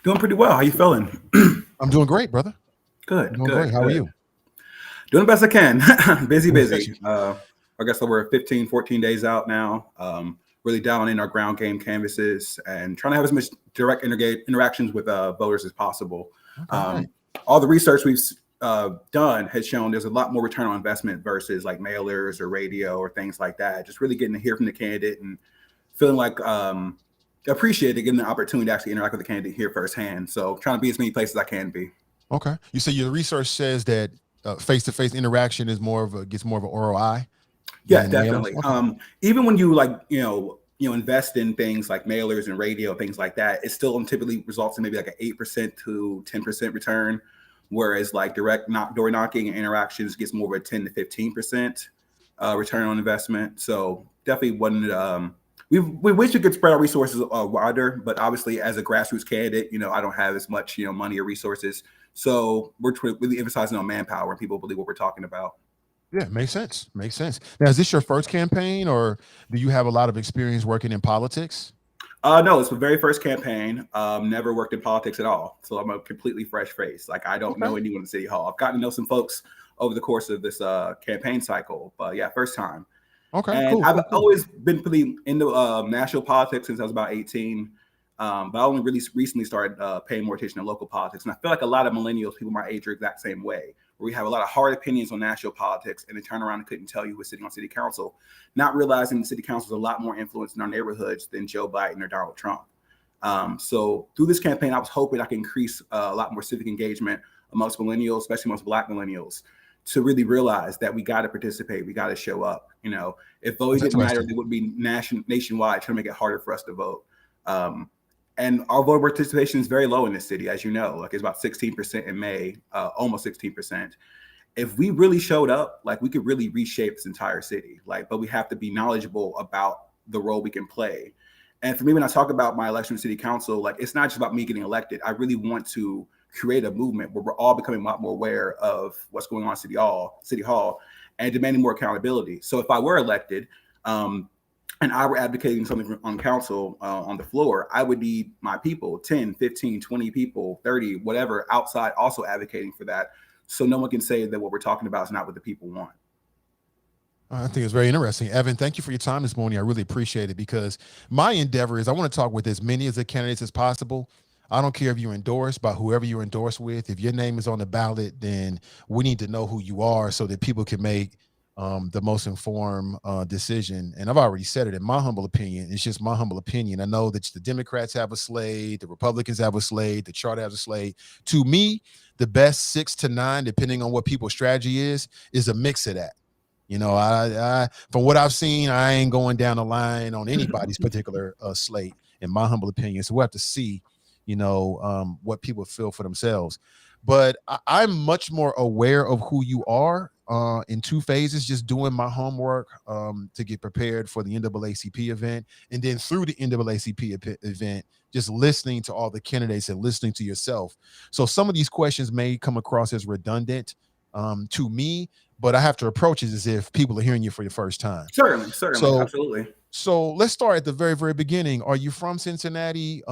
Doing pretty well. How you feeling? I'm doing great, brother. Good. Doing good. great. How good. are you? Doing the best I can. busy. I guess we're 15, 14 days out now. Really down in our ground game canvases and trying to have as much direct interactions with voters as possible. Okay. All the research we've done has shown there's a lot more return on investment versus like mailers or radio or things like that. Just really getting to hear from the candidate and feeling like appreciated getting the opportunity to actually interact with the candidate here firsthand. So trying to be as many places as I can be. Okay. You say your research says that face-to-face interaction is gets more of an ROI. Yeah, definitely. Okay. Even when you invest in things like mailers and radio, things like that, it still typically results in maybe like an 8% to 10% return. Whereas like direct door knocking and interactions gets more of a 10 to 15% return on investment. So definitely one. We wish we could spread our resources wider, but obviously as a grassroots candidate, I don't have as much money or resources. So we're really emphasizing on manpower and people believe what we're talking about. Yeah, makes sense. Makes sense. Now, is this your first campaign or do you have a lot of experience working in politics? No, it's the very first campaign. Never worked in politics at all. So I'm a completely fresh face. Like I don't know anyone in City Hall. I've gotten to know some folks over the course of this campaign cycle, but yeah, first time. Okay, and cool. I've always been pretty into national politics since I was about 18. But I only really recently started paying more attention to local politics. And I feel like a lot of millennials, people my age, are the exact same way, where we have a lot of hard opinions on national politics and then turn around and couldn't tell you who was sitting on city council, not realizing the city council is a lot more influence in our neighborhoods than Joe Biden or Donald Trump. So through this campaign, I was hoping I could increase a lot more civic engagement amongst millennials, especially amongst Black millennials, to really realize that we got to participate, we got to show up. If voting didn't matter, it would be nationwide, trying to make it harder for us to vote. And our voter participation is very low in this city, as you know. Like, it's about 16% in May, almost 16%. If we really showed up, like, we could really reshape this entire city. But we have to be knowledgeable about the role we can play. And for me, when I talk about my election to city council, it's not just about me getting elected. I really want to create a movement where we're all becoming a lot more aware of what's going on at City Hall, and demanding more accountability. So if I were elected, and I were advocating something on council, on the floor, I would need my people, 10, 15, 20 people, 30, whatever, outside also advocating for that. So no one can say that what we're talking about is not what the people want. I think it's very interesting. Evan, thank you for your time this morning. I really appreciate it, because my endeavor is I want to talk with as many of the candidates as possible. I don't care if you're endorsed by whoever you're endorsed with. If your name is on the ballot, then we need to know who you are so that people can make the most informed decision. And I've already said it, in my humble opinion. It's just my humble opinion. I know that the Democrats have a slate, the Republicans have a slate, the chart has a slate. To me, the best 6 to 9, depending on what people's strategy is a mix of that. I from what I've seen, I ain't going down the line on anybody's particular slate, in my humble opinion. So we'll have to see, what people feel for themselves. But I'm much more aware of who you are in 2 phases, just doing my homework to get prepared for the NAACP event. And then through the NAACP event, just listening to all the candidates and listening to yourself. So some of these questions may come across as redundant to me, but I have to approach it as if people are hearing you for the first time. Certainly, absolutely. So let's start at the very, very beginning. Are you from Cincinnati?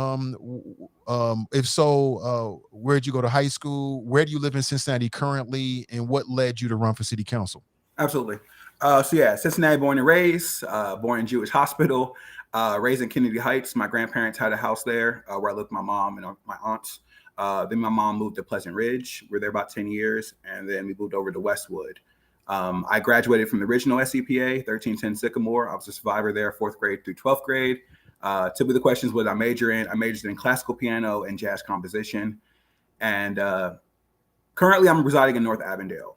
If so, where'd you go to high school? Where do you live in Cincinnati currently? And what led you to run for city council? Absolutely. Cincinnati born and raised, born in Jewish Hospital, raised in Kennedy Heights. My grandparents had a house there where I lived with my mom and my aunts. Then my mom moved to Pleasant Ridge. We were there about 10 years. And then we moved over to Westwood. I graduated from the original SCPA, 1310 Sycamore. I was a survivor there, 4th grade through 12th grade. Typically the questions what I major in. I majored in classical piano and jazz composition. And currently I'm residing in North Avondale.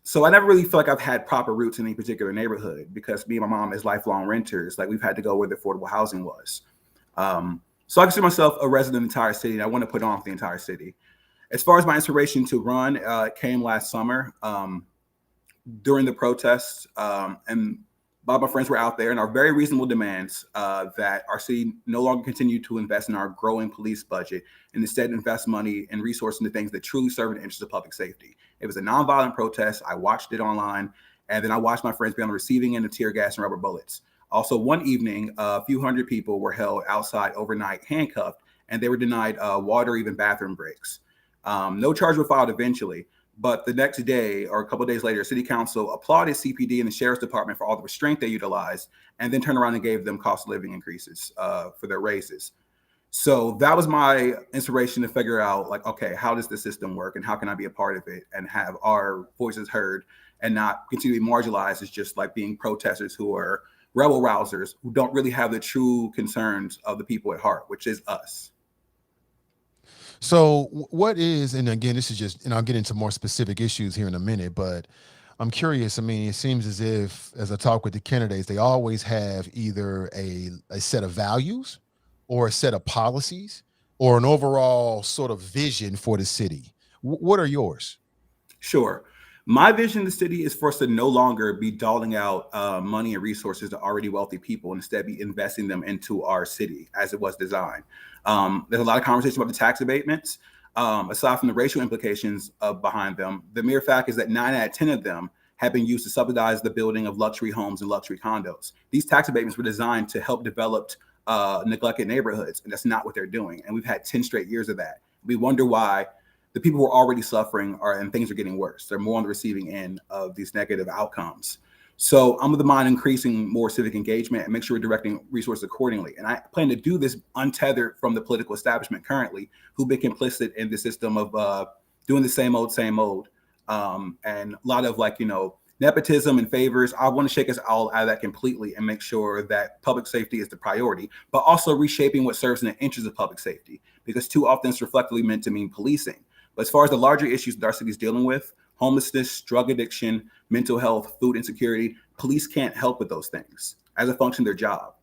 So I never really feel like I've had proper roots in any particular neighborhood, because me and my mom as lifelong renters, we've had to go where the affordable housing was. So I consider myself a resident of the entire city, and I want to put on for the entire city. As far as my inspiration to run, it came last summer. During the protests, and a lot of my friends were out there, and our very reasonable demands that our city no longer continue to invest in our growing police budget, and instead invest money and resources into things that truly serve in the interest of public safety. It was a nonviolent protest. I watched it online, and then I watched my friends be on the receiving end of tear gas and rubber bullets. Also, one evening, a few hundred people were held outside overnight, handcuffed, and they were denied water, even bathroom breaks. No charge was filed eventually. But the next day, or a couple of days later, City Council applauded CPD and the Sheriff's Department for all the restraint they utilized, and then turned around and gave them cost of living increases for their raises. So that was my inspiration to figure out, okay, how does the system work, and how can I be a part of it and have our voices heard, and not continue to be marginalized as just being protesters who are rebel rousers who don't really have the true concerns of the people at heart, which is us. So what is, and again, this is just, and I'll get into more specific issues here in a minute, but I'm curious. I mean, it seems as if, as I talk with the candidates, they always have either a set of values or a set of policies or an overall sort of vision for the city. What are yours? Sure. My vision of the city is for us to no longer be doling out money and resources to already wealthy people, and instead be investing them into our city as it was designed. There's a lot of conversation about the tax abatements. Aside from the racial implications behind them, the mere fact is that 9 out of 10 of them have been used to subsidize the building of luxury homes and luxury condos. These tax abatements were designed to help develop neglected neighborhoods, and that's not what they're doing. And we've had 10 straight years of that. We wonder why the people who are already suffering and things are getting worse. They're more on the receiving end of these negative outcomes. So I'm of the mind increasing more civic engagement and make sure we're directing resources accordingly. And I plan to do this untethered from the political establishment currently, who've been complicit in the system of doing the same old. And a lot of nepotism and favors. I want to shake us all out of that completely and make sure that public safety is the priority, but also reshaping what serves in the interest of public safety, because too often it's reflectively meant to mean policing. But as far as the larger issues that our city is dealing with, homelessness, drug addiction, mental health, food insecurity, police can't help with those things as a function of their job,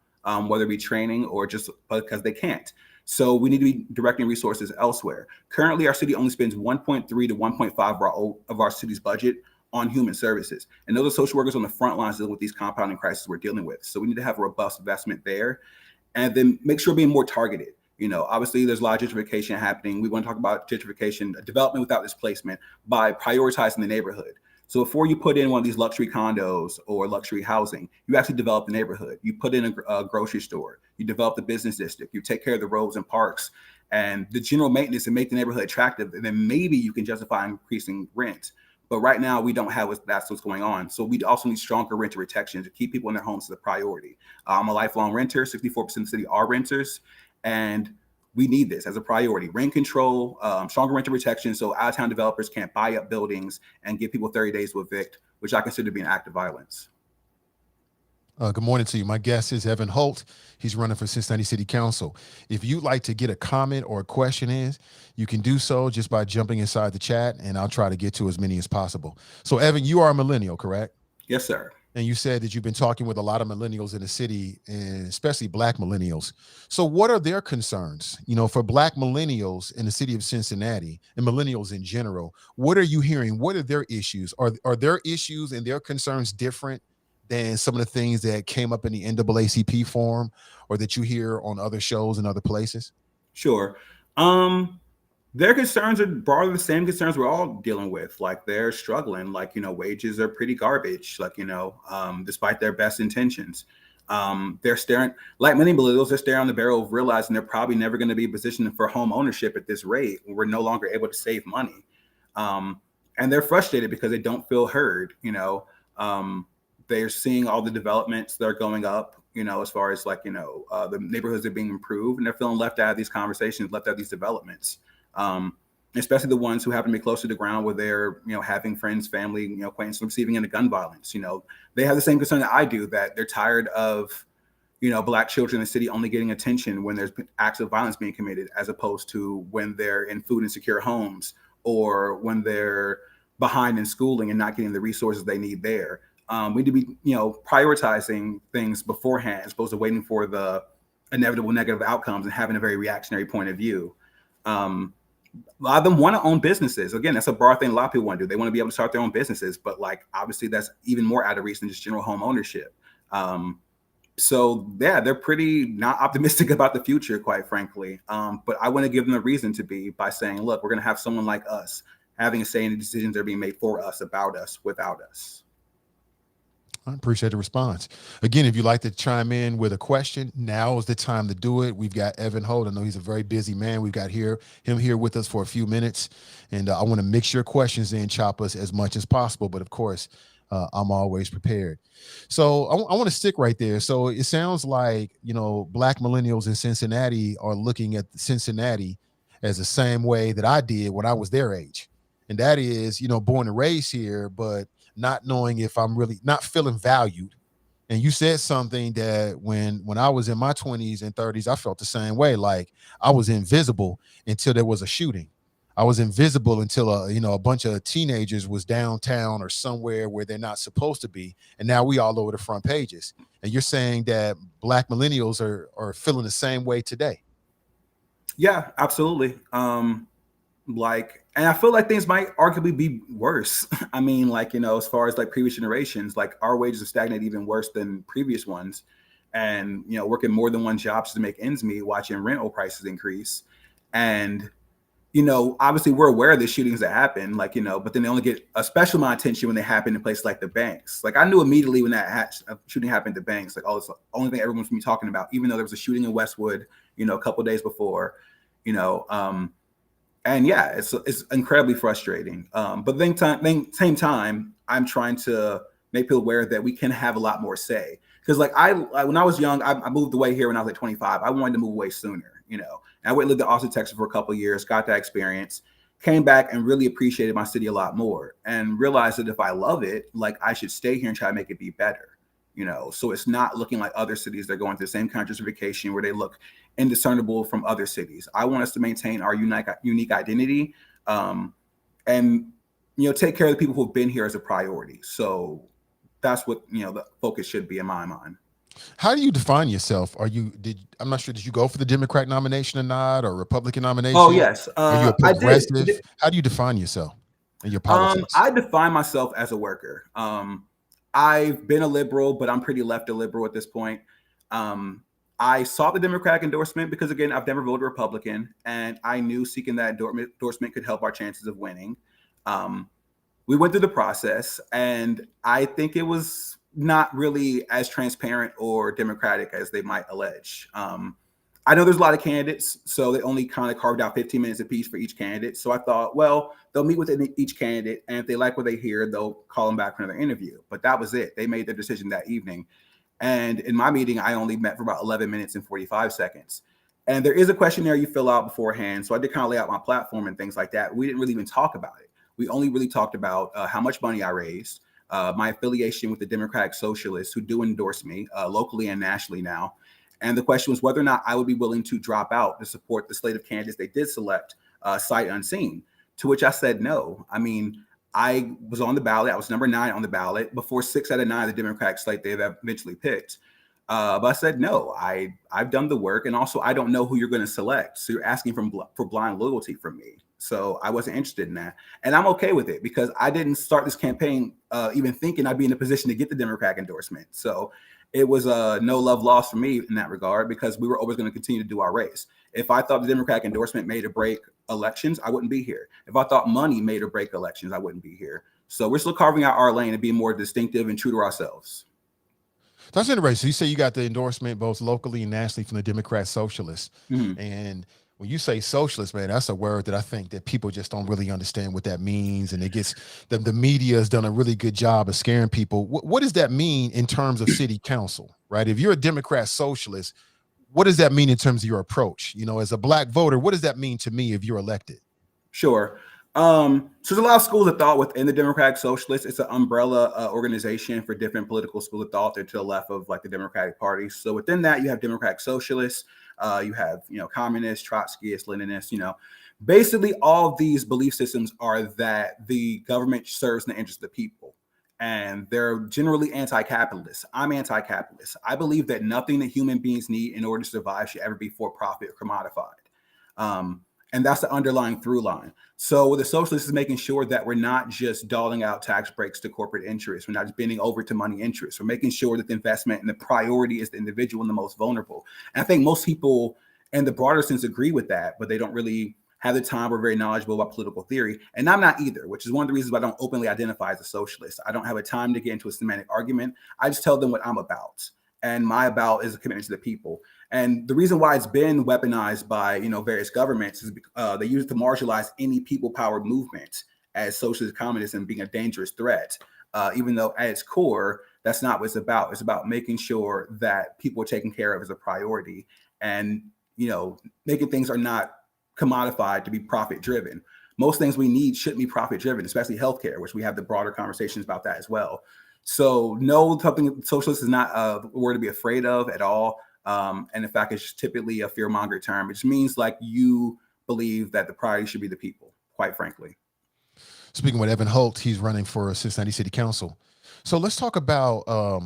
whether it be training or just because they can't. So we need to be directing resources elsewhere. Currently, our city only spends 1.3 to 1.5 of our city's budget on human services. And those are social workers on the front lines dealing with these compounding crises we're dealing with. So we need to have a robust investment there, and then make sure we're being more targeted. Obviously there's a lot of gentrification happening. We want to talk about gentrification, development without displacement, by prioritizing the neighborhood. So before you put in one of these luxury condos or luxury housing, you actually develop the neighborhood. You put in a grocery store, you develop the business district, you take care of the roads and parks and the general maintenance and make the neighborhood attractive. And then maybe you can justify increasing rent. But right now we don't have that's what's going on. So we also need stronger renter protection to keep people in their homes as a priority. I'm a lifelong renter. 64% of the city are renters. And we need this as a priority. Rent control, stronger renter protection, so out-of-town developers can't buy up buildings and give people 30 days to evict, which I consider to be an act of violence. Good morning to you. My guest is Evan Holt. He's running for Cincinnati City Council. If you'd like to get a comment or a question in, you can do so just by jumping inside the chat, and I'll try to get to as many as possible. So, Evan, you are a millennial, correct? Yes, sir. And you said that you've been talking with a lot of millennials in the city, and especially Black millennials. So what are their concerns? For Black millennials in the city of Cincinnati and millennials in general, what are you hearing? What are their issues? Are their issues and their concerns different than some of the things that came up in the NAACP forum or that you hear on other shows and other places? Sure. Their concerns are broadly the same concerns we're all dealing with. Like, they're struggling, wages are pretty garbage, despite their best intentions. They're staring, like many millennials, they're staring on the barrel of realizing they're probably never going to be positioned for home ownership at this rate. We're no longer able to save money. And they're frustrated because they don't feel heard. They're seeing all the developments that are going up, as far as the neighborhoods are being improved, and they're feeling left out of these conversations, left out of these developments. Especially the ones who happen to be close to the ground where they're, having friends, family, acquaintances receiving into gun violence. They have the same concern that I do, that they're tired of, Black children in the city only getting attention when there's acts of violence being committed, as opposed to when they're in food insecure homes or when they're behind in schooling and not getting the resources they need there. We need to be, prioritizing things beforehand as opposed to waiting for the inevitable negative outcomes and having a very reactionary point of view. A lot of them want to own businesses. Again, that's a broad thing a lot of people want to do. They want to be able to start their own businesses, but obviously that's even more out of reach than just general home ownership. So yeah, they're pretty not optimistic about the future, quite frankly. But I want to give them a reason to be by saying, look, we're going to have someone like us having a say in the decisions that are being made for us, about us, without us. I appreciate the response. Again, if you'd like to chime in with a question, now is the time to do it. We've got Evan Holt. I know he's a very busy man. We've got him here with us for a few minutes. And I want to mix your questions in, chop us as much as possible. But of course, I'm always prepared. So I want to stick right there. So it sounds like, Black millennials in Cincinnati are looking at Cincinnati as the same way that I did when I was their age. And that is, born and raised here, but not knowing if I'm really not feeling valued. And you said something that when I was in my 20s and 30s, I felt the same way. Like, I was invisible until there was a shooting. I was invisible until a bunch of teenagers was downtown or somewhere where they're not supposed to be. And now we all over the front pages. And you're saying that Black millennials are feeling the same way today. Yeah, absolutely. And I feel like things might arguably be worse. I mean, as far as previous generations, our wages have stagnated even worse than previous ones. And, working more than one job just to make ends meet, watching rental prices increase. And, obviously we're aware of the shootings that happen, but then they only get a special amount of attention when they happen in places like the banks. I knew immediately when that shooting happened at the banks, it's the only thing everyone's been talking about, even though there was a shooting in Westwood, a couple of days before, and yeah, it's incredibly frustrating. But at the same time, I'm trying to make people aware that we can have a lot more say. Because when I was young, I moved away here when I was 25. I wanted to move away sooner, And I went and lived in Austin, Texas for a couple of years, got that experience. came back and really appreciated my city a lot more and realized that if I love it, like I should stay here and try to make it be better. So it's not looking like other cities that are going through the same kind of gentrification where they look indiscernible from other cities. I want us to maintain our unique identity, and take care of the people who've been here as a priority. So that's what the focus should be in my mind. How do you define yourself? I'm not sure, did you go for the Democrat nomination or not, or Republican nomination? Oh, yes. Are you a I did. progressive? How do you define yourself in your politics? I define myself as a worker. I've been a liberal, but I'm pretty left of liberal at this point. I sought the Democratic endorsement because, again, I've never voted Republican, and I knew seeking that endorsement could help our chances of winning. We went through the process, and I think it was not really as transparent or democratic as they might allege. I know there's a lot of candidates, so they only kind of carved out 15 minutes apiece for each candidate. So I thought, well, they'll meet with each candidate, and if they like what they hear, they'll call them back for another interview. But that was it. They made their decision that evening. And in my meeting, I only met for about 11 minutes and 45 seconds. And there is a questionnaire you fill out beforehand. So I did kind of lay out my platform and things like that. We didn't really even talk about it. We only really talked about how much money I raised, my affiliation with the Democratic Socialists who do endorse me locally and nationally now. And the question was whether or not I would be willing to drop out to support the slate of candidates they did select sight unseen, to which I said no. I mean, I was on the ballot. I was number 9 on the ballot before 6 out of 9 of the Democratic slate they've eventually picked. But I said, no, I've done the work. And also, I don't know who you're going to select. So you're asking for blind loyalty from me. So I wasn't interested in that. And I'm okay with it because I didn't start this campaign even thinking I'd be in a position to get the Democratic endorsement. So it was no love lost for me in that regard because we were always going to continue to do our race. If I thought the Democratic endorsement made or break elections, I wouldn't be here. If I thought money made or break elections, I wouldn't be here. So we're still carving out our lane and being more distinctive and true to ourselves. That's interesting. So you say you got the endorsement both locally and nationally from the Democrat Socialists. Mm-hmm. And when you say socialist, man, that's a word that I think that people just don't really understand what that means. And it gets the media has done a really good job of scaring people. What does that mean in terms of city council, right? If you're a Democrat Socialist, what does that mean in terms of your approach? As a black voter, what does that mean to me if you're elected? Sure. So there's a lot of schools of thought within the Democratic Socialists. It's an umbrella organization for different political schools of thought. They're to the left of like the Democratic Party. So within that, you have Democratic Socialists. You have, communists, Trotskyists, Leninists, basically all of these belief systems are that the government serves in the interest of the people. And they're generally anti-capitalist. I'm anti-capitalist. I believe that nothing that human beings need in order to survive should ever be for profit or commodified. And that's the underlying through line. So the socialists is making sure that we're not just doling out tax breaks to corporate interests. We're not just bending over to money interests. We're making sure that the investment and the priority is the individual and the most vulnerable. And I think most people in the broader sense agree with that, but they don't really have the time or very knowledgeable about political theory. And I'm not either, which is one of the reasons why I don't openly identify as a socialist. I don't have a time to get into a semantic argument. I just tell them what I'm about. And my about is a commitment to the people. And the reason why it's been weaponized by various governments is they use it to marginalize any people-powered movement as socialist communism being a dangerous threat, even though at its core, that's not what it's about. It's about making sure that people are taken care of as a priority and, making things are not commodified to be profit-driven. Most things we need shouldn't be profit-driven, especially healthcare, which we have the broader conversations about that as well. So no, something socialist is not a word to be afraid of at all. And in fact, it's just typically a fear-mongering term. It just means like you believe that the priority should be the people, quite frankly. Speaking with Evan Holt, he's running for Cincinnati City Council. So let's talk about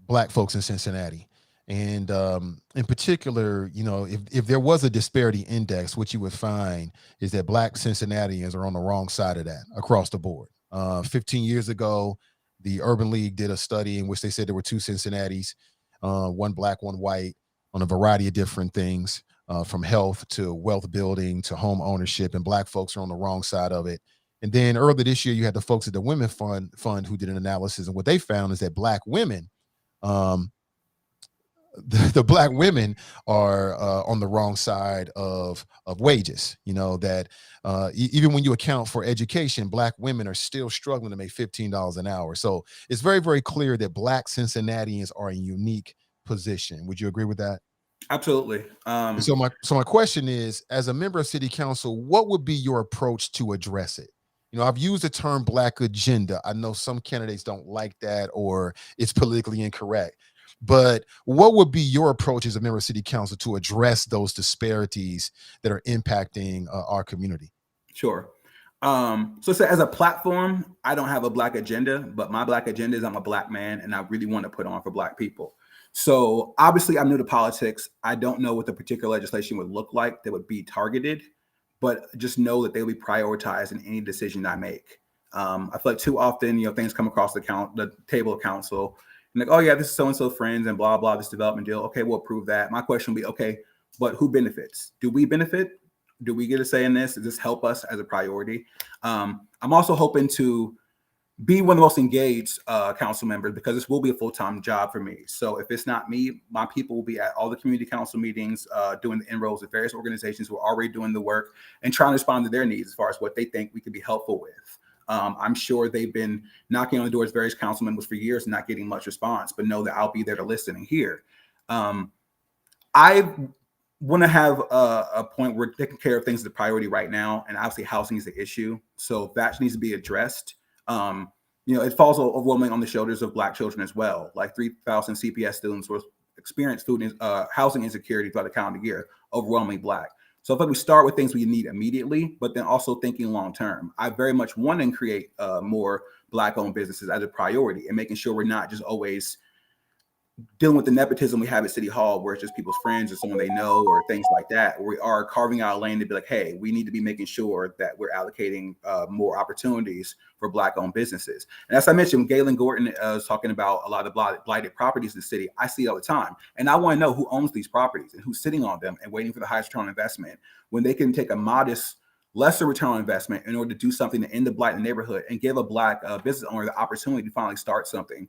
Black folks in Cincinnati. And in particular, if there was a disparity index, what you would find is that Black Cincinnatians are on the wrong side of that across the board. 15 years ago, the Urban League did a study in which they said there were 2 Cincinnatis, one Black, one white, on a variety of different things, from health to wealth building to home ownership, and Black folks are on the wrong side of it. And then earlier this year, you had the folks at the Women Fund who did an analysis, and what they found is that Black women, the Black women are on the wrong side of wages. That even when you account for education, Black women are still struggling to make $15 an hour. So it's very, very clear that Black Cincinnatians are in a unique position. Would you agree with that? Absolutely. So my question is, as a member of city council, what would be your approach to address it? I've used the term black agenda. I know some candidates don't like that or it's politically incorrect. But what would be your approach as a member of city council to address those disparities that are impacting our community? Sure. So as a platform, I don't have a black agenda, but my black agenda is I'm a black man and I really want to put on for black people. So obviously I'm new to politics. I don't know what the particular legislation would look like that would be targeted, but just know that they'll be prioritized in any decision I make. I feel like too often, things come across the table of council and like, oh yeah, this is so-and-so friends and blah, blah, this development deal. Okay, we'll approve that. My question will be, okay, but who benefits? Do we benefit? Do we get a say in this? Does this help us as a priority? I'm also hoping to be one of the most engaged council members because this will be a full-time job for me. So if it's not me, my people will be at all the community council meetings, doing the inroads with various organizations who are already doing the work and trying to respond to their needs as far as what they think we could be helpful with. I'm sure they've been knocking on the doors of various council members for years and not getting much response, but know that I'll be there to listen and hear. I want to have a point where taking care of things is a priority right now, and obviously housing is the issue, so that needs to be addressed. It falls overwhelmingly on the shoulders of Black children as well. Like 3,000 CPS students will experience housing insecurity throughout the calendar year, overwhelmingly Black. So I think we start with things we need immediately, but then also thinking long term. I very much want to create more Black-owned businesses as a priority and making sure we're not just always dealing with the nepotism we have at City Hall, where it's just people's friends or someone they know or things like that. We are carving out a lane to be like, hey, we need to be making sure that we're allocating more opportunities for Black-owned businesses. And as I mentioned, Galen Gordon was talking about a lot of blighted properties in the city. I see it all the time. And I want to know who owns these properties and who's sitting on them and waiting for the highest return on investment when they can take a modest, lesser return on investment in order to do something to end the blight in the neighborhood and give a Black business owner the opportunity to finally start something.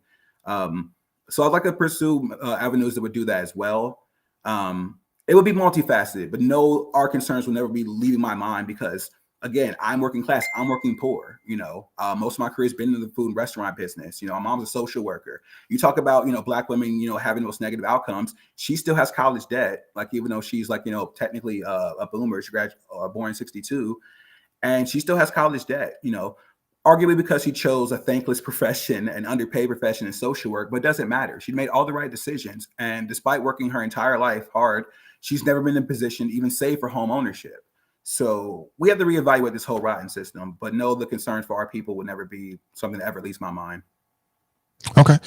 So I'd like to pursue avenues that would do that as well. It would be multifaceted, but no, our concerns will never be leaving my mind because, again, I'm working class, I'm working poor. Most of my career has been in the food and restaurant business. My mom's a social worker. You talk about, Black women, having those negative outcomes. She still has college debt, like even though she's like, technically a boomer, she graduated born in 62, and she still has college debt. Arguably because she chose a thankless profession, an underpaid profession in social work, but it doesn't matter. She made all the right decisions. And despite working her entire life hard, she's never been in a position to even save for home ownership. So we have to reevaluate this whole rotten system, but no, the concerns for our people would never be something that ever leaves my mind. Okay.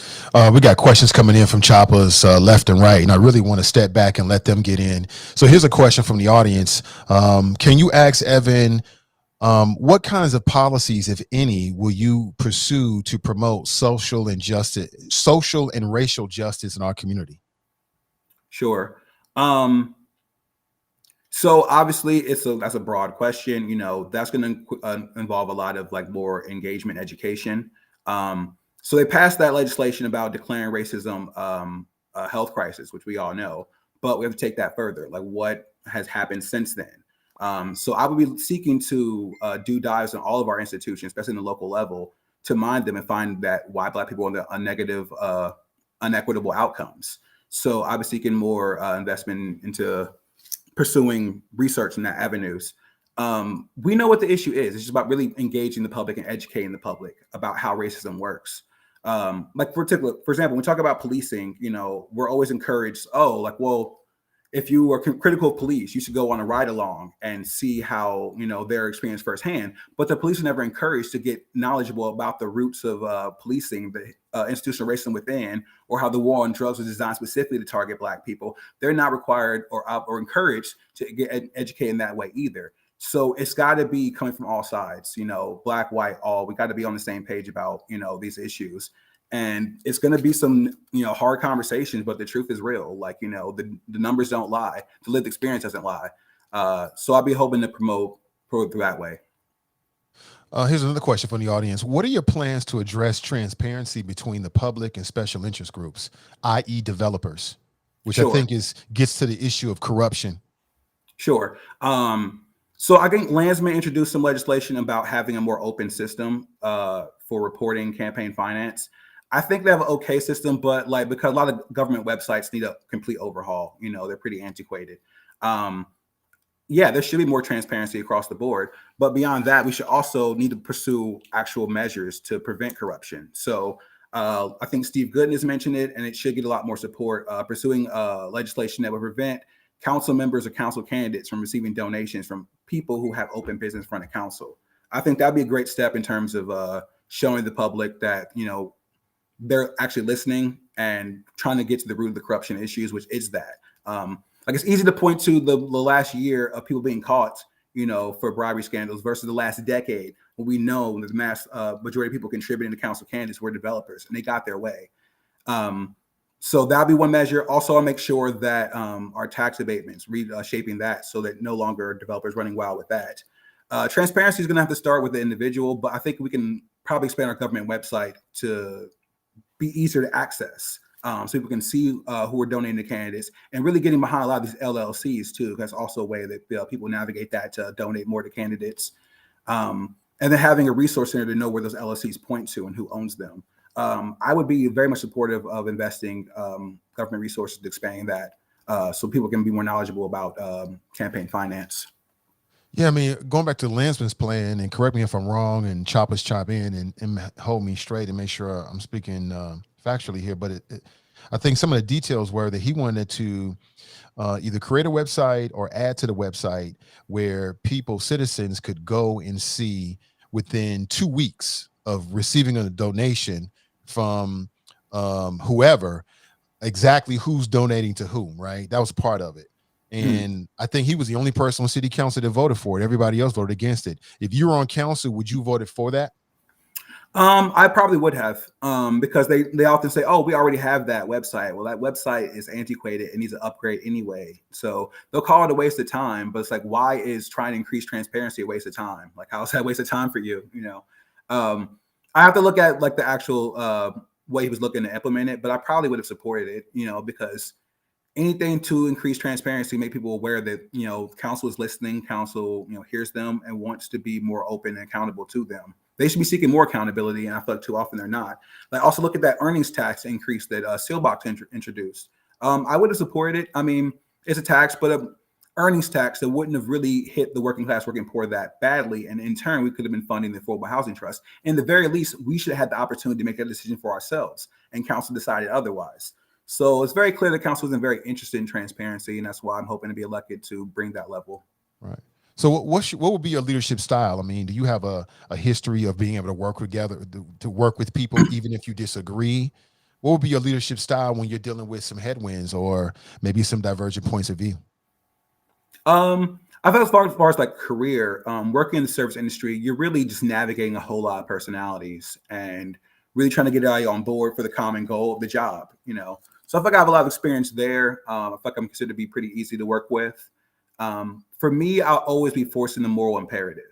We got questions coming in from choppers left and right, and I really want to step back and let them get in. So here's a question from the audience. Can you ask Evan, what kinds of policies, if any, will you pursue to promote social and racial justice in our community? Sure. So obviously that's a broad question. That's going to involve a lot of more engagement education. So they passed that legislation about declaring racism a health crisis, which we all know, but we have to take that further. Like what has happened since then? So I will be seeking to do dives in all of our institutions, especially in the local level, to mind them and find that why Black people are on negative, unequitable outcomes. So I'll be seeking more investment into pursuing research in that avenues. We know what the issue is. It's just about really engaging the public and educating the public about how racism works. For example, when we talk about policing, we're always encouraged, if you are critical of police, you should go on a ride along and see how, their experience firsthand. But the police are never encouraged to get knowledgeable about the roots of policing, the institutional racism within, or how the war on drugs was designed specifically to target Black people. They're not required or encouraged to get educated in that way either. So it's got to be coming from all sides, Black, white, all. We got to be on the same page about, these issues. And it's going to be some, hard conversations, but the truth is real. The numbers don't lie. The lived experience doesn't lie. So I'll be hoping to promote through that way. Here's another question from the audience. What are your plans to address transparency between the public and special interest groups, i.e. developers, which I think gets to the issue of corruption? Sure. So I think Landsman introduced some legislation about having a more open system for reporting campaign finance. I think they have an okay system, but like because a lot of government websites need a complete overhaul. You know, they're pretty antiquated. Yeah, there should be more transparency across the board. But beyond that, we should also need to pursue actual measures to prevent corruption. So I think Steve Gooden has mentioned it, and it should get a lot more support. Pursuing legislation that would prevent council members or council candidates from receiving donations from people who have open business in front of council. I think that'd be a great step in terms of showing the public that, you know, they're actually listening and trying to get to the root of the corruption issues, which is that. Like it's easy to point to the last year of people being caught, you know, for bribery scandals versus the last decade when we know the mass majority of people contributing to council candidates were developers and they got their way. So that'll be one measure. Also, I'll make sure that our tax abatements, reshaping that so that no longer developers running wild with that. Transparency is going to have to start with the individual, but I think we can probably expand our government website to be easier to access, so people can see who are donating to candidates, and really getting behind a lot of these LLCs too. That's also a way that people navigate that to donate more to candidates, and then having a resource center to know where those LLCs point to and who owns them. I would be very much supportive of investing government resources to expanding that, so people can be more knowledgeable about campaign finance. Yeah, I mean, going back to the Landsman's plan, and correct me if I'm wrong, and chop in and hold me straight and make sure I'm speaking factually here. But I think some of the details were that he wanted to either create a website or add to the website where citizens could go and see within 2 weeks of receiving a donation from whoever, exactly who's donating to whom, right? That was part of it. And I think he was the only person on city council that voted for it. Everybody else voted against it. If you were on council, would you voted for that? I probably would have, because they often say, oh, we already have that website. Well, that website is antiquated and needs an upgrade anyway. So they'll call it a waste of time, but it's like, why is trying to increase transparency a waste of time? Like, how is that a waste of time for you? You know, I have to look at like the actual way he was looking to implement it, but I probably would have supported it, you know, because anything to increase transparency, make people aware that, you know, council is listening, council, you know, hears them and wants to be more open and accountable to them. They should be seeking more accountability, and I feel like too often they're not. Like, also look at that earnings tax increase that Sealbox introduced. I would have supported it. I mean, it's a tax, but an earnings tax that wouldn't have really hit the working class, working poor that badly. And in turn, we could have been funding the Affordable Housing Trust. In the very least, we should have had the opportunity to make that decision for ourselves, and council decided otherwise. So it's very clear that council isn't very interested in transparency, and that's why I'm hoping to be elected to bring that level. Right. So what would be your leadership style? I mean, do you have a history of being able to work together, to work with people, even if you disagree? What would be your leadership style when you're dealing with some headwinds or maybe some divergent points of view? I thought as far as like career, working in the service industry, you're really just navigating a whole lot of personalities and really trying to get everybody on board for the common goal of the job, you know? So I feel like I have a lot of experience there. I feel like I'm considered to be pretty easy to work with. For me, I'll always be forcing the moral imperative.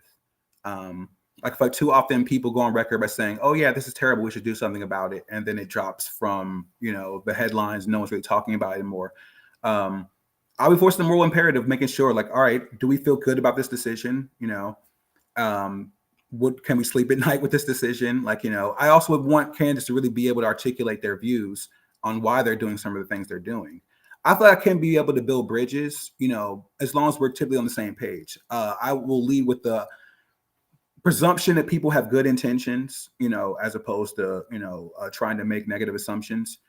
Like if too often people go on record by saying, oh yeah, this is terrible, we should do something about it. And then it drops from, you know, the headlines, no one's really talking about it anymore. I'll be forcing the moral imperative, making sure like, all right, do we feel good about this decision? You know, can we sleep at night with this decision? Like, you know, I also would want candidates to really be able to articulate their views on why they're doing some of the things they're doing. I feel like I can be able to build bridges, you know, as long as we're typically on the same page. I will lead with the presumption that people have good intentions, you know, as opposed to, you know, trying to make negative assumptions.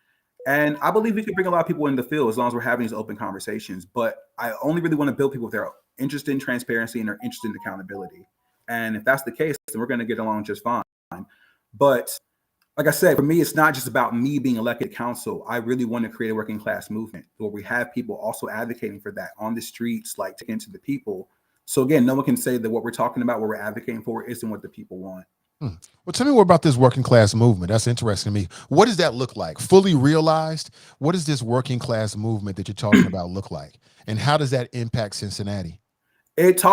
And I believe we can bring a lot of people in the field as long as we're having these open conversations. But I only really want to build people if they're interested in transparency and are interested in accountability. And if that's the case, then we're going to get along just fine. But like I said, for me, it's not just about me being elected council. I really want to create a working class movement where we have people also advocating for that on the streets, like taking to the people. So again, no one can say that what we're talking about, what we're advocating for, isn't what the people want. Well, tell me more about this working class movement. That's interesting to me. What does that look like? Fully realized? What does this working class movement that you're talking about look like? And how does that impact Cincinnati? It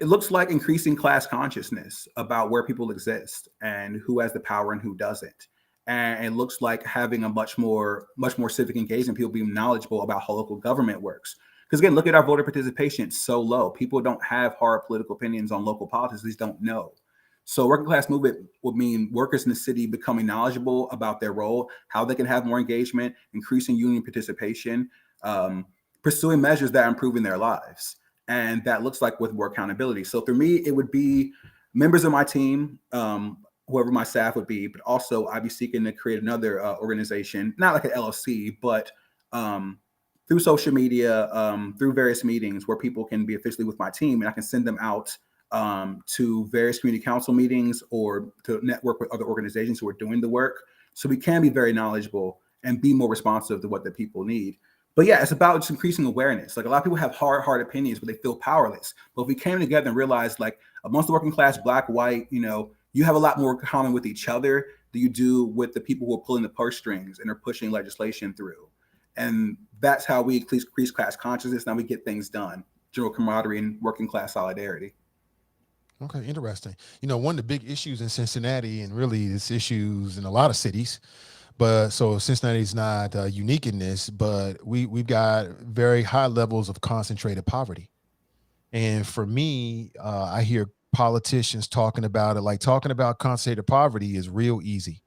looks like increasing class consciousness about where people exist and who has the power and who doesn't. And it looks like having a much more civic engagement, people being knowledgeable about how local government works. Because again, look at our voter participation, it's so low. People don't have hard political opinions on local politics, they just don't know. So working class movement would mean workers in the city becoming knowledgeable about their role, how they can have more engagement, increasing union participation, pursuing measures that are improving their lives. And that looks like with more accountability. So for me, it would be members of my team, whoever my staff would be, but also I'd be seeking to create another organization, not like an LLC, but through social media, through various meetings where people can be officially with my team, and I can send them out to various community council meetings or to network with other organizations who are doing the work. So we can be very knowledgeable and be more responsive to what the people need. But yeah, it's about just increasing awareness. Like a lot of people have hard opinions, but they feel powerless. But if we came together and realized, like amongst the working class, black, white, you have a lot more in common with each other than you do with the people who are pulling the purse strings and are pushing legislation through. And that's how we increase class consciousness. Now we get things done. General camaraderie and working class solidarity. Okay, interesting. One of the big issues in Cincinnati, and really it's issues in a lot of cities, but so Cincinnati's not unique in this, but we've got very high levels of concentrated poverty. And for me, I hear politicians talking about it, like talking about concentrated poverty is real easy.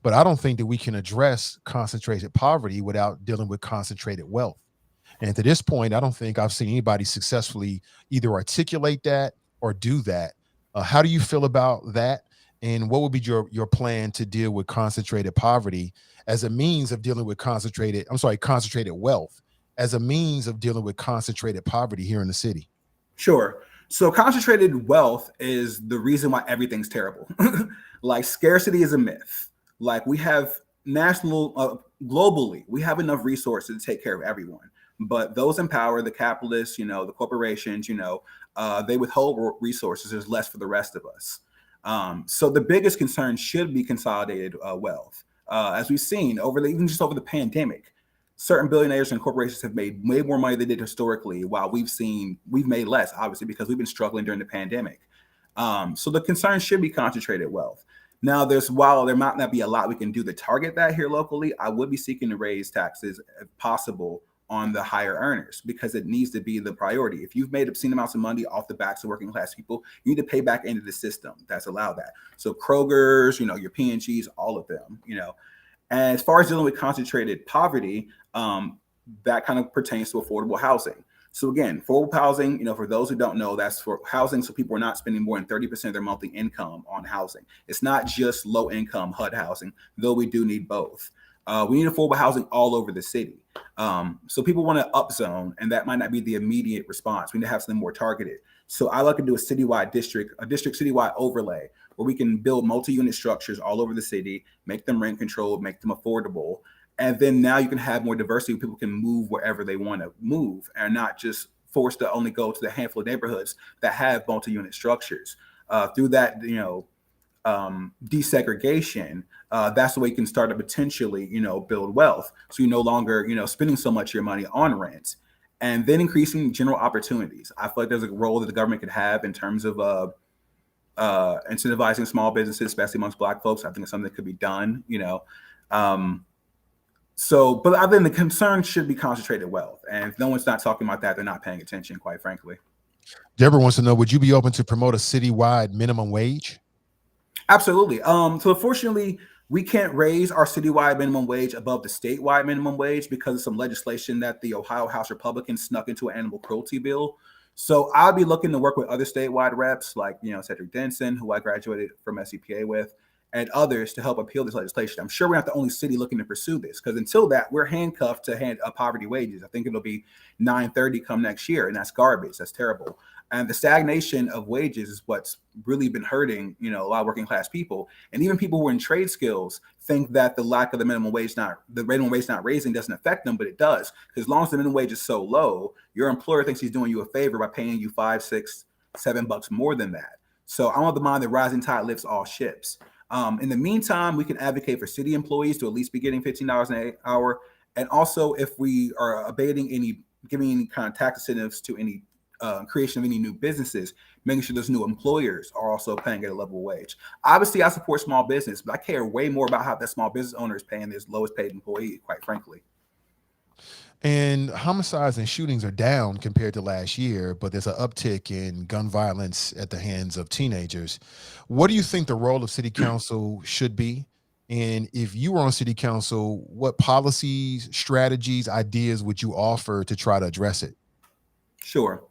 But I don't think that we can address concentrated poverty without dealing with concentrated wealth. And to this point, I don't think I've seen anybody successfully either articulate that or do that. How do you feel about that? And what would be your plan to deal with concentrated poverty as a means of dealing with concentrated wealth as a means of dealing with concentrated poverty here in the city? Sure. So concentrated wealth is the reason why everything's terrible. Like scarcity is a myth. Like we have globally, we have enough resources to take care of everyone. But those in power, the capitalists, the corporations, they withhold resources. There's less for the rest of us. So the biggest concern should be consolidated wealth. As we've seen even just over the pandemic, certain billionaires and corporations have made way more money than they did historically, while we've made less, obviously, because we've been struggling during the pandemic. So the concern should be concentrated wealth. Now, while there might not be a lot we can do to target that here locally, I would be seeking to raise taxes if possible on the higher earners, because it needs to be the priority. If you've made obscene amounts of money off the backs of working class people, you need to pay back into the system that's allowed that. So Kroger's, your P&Gs, all of them, And as far as dealing with concentrated poverty, that kind of pertains to affordable housing. So again, affordable housing, for those who don't know, that's for housing so people are not spending more than 30% of their monthly income on housing. It's not just low income HUD housing, though we do need both. We need affordable housing all over the city. So people want to upzone, and that might not be the immediate response. We need to have something more targeted. So I like to do a district citywide overlay where we can build multi-unit structures all over the city, make them rent controlled, make them affordable. And then now you can have more diversity. People can move wherever they want to move and not just forced to only go to the handful of neighborhoods that have multi-unit structures. Through that, desegregation, that's the way you can start to potentially, build wealth. So you're no longer, spending so much of your money on rent, and then increasing general opportunities. I feel like there's a role that the government could have in terms of incentivizing small businesses, especially amongst Black folks. I think it's something that could be done, but other than the concern should be concentrated wealth. And if no one's not talking about that, they're not paying attention, quite frankly. Deborah wants to know, would you be open to promote a citywide minimum wage? Absolutely. So unfortunately, we can't raise our citywide minimum wage above the statewide minimum wage because of some legislation that the Ohio House Republicans snuck into an animal cruelty bill. So I'll be looking to work with other statewide reps like, Cedric Denson, who I graduated from SCPA with, and others to help appeal this legislation. I'm sure we're not the only city looking to pursue this, because until that, we're handcuffed to poverty wages. I think it'll be $9.30 come next year, and that's garbage. That's terrible. And the stagnation of wages is what's really been hurting, a lot of working class people. And even people who are in trade skills think that the lack of the minimum wage not raising doesn't affect them, but it does. Because as long as the minimum wage is so low, your employer thinks he's doing you a favor by paying you $5, $6, $7 more than that. So I'm of the mind that rising tide lifts all ships. In the meantime, we can advocate for city employees to at least be getting $15 an hour. And also, if we are giving any kind of tax incentives to any creation of any new businesses, making sure those new employers are also paying at a level wage. Obviously, I support small business, but I care way more about how that small business owner is paying his lowest paid employee, quite frankly. And homicides and shootings are down compared to last year, but there's an uptick in gun violence at the hands of teenagers. What do you think the role of city council should be? And if you were on city council, what policies, strategies, ideas would you offer to try to address it? Sure.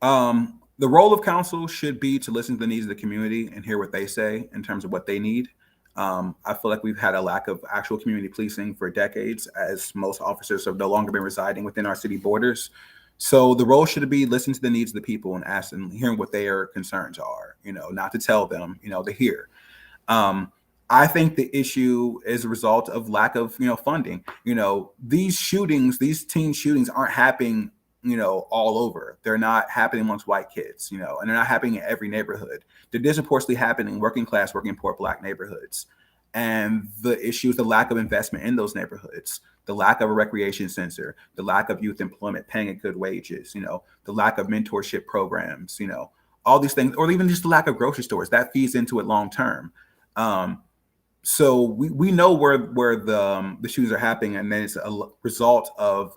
The role of council should be to listen to the needs of the community and hear what they say in terms of what they need. I feel like we've had a lack of actual community policing for decades, as most officers have no longer been residing within our city borders. So the role should be listen to the needs of the people and ask them, hearing what their concerns are. Not to tell them, to hear. I think the issue is a result of lack of funding. These shootings, these teen shootings, aren't happening all over. They're not happening amongst white kids, and they're not happening in every neighborhood. They're disproportionately happening in working class, working poor Black neighborhoods. And the issue is the lack of investment in those neighborhoods, the lack of a recreation center, the lack of youth employment paying at good wages, the lack of mentorship programs, all these things, or even just the lack of grocery stores that feeds into it long term. So we know where the shootings are happening, and then it's a result of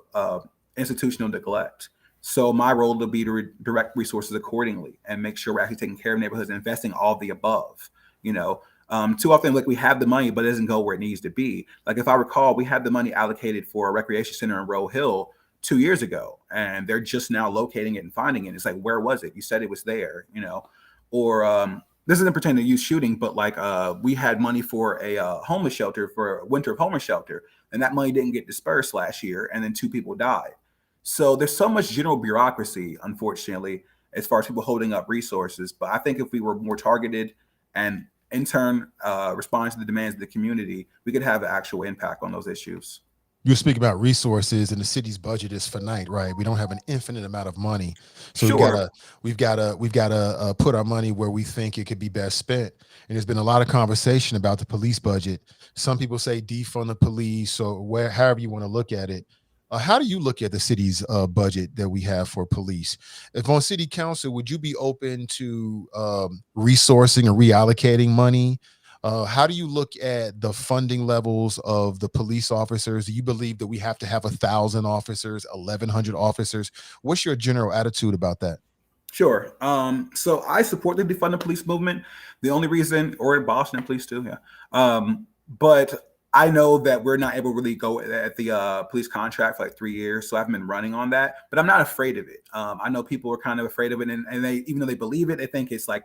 institutional neglect. So my role will be to direct resources accordingly and make sure we're actually taking care of neighborhoods and investing all of the above. Too often, like, we have the money, but it doesn't go where it needs to be. Like, if I recall, we had the money allocated for a recreation center in Roe Hill 2 years ago, and they're just now locating it and finding it. It's like, where was it? You said it was there, or this doesn't pertain to youth shooting, but like we had money for a homeless shelter, for a winter homeless shelter, and that money didn't get dispersed last year, and then 2 people died. So there's so much general bureaucracy, unfortunately, as far as people holding up resources. But I think if we were more targeted and in turn respond to the demands of the community, we could have an actual impact on those issues. You speak about resources, and the city's budget is finite, right? We don't have an infinite amount of money, so Sure. we've gotta put our money where we think it could be best spent. And there's been a lot of conversation about the police budget. Some people say defund the police, or however you want to look at it. How do you look at the city's budget that we have for police? If on city council, would you be open to resourcing or reallocating money? How do you look at the funding levels of the police officers? Do you believe that we have to have 1,000 officers, 1,100 officers? What's your general attitude about that? Sure. So I support the defund the police movement. The only reason, or abolishing the police too, yeah. But I know that we're not able to really go at the police contract for like 3 years, so I haven't been running on that. But I'm not afraid of it. I know people are kind of afraid of it, and they, even though they believe it, they think it's like,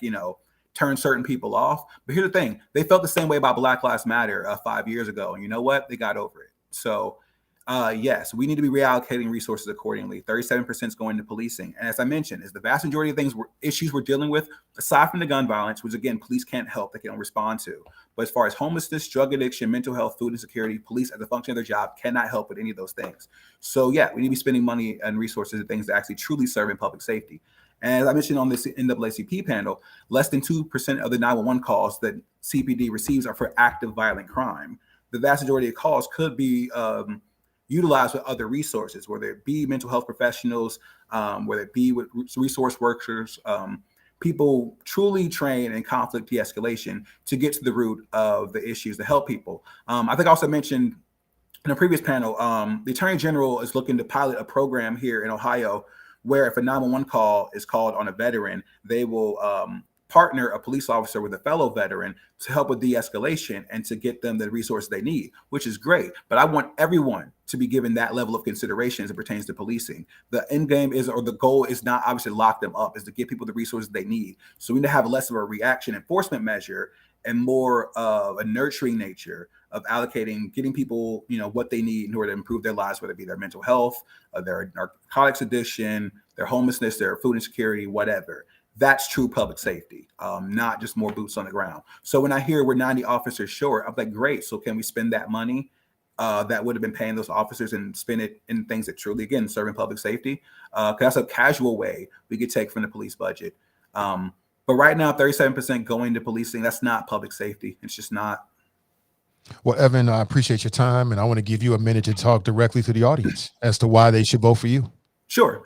turn certain people off. But here's the thing: they felt the same way about Black Lives Matter 5 years ago, and you know what? They got over it. So yes, we need to be reallocating resources accordingly. 37% is going to policing. And as I mentioned, is the vast majority of issues we're dealing with, aside from the gun violence, which again, police can't help, they can't respond to. But as far as homelessness, drug addiction, mental health, food insecurity, police as a function of their job cannot help with any of those things. So yeah, we need to be spending money and resources and things that actually truly serve in public safety. And as I mentioned on this NAACP panel, less than 2% of the 911 calls that CPD receives are for active violent crime. The vast majority of calls could be utilized with other resources, whether it be mental health professionals, whether it be with resource workers, people truly trained in conflict de-escalation to get to the root of the issues to help people. I think I also mentioned in a previous panel, the Attorney General is looking to pilot a program here in Ohio where if a 911 call is called on a veteran, they will partner a police officer with a fellow veteran to help with de-escalation and to get them the resources they need, which is great. But I want everyone to be given that level of consideration as it pertains to policing. The end game is, or the goal is not obviously to lock them up, is to give people the resources they need. So we need to have less of a reaction enforcement measure and more of a nurturing nature of allocating, getting people, what they need in order to improve their lives, whether it be their mental health, their narcotics addiction, their homelessness, their food insecurity, whatever. That's true public safety, not just more boots on the ground. So when I hear we're 90 officers short, I'm like, great. So can we spend that money that would have been paying those officers and spend it in things that truly, again, serving public safety? Because that's a casual way we could take from the police budget. But right now, 37% going to policing, that's not public safety. It's just not. Well, Evan, I appreciate your time, and I want to give you a minute to talk directly to the audience as to why they should vote for you. Sure.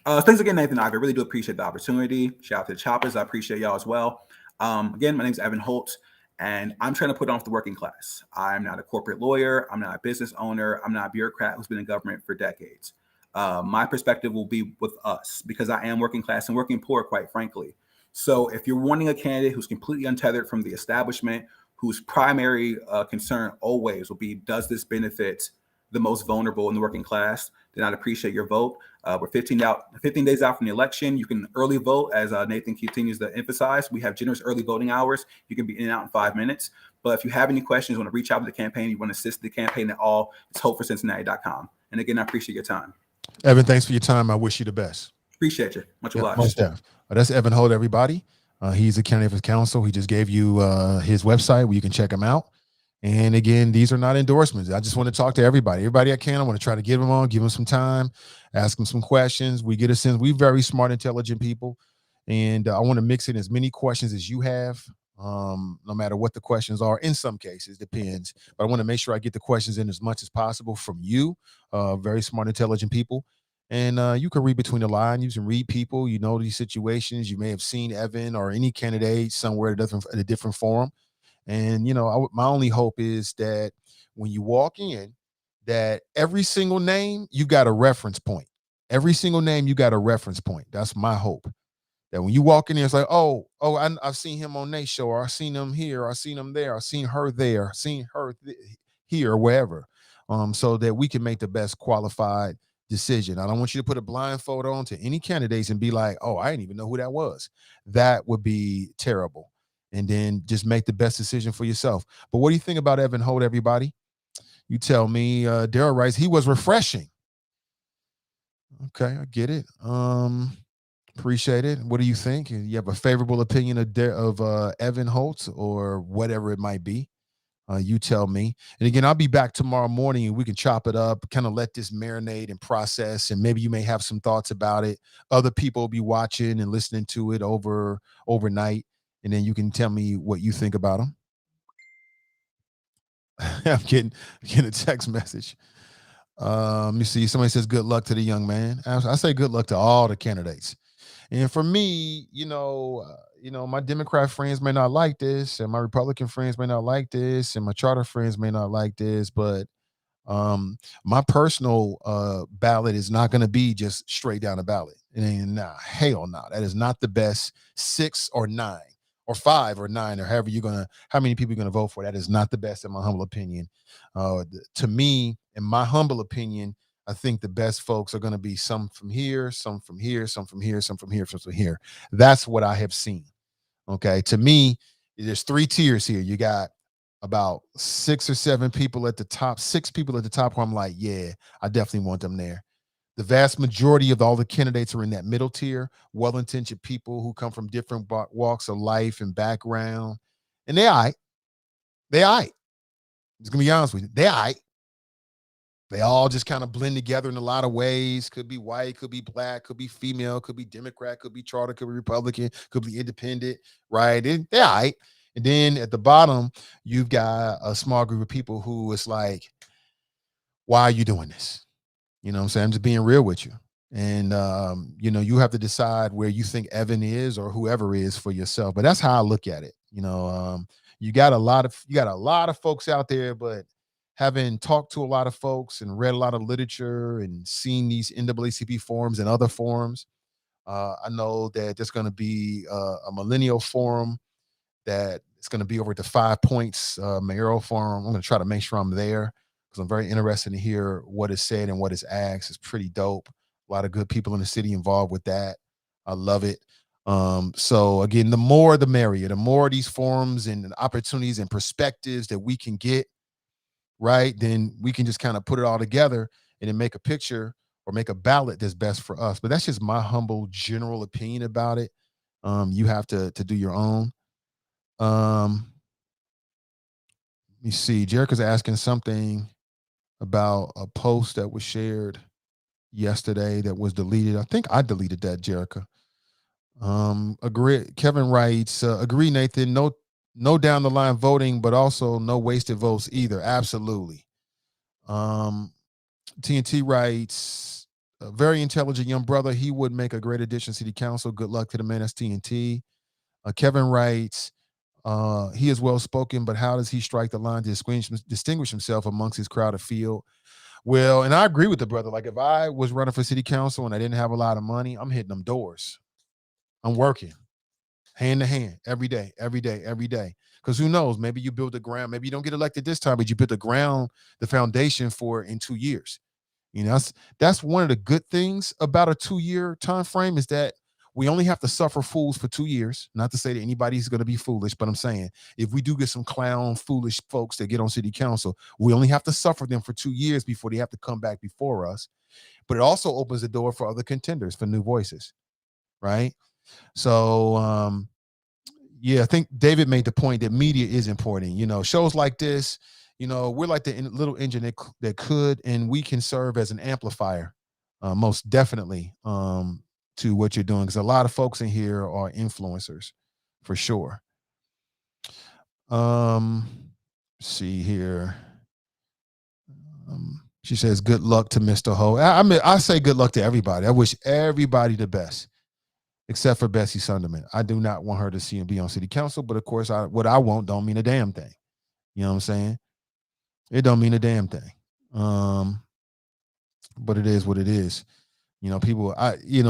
Thanks again, Nathan. I really do appreciate the opportunity. Shout out to the Choppers. I appreciate y'all as well. Again, my name is Evan Holt, And I'm trying to put on for the working class. I'm not a corporate lawyer. I'm not a business owner. I'm not a bureaucrat who's been in government for decades. My perspective will be with us because I am working class and working poor, quite frankly. So if you're wanting a candidate who's completely untethered from the establishment, whose primary concern always will be, does this benefit the most vulnerable in the working class, then I'd appreciate your vote. We're 15 days out from the election. You can early vote, as Nathan continues to emphasize. We have generous early voting hours. You can be in and out in 5 minutes. But if you have any questions, want to reach out to the campaign, you want to assist the campaign at all, it's hopeforcincinnati.com. And again, I appreciate your time. Evan, thanks for your time. I wish you the best. Appreciate you. Much obliged. Most definitely. That's Evan Holt, everybody. He's a candidate for council. He just gave you his website where you can check him out. And again, these are not endorsements. I just want to talk to everybody. Everybody I can. I want to try to get them on, give them some time, ask them some questions. We get a sense. We're very smart, intelligent people. And I want to mix in as many questions as you have, no matter what the questions are. In some cases, depends. But I want to make sure I get the questions in as much as possible from you, very smart, intelligent people. And you can read between the lines. You can read people. You know these situations. You may have seen Evan or any candidate somewhere at a different forum. And, you know, my only hope is that when you walk in, that every single name, you got a reference point. Every single name, you got a reference point. That's my hope. That when you walk in there, it's like, I've seen him on Nate's show, or I've seen him here, or I've seen him there, I've seen her there, seen her here, or wherever, so that we can make the best qualified decision. I don't want you to put a blindfold on to any candidates and be like, oh, I didn't even know who that was. That would be terrible. And then just make the best decision for yourself. But what do you think about Evan Holt, everybody? You tell me. Daryl writes, he was refreshing. Okay, I get it. Appreciate it. What do you think? You have a favorable opinion of Evan Holt or whatever it might be? You tell me. And again, I'll be back tomorrow morning and we can chop it up, kind of let this marinate and process. And maybe you may have some thoughts about it. Other people will be watching and listening to it overnight. And then you can tell me what you think about them. I'm getting a text message. Let me see. Somebody says, good luck to the young man. I say good luck to all the candidates. And for me, my Democrat friends may not like this, and my Republican friends may not like this, and my charter friends may not like this, but my personal ballot is not going to be just straight down the ballot. And hell no. That is not the best 6 or 9 or 5 or 9 or how many people you're going to vote for. That is not the best in my humble opinion. To me, in my humble opinion, I think the best folks are going to be some from here, some from here, some from here, some from here, some from here. That's what I have seen. Okay. To me, there's 3 tiers here. You got about 6 or 7 people at the top, 6 people at the top who I'm like, yeah, I definitely want them there. The vast majority of all the candidates are in that middle tier, well-intentioned people who come from different walks of life and background. And they all right. They all right. Just going to be honest with you. They all right. They all just kind of blend together in a lot of ways. Could be white, could be black, could be female, could be Democrat, could be charter, could be Republican, could be independent, right? They're all right. And then at the bottom, you've got a small group of people who it's like, why are you doing this? You know what I'm saying? I'm just being real with you. And, you have to decide where you think Evan is or whoever is for yourself. But that's how I look at it. You got a lot of folks out there, but having talked to a lot of folks and read a lot of literature and seen these NAACP forums and other forums, I know that there's going to be a millennial forum that it's going to be over at the 5 Points mayoral forum. I'm going to try to make sure I'm there because I'm very interested to hear what is said and what is asked. It's pretty dope. A lot of good people in the city involved with that. I love it. So again, the more the merrier. The more of these forums and opportunities and perspectives that we can get, right, then we can just kind of put it all together and then make a picture or make a ballot that's best for us. But that's just my humble general opinion about it. You have to do your own. Let me see. Jericho's asking something about a post that was shared yesterday that was deleted. I think I deleted that, Jericho. Agree. Kevin writes, agree, Nathan. No down the line voting, but also no wasted votes either. Absolutely. TNT writes, a very intelligent young brother. He would make a great addition to city council. Good luck to the man. That's TNT. Kevin writes, He is well spoken, but how does he strike the line to distinguish himself amongst his crowded field? Well, and I agree with the brother. Like if I was running for city council and I didn't have a lot of money, I'm hitting them doors. I'm working hand to hand every day, every day, every day. Because who knows? Maybe you build the ground. Maybe you don't get elected this time, but you build the ground, the foundation for it in 2 years. You know, that's one of the good things about a 2-year time frame is that we only have to suffer fools for 2 years. Not to say that anybody's going to be foolish, but I'm saying if we do get some clown, foolish folks that get on city council, we only have to suffer them for 2 years before they have to come back before us. But it also opens the door for other contenders, for new voices, right? So, yeah, I think David made the point that media is important. You know, shows like this, you know, we're like the little engine that could, and we can serve as an amplifier, most definitely, to what you're doing. Because a lot of folks in here are influencers, for sure. See here. She says, "Good luck to Mr. Ho." I mean, I say good luck to everybody. I wish everybody the best, except for Bessie Sunderman. I do not want her to see and be on city council, but of course, what I want don't mean a damn thing. You know what I'm saying? It don't mean a damn thing. But it is what it is. You know,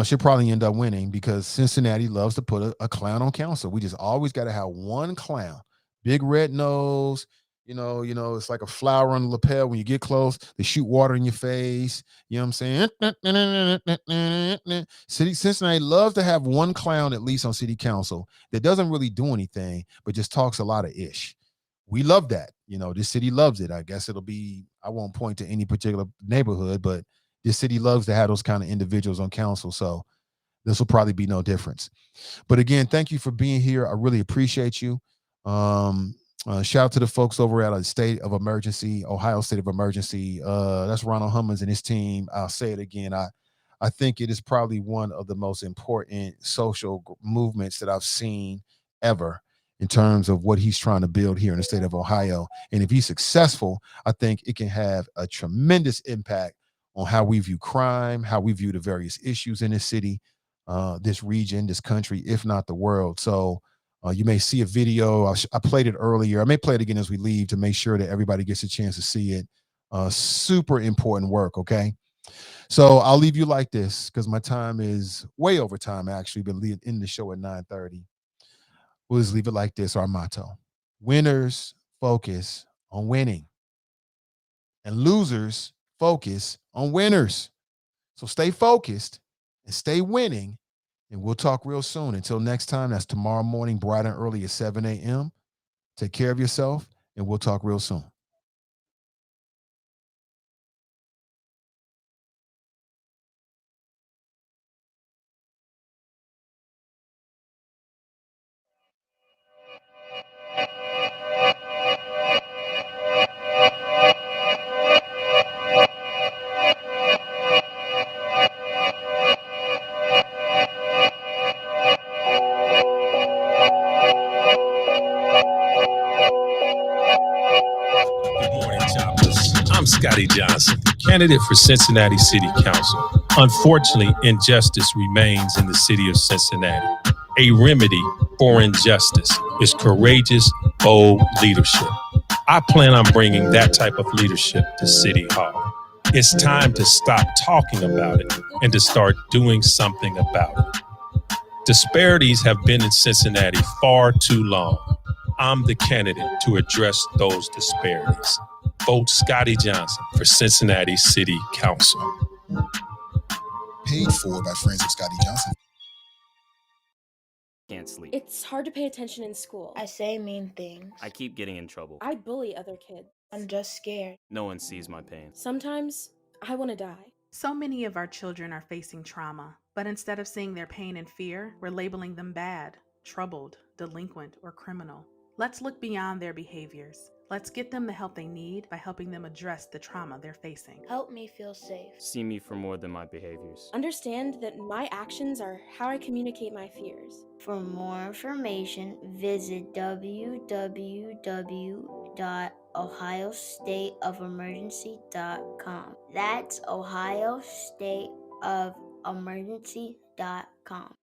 she'll probably end up winning because Cincinnati loves to put a clown on council. We just always got to have one clown, big red nose. You know, it's like a flower on the lapel. When you get close, they shoot water in your face. You know what I'm saying? Cincinnati loves to have one clown at least on city council that doesn't really do anything, but just talks a lot of ish. We love that. You know, this city loves it. I guess I won't point to any particular neighborhood, but this city loves to have those kind of individuals on council. So this will probably be no difference. But again, thank you for being here. I really appreciate you. Shout out to the folks over at Ohio State of Emergency. That's Ronald Hummons and his team. I'll say it again. I think it is probably one of the most important social movements that I've seen ever in terms of what he's trying to build here in the state of Ohio. And if he's successful, I think it can have a tremendous impact on how we view crime, how we view the various issues in this city, this region, this country, if not the world. So you may see a video. I played it earlier. I may play it again as we leave to make sure that everybody gets a chance to see it. Super important work, okay? So I'll leave you like this because my time is way over time, actually, but in the show at 9:30. We'll just leave it like this, our motto. Winners focus on winning, and losers focus on winners. So stay focused and stay winning, and we'll talk real soon. Until next time, that's tomorrow morning, bright and early at 7 a.m. Take care of yourself, and we'll talk real soon. Good morning, Choppers. I'm Scotty Johnson, candidate for Cincinnati City Council. Unfortunately, injustice remains in the city of Cincinnati. A remedy for injustice is courageous, bold leadership. I plan on bringing that type of leadership to City Hall. It's time to stop talking about it and to start doing something about it. Disparities have been in Cincinnati far too long. I'm the candidate to address those disparities. Vote Scotty Johnson for Cincinnati City Council. Paid for by friends of Scotty Johnson. Can't sleep. It's hard to pay attention in school. I say mean things. I keep getting in trouble. I bully other kids. I'm just scared. No one sees my pain. Sometimes I want to die. So many of our children are facing trauma, but instead of seeing their pain and fear, we're labeling them bad, troubled, delinquent, or criminal. Let's look beyond their behaviors. Let's get them the help they need by helping them address the trauma they're facing. Help me feel safe. See me for more than my behaviors. Understand that my actions are how I communicate my fears. For more information, visit www.ohiostateofemergency.com. That's ohiostateofemergency.com.